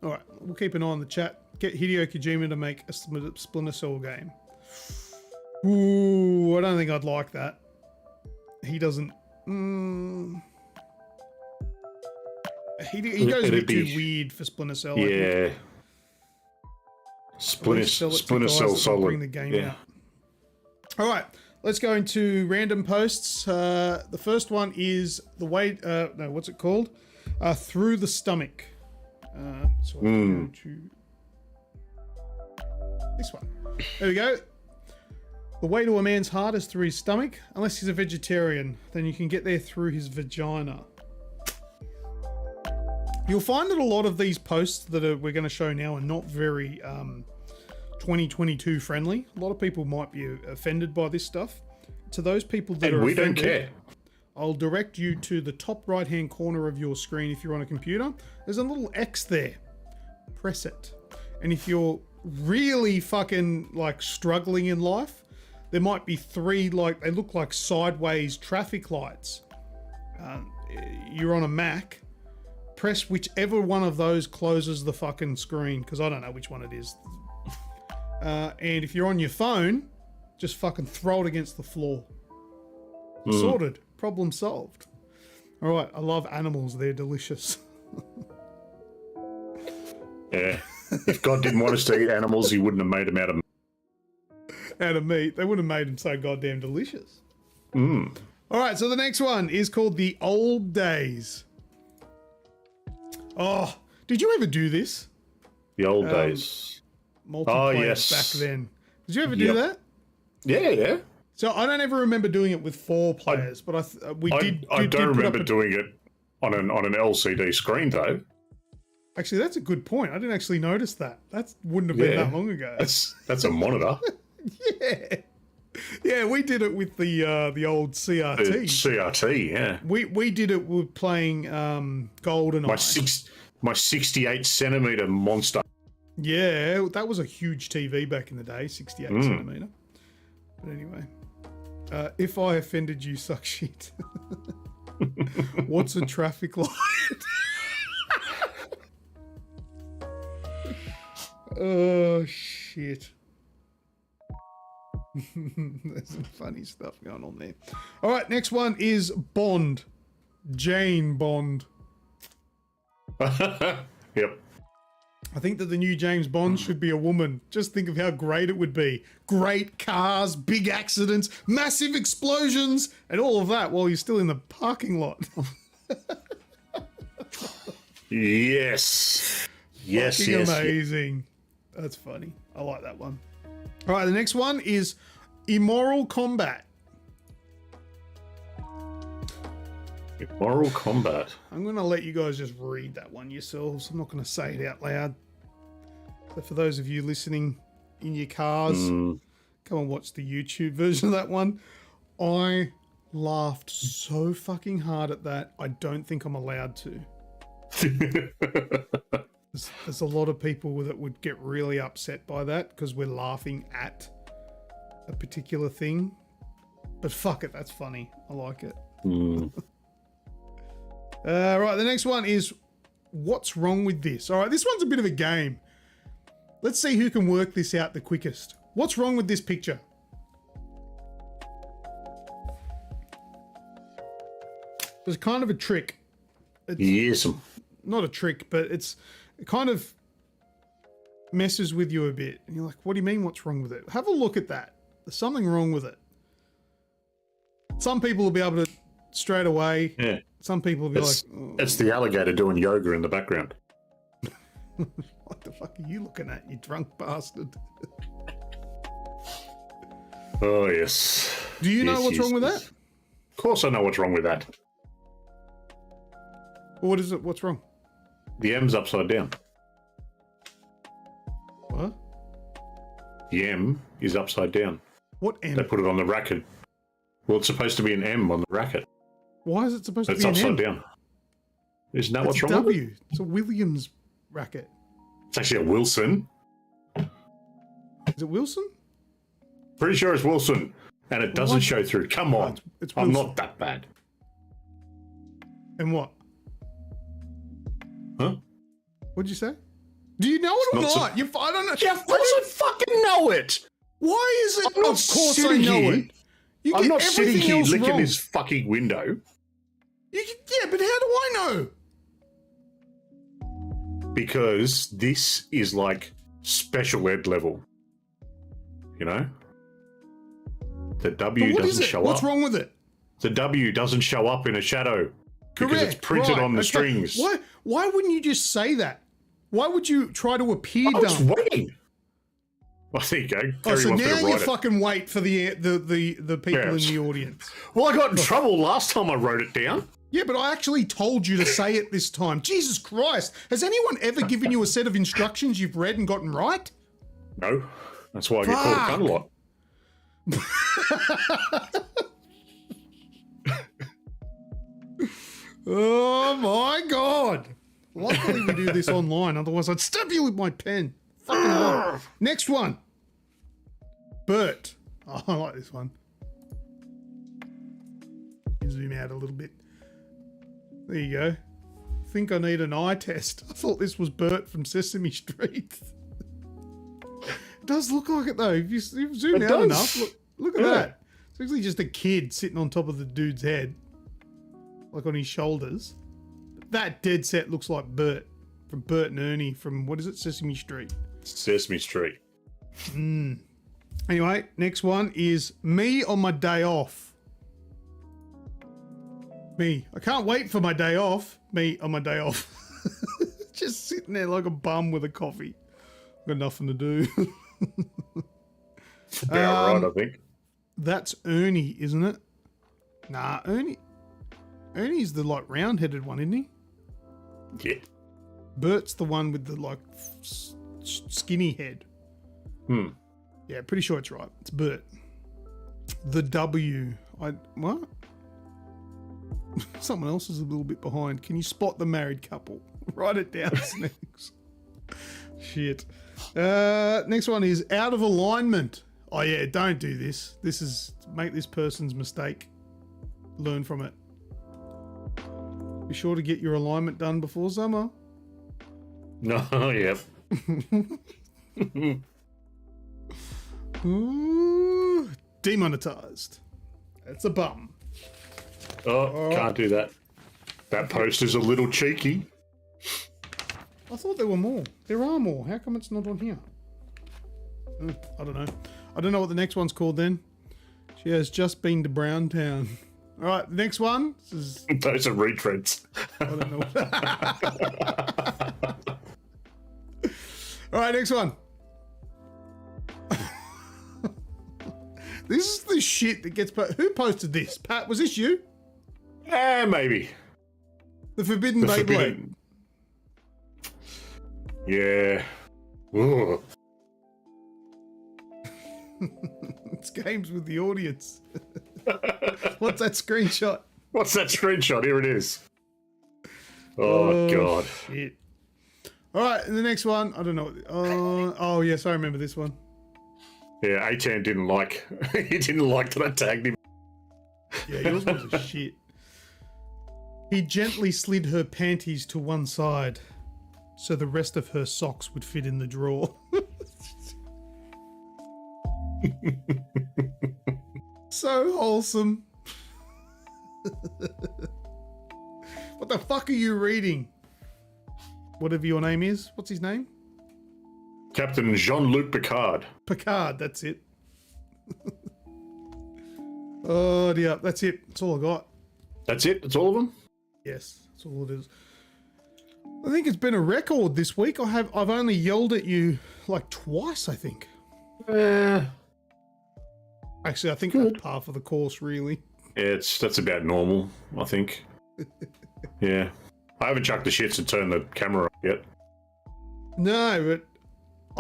S1: right, we'll keep an eye on the chat. Get Hideo Kojima to make a Splinter Cell game. Ooh, I don't think I'd like that. He doesn't. He goes a bit too weird for Splinter Cell.
S3: Yeah. Splinter Cell Solid.
S1: Bring the game out. All right, let's go into random posts. The first one is the way. No, what's it called? Through the Stomach. So I'll go to this one. There we go. The way to a man's heart is through his stomach. Unless he's a vegetarian, then you can get there through his vagina. You'll find that a lot of these posts that we're going to show now are not very 2022 friendly. A lot of people might be offended by this stuff. To those people that are offended, don't care. I'll direct you to the top right hand corner of your screen if you're on a computer. There's a little X there. Press it. And if you're really fucking like struggling in life, there might be three, like, they look like sideways traffic lights. You're on a Mac. Press whichever one of those closes the fucking screen, because I don't know which one it is. And if you're on your phone, just fucking throw it against the floor. Sorted. Problem solved. All right. I love animals. They're delicious.
S3: Yeah. If God didn't want us to eat animals, he wouldn't have made them out of
S1: meat. They would have made them so goddamn delicious. All right, so the next one is called The Old Days. Oh, did you ever do this?
S3: The old days.
S1: Multiplayer
S3: yes.
S1: back then. Did you ever do that?
S3: Yeah.
S1: So I don't ever remember doing it with 4 players, but I
S3: don't remember doing it on an LCD screen though.
S1: Actually, that's a good point. I didn't actually notice that. That wouldn't have been that long ago.
S3: That's a monitor.
S1: Yeah, we did it with the old CRT.
S3: The CRT, yeah.
S1: We did it with playing GoldenEye.
S3: My 68 centimeter monster.
S1: Yeah, that was a huge TV back in the day, 68 centimeter. But anyway, if I offended you, suck shit. What's a traffic light? Oh shit. There's some funny stuff going on there. All right, next one is Bond. Jane Bond.
S3: Yep.
S1: I think that the new James Bond should be a woman. Just think of how great it would be. Great cars, big accidents, massive explosions, and all of that while you're still in the parking lot.
S3: Yes. Yes.
S1: Amazing. That's funny. I like that one. All right, the next one is Immoral Combat.
S3: Immoral Combat.
S1: I'm going to let you guys just read that one yourselves. I'm not going to say it out loud. So for those of you listening in your cars, come and watch the YouTube version of that one. I laughed so fucking hard at that. I don't think I'm allowed to. There's a lot of people that would get really upset by that because we're laughing at a particular thing. But fuck it, that's funny. I like it. Right, the next one is What's Wrong With This? All right, this one's a bit of a game. Let's see who can work this out the quickest. What's wrong with this picture? It's kind of a trick.
S3: Yes.
S1: Not a trick, but it kind of messes with you a bit. And you're like, what do you mean, what's wrong with it? Have a look at that. There's something wrong with it. Some people will be able to straight away. Yeah. Some people will be like... Oh.
S3: It's the alligator doing yoga in the background.
S1: What the fuck are you looking at, you drunk bastard?
S3: Oh, yes.
S1: Do you know what's wrong with that?
S3: Of course I know what's wrong with that.
S1: What is it? What's wrong?
S3: The M's upside down.
S1: What?
S3: The M is upside down.
S1: What M?
S3: They put it on the racket. Well, it's supposed to be an M on the racket.
S1: Why is it supposed to be an M?
S3: It's upside down. Isn't that
S1: It's
S3: what's
S1: a
S3: wrong with it?
S1: W. It's a Williams racket.
S3: It's actually a Wilson.
S1: Is it Wilson?
S3: Pretty sure it's Wilson. And it doesn't show through. Come on.
S1: It's
S3: I'm
S1: Wilson.
S3: not that bad.
S1: And what?
S3: Huh?
S1: What'd you say? Do you know it or
S3: Not
S1: not?
S3: so-
S1: I don't know.
S3: Yeah, of course I fucking know it.
S1: Why is it?
S3: I'm not
S1: Of course I
S3: sitting
S1: know
S3: here.
S1: it. You
S3: I'm
S1: get
S3: not sitting
S1: everything
S3: here
S1: else
S3: licking
S1: wrong.
S3: this fucking window
S1: Yeah, but how do I know?
S3: because this is like special ed level. You know? The
S1: But
S3: W
S1: what is
S3: doesn't
S1: it?
S3: show
S1: What's
S3: up.
S1: wrong with it?
S3: The W doesn't show up in a shadow because
S1: Correct.
S3: it's printed
S1: right,
S3: on the
S1: okay.
S3: strings.
S1: Why wouldn't you just say that? Why would you try to appear
S3: I was
S1: dumb?
S3: waiting. Well, there you go.
S1: Oh,
S3: Gary
S1: so
S3: wants me
S1: now
S3: to
S1: you
S3: write it.
S1: fucking wait for the people in
S3: Yes.
S1: the audience.
S3: Well, I got in trouble last time I wrote it down.
S1: Yeah, but I actually told you to say it this time. Jesus Christ. Has anyone ever given you a set of instructions you've read and gotten right?
S3: No, that's why I get called a cunt a lot.
S1: Oh my God. Luckily we do this online, otherwise I'd stab you with my pen. Fucking hell. Next one. Bert. Oh, I like this one. Zoom out a little bit. There you go. Think I need an eye test. I thought this was Bert from Sesame Street. It does look like it though. If you zoom
S3: It
S1: out
S3: does.
S1: enough, look at
S3: Yeah.
S1: that. It's actually just a kid sitting on top of the dude's head, like on his shoulders. That dead set looks like Bert from Bert and Ernie from, what is it, Sesame Street.
S3: Sesame Street.
S1: Anyway, next one is me on my day off. Me. I can't wait for my day off. Me on my day off. Just sitting there like a bum with a coffee. Got nothing to do.
S3: About right, I think.
S1: That's Ernie, isn't it? Nah, Ernie's the like round-headed one, isn't he?
S3: Yeah.
S1: Bert's the one with the like skinny head. Yeah, pretty sure it's right. It's Bert. The W. What? Someone else is a little bit behind. Can you spot the married couple? Write it down, Snoogs. Shit. Next one is out of alignment. Oh yeah, don't do this. This is make this person's mistake. Learn from it. Be sure to get your alignment done before summer.
S3: No, yeah.
S1: Ooh, demonetized. That's a bum.
S3: Oh, can't do that. That poster's a little cheeky.
S1: I thought there were more. There are more. How come it's not on here? I don't know. I don't know what the next one's called then. She has just been to Browntown. All right, the next one. This is,
S3: Those are retreads.
S1: I don't know. All right, next one. This is the shit that gets... Who posted this? Pat, was this you?
S3: Maybe.
S1: The Forbidden Beyblade.
S3: Yeah. Ugh.
S1: It's games with the audience. What's that screenshot?
S3: What's that screenshot? Here it is. Oh, God.
S1: Shit. All right, and the next one. I don't know. Oh, yes, I remember this one.
S3: Yeah, Atan didn't like. He didn't like that I tagged him.
S1: Yeah, yours was a shit. He gently slid her panties to one side so the rest of her socks would fit in the drawer. So wholesome. What the fuck are you reading? Whatever your name is. What's his name?
S3: Captain Jean-Luc Picard.
S1: Picard, that's it. Oh, yeah, that's it. That's all I got.
S3: That's it? That's all of them?
S1: Yes, that's all it is. I think it's been a record this week. I've only yelled at you like twice, I think. Actually, I think that's par for the course, really.
S3: Yeah, that's about normal, I think. Yeah. I haven't chucked the shits and turned the camera up yet.
S1: No, but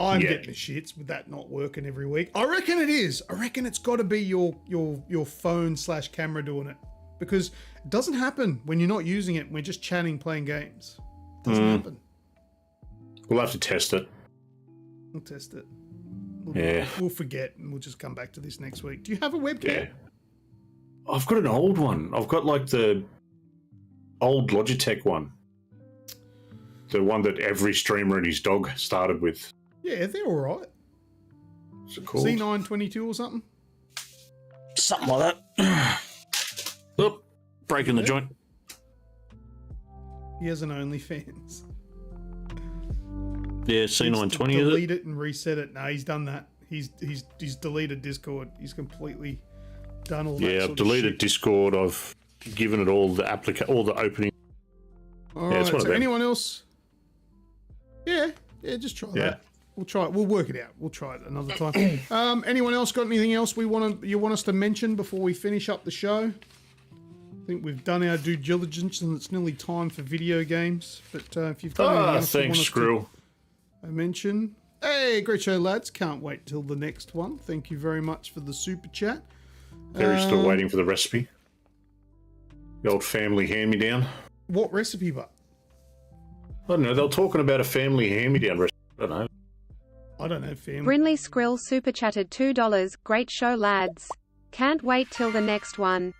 S1: I'm
S3: Yeah.
S1: getting the shits with that not working every week. I reckon it is. I reckon it's got to be your phone / camera doing it. because it doesn't happen when you're not using it. We're just chatting, playing games. It doesn't happen.
S3: We'll have to test it.
S1: We'll test it. We'll forget, and we'll just come back to this next week. Do you have a webcam?
S3: Yeah. I've got an old one. I've got like the old Logitech one. The one that every streamer and his dog started with.
S1: Yeah, they're all right.
S3: What's it called?
S1: C922 or something?
S3: Something like that. Oop, breaking the joint.
S1: He has an OnlyFans.
S3: Yeah, C920 is it?
S1: Delete it and reset it. No, he's done that. He's deleted Discord. He's completely done all that.
S3: Yeah, I've deleted Discord. I've given it all the all the opening.
S1: All right. So anyone else? Yeah, just try that. We'll try it. We'll work it out. We'll try it another time. Anyone else got anything else you want us to mention before we finish up the show? I think we've done our due diligence and it's nearly time for video games. But if you've got anything else you want us to mention. Hey, great show, lads. Can't wait till the next one. Thank you very much for the super chat.
S3: Terry's still waiting for the recipe. The old family hand-me-down.
S1: What recipe, but?
S3: I don't know. They were talking about a family hand-me-down recipe. I don't know.
S1: Family.
S7: Brinley Skrill super chatted $2. Great show, lads. Can't wait till the next one.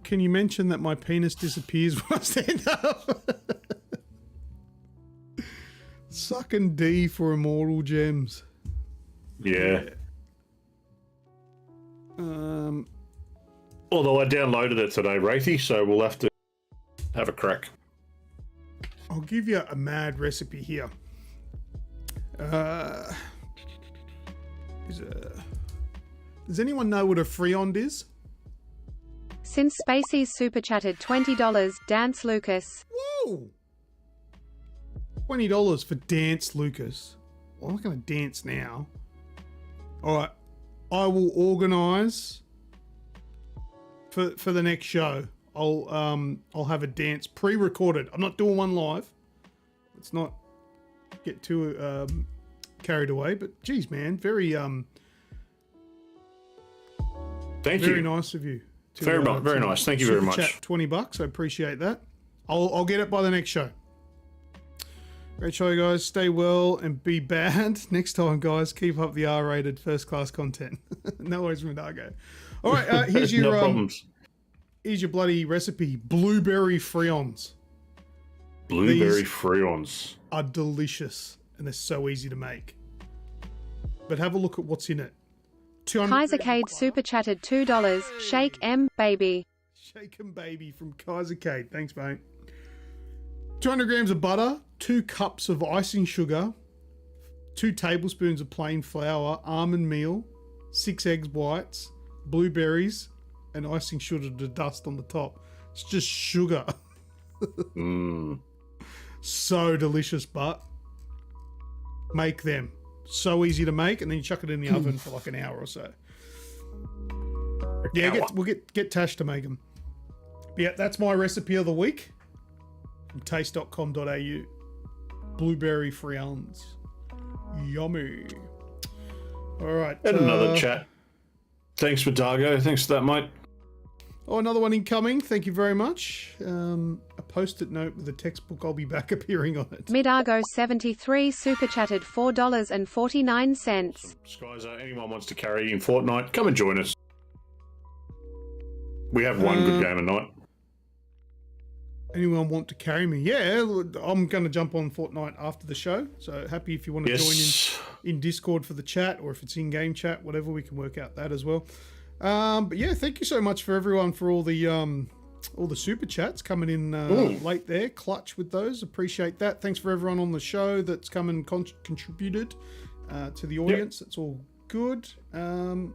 S1: Can you mention that my penis disappears when I stand up? Sucking D for Immortal Gems.
S3: Yeah. Although I downloaded it today, Wraithy, so we'll have to have a crack.
S1: I'll give you a mad recipe here. Does anyone know what a friand is?
S7: Since Spacey's super chatted $20. Dance Lucas.
S1: Whoa! $20 for Dance Lucas. Well, I'm not going to dance now. All right. I will organise for the next show. I'll have a dance pre-recorded. I'm not doing one live. Let's not get too carried away. But geez, man, very very nice of you.
S3: Very nice. Thank you very much.
S1: Chat $20. I appreciate that. I'll get it by the next show. Great show, guys. Stay well and be bad. Next time, guys, keep up the R-rated first-class content. No worries from Dargo. All right, here's your
S3: no problems.
S1: Here's your bloody recipe: blueberry friands.
S3: Blueberry friands
S1: are delicious and they're so easy to make. But have a look at what's in it.
S7: Kaisercade super chatted $2. Shake M baby.
S1: Shake 'em baby from Kaisercade. Thanks, mate. 200 grams of butter, 2 cups of icing sugar, 2 tablespoons of plain flour, almond meal, 6 eggs whites, blueberries, and icing sugar to dust on the top. It's just sugar. So delicious, but make them. So easy to make, and then you chuck it in the oven for like an hour or so. Yeah, we'll get Tash to make them. Yeah, that's my recipe of the week. From taste.com.au. Blueberry friands. Yummy. All right.
S3: And another chat. Thanks for Dargo. Thanks for that, mate.
S1: Oh, another one incoming. Thank you very much. A post-it note with a textbook. I'll be back appearing on it.
S7: Midargo 73 super chatted $4.49.
S3: Skyzer, anyone wants to carry in Fortnite, come and join us. We have one good game a night.
S1: Anyone want to carry me? Yeah, I'm going to jump on Fortnite after the show. So happy if you want to join in Discord for the chat, or if it's in-game chat, whatever, we can work out that as well. But yeah, thank you so much for everyone for all the super chats coming in late there. Clutch with those. Appreciate that. Thanks for everyone on the show that's come and contributed to the audience. That's all good. I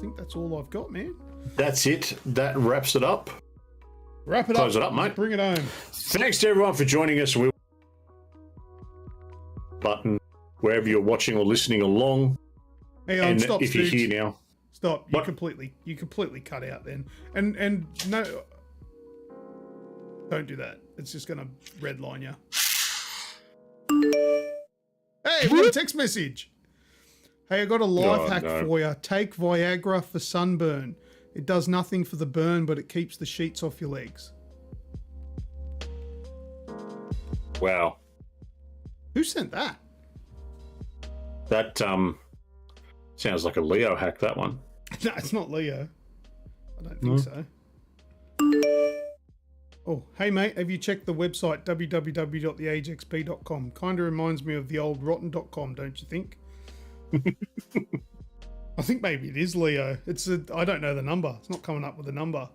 S1: think that's all I've got, man.
S3: That's it. That wraps it up.
S1: Wrap it
S3: Close it up, mate.
S1: Bring it home.
S3: Thanks to everyone for joining us. Button wherever you're watching or listening along.
S1: Hey, stop,
S3: if you're here now.
S1: Stop. You completely cut out then. And no, don't do that. It's just going to redline you. Hey, we got a text message. Hey, I got a life
S3: Oh,
S1: hack
S3: no.
S1: for you. Take Viagra for sunburn. It does nothing for the burn, but it keeps the sheets off your legs.
S3: Wow.
S1: Who sent that?
S3: That sounds like a Leo hack, that one.
S1: No, it's not Leo. I don't think so. Oh, hey mate, have you checked the website www.theagexp.com? Kind of reminds me of the old rotten.com, don't you think? I think maybe it is Leo. I don't know the number. It's not coming up with a number.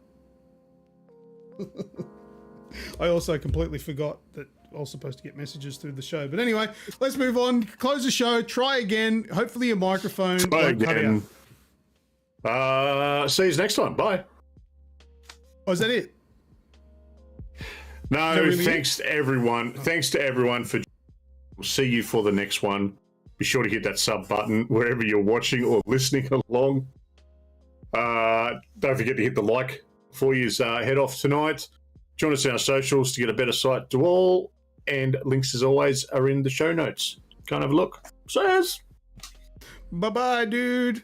S1: I also completely forgot that I was supposed to get messages through the show. But anyway, let's move on. Close the show. Try again. Hopefully your microphone won't cut out.
S3: See you next time. Bye.
S1: Oh, is that it?
S3: No,
S1: really
S3: thanks to everyone. Thanks to everyone for. We'll see you for the next one. Be sure to hit that sub button wherever you're watching or listening along. Don't forget to hit the like before you head off tonight. Join us on our socials to get a better sight to all. And links, as always, are in the show notes. Go and have a look. Says.
S1: Bye-bye, dude.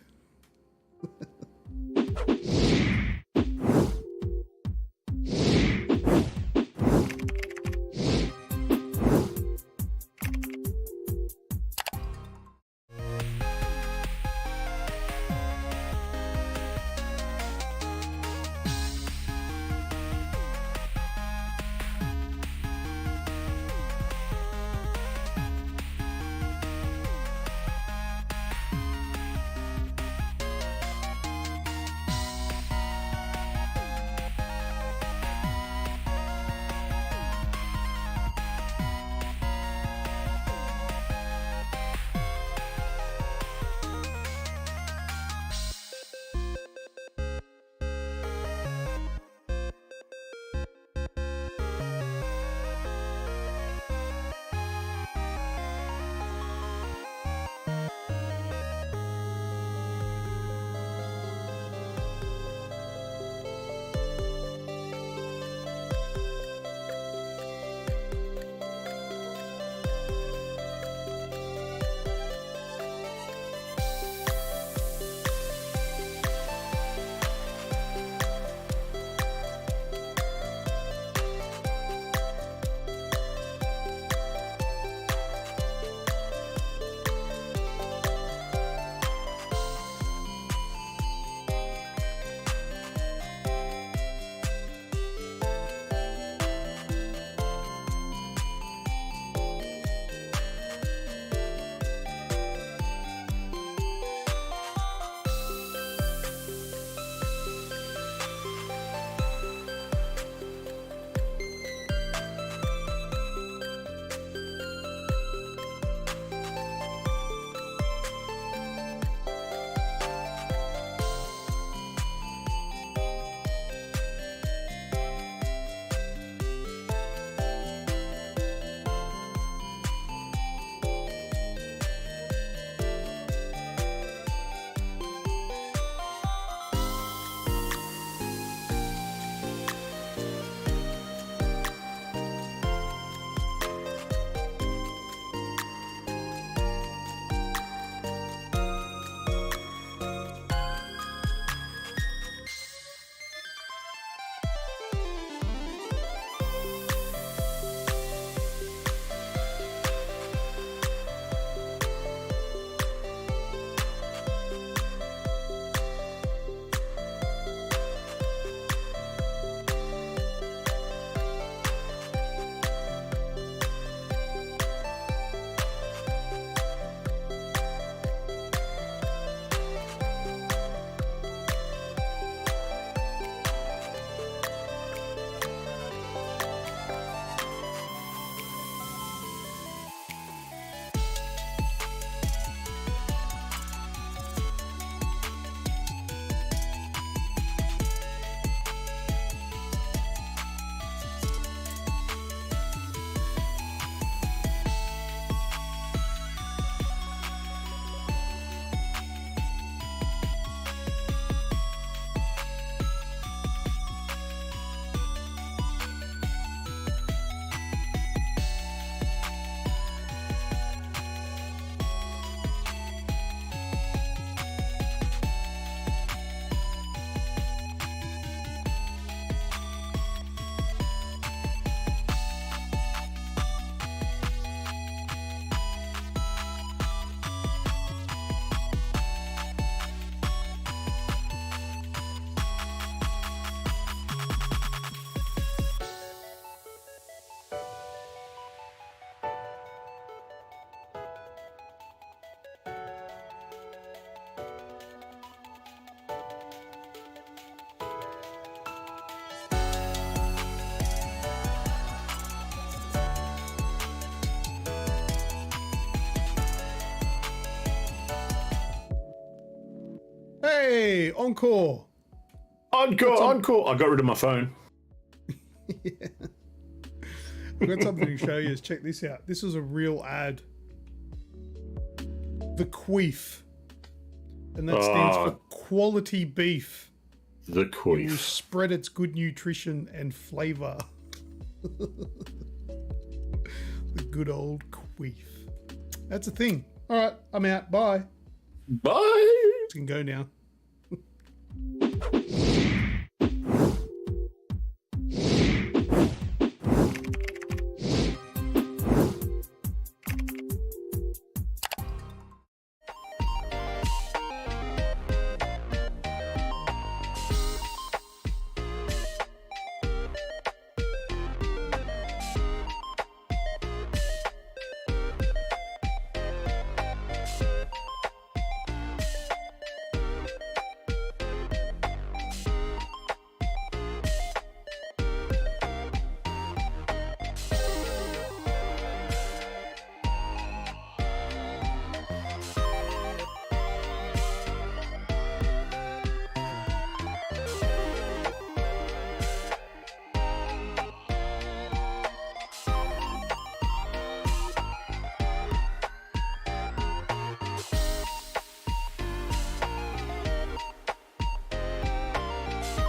S1: Hey, encore.
S3: Encore. I got rid of my phone.
S1: Yeah. I've got something to show you. Check this out. This was a real ad. The Queef. And that stands for quality beef.
S3: The
S1: It will
S3: Queef.
S1: spread its good nutrition and flavour. The good old Queef. That's a thing. All right, I'm out. Bye.
S3: Bye.
S1: You can go now.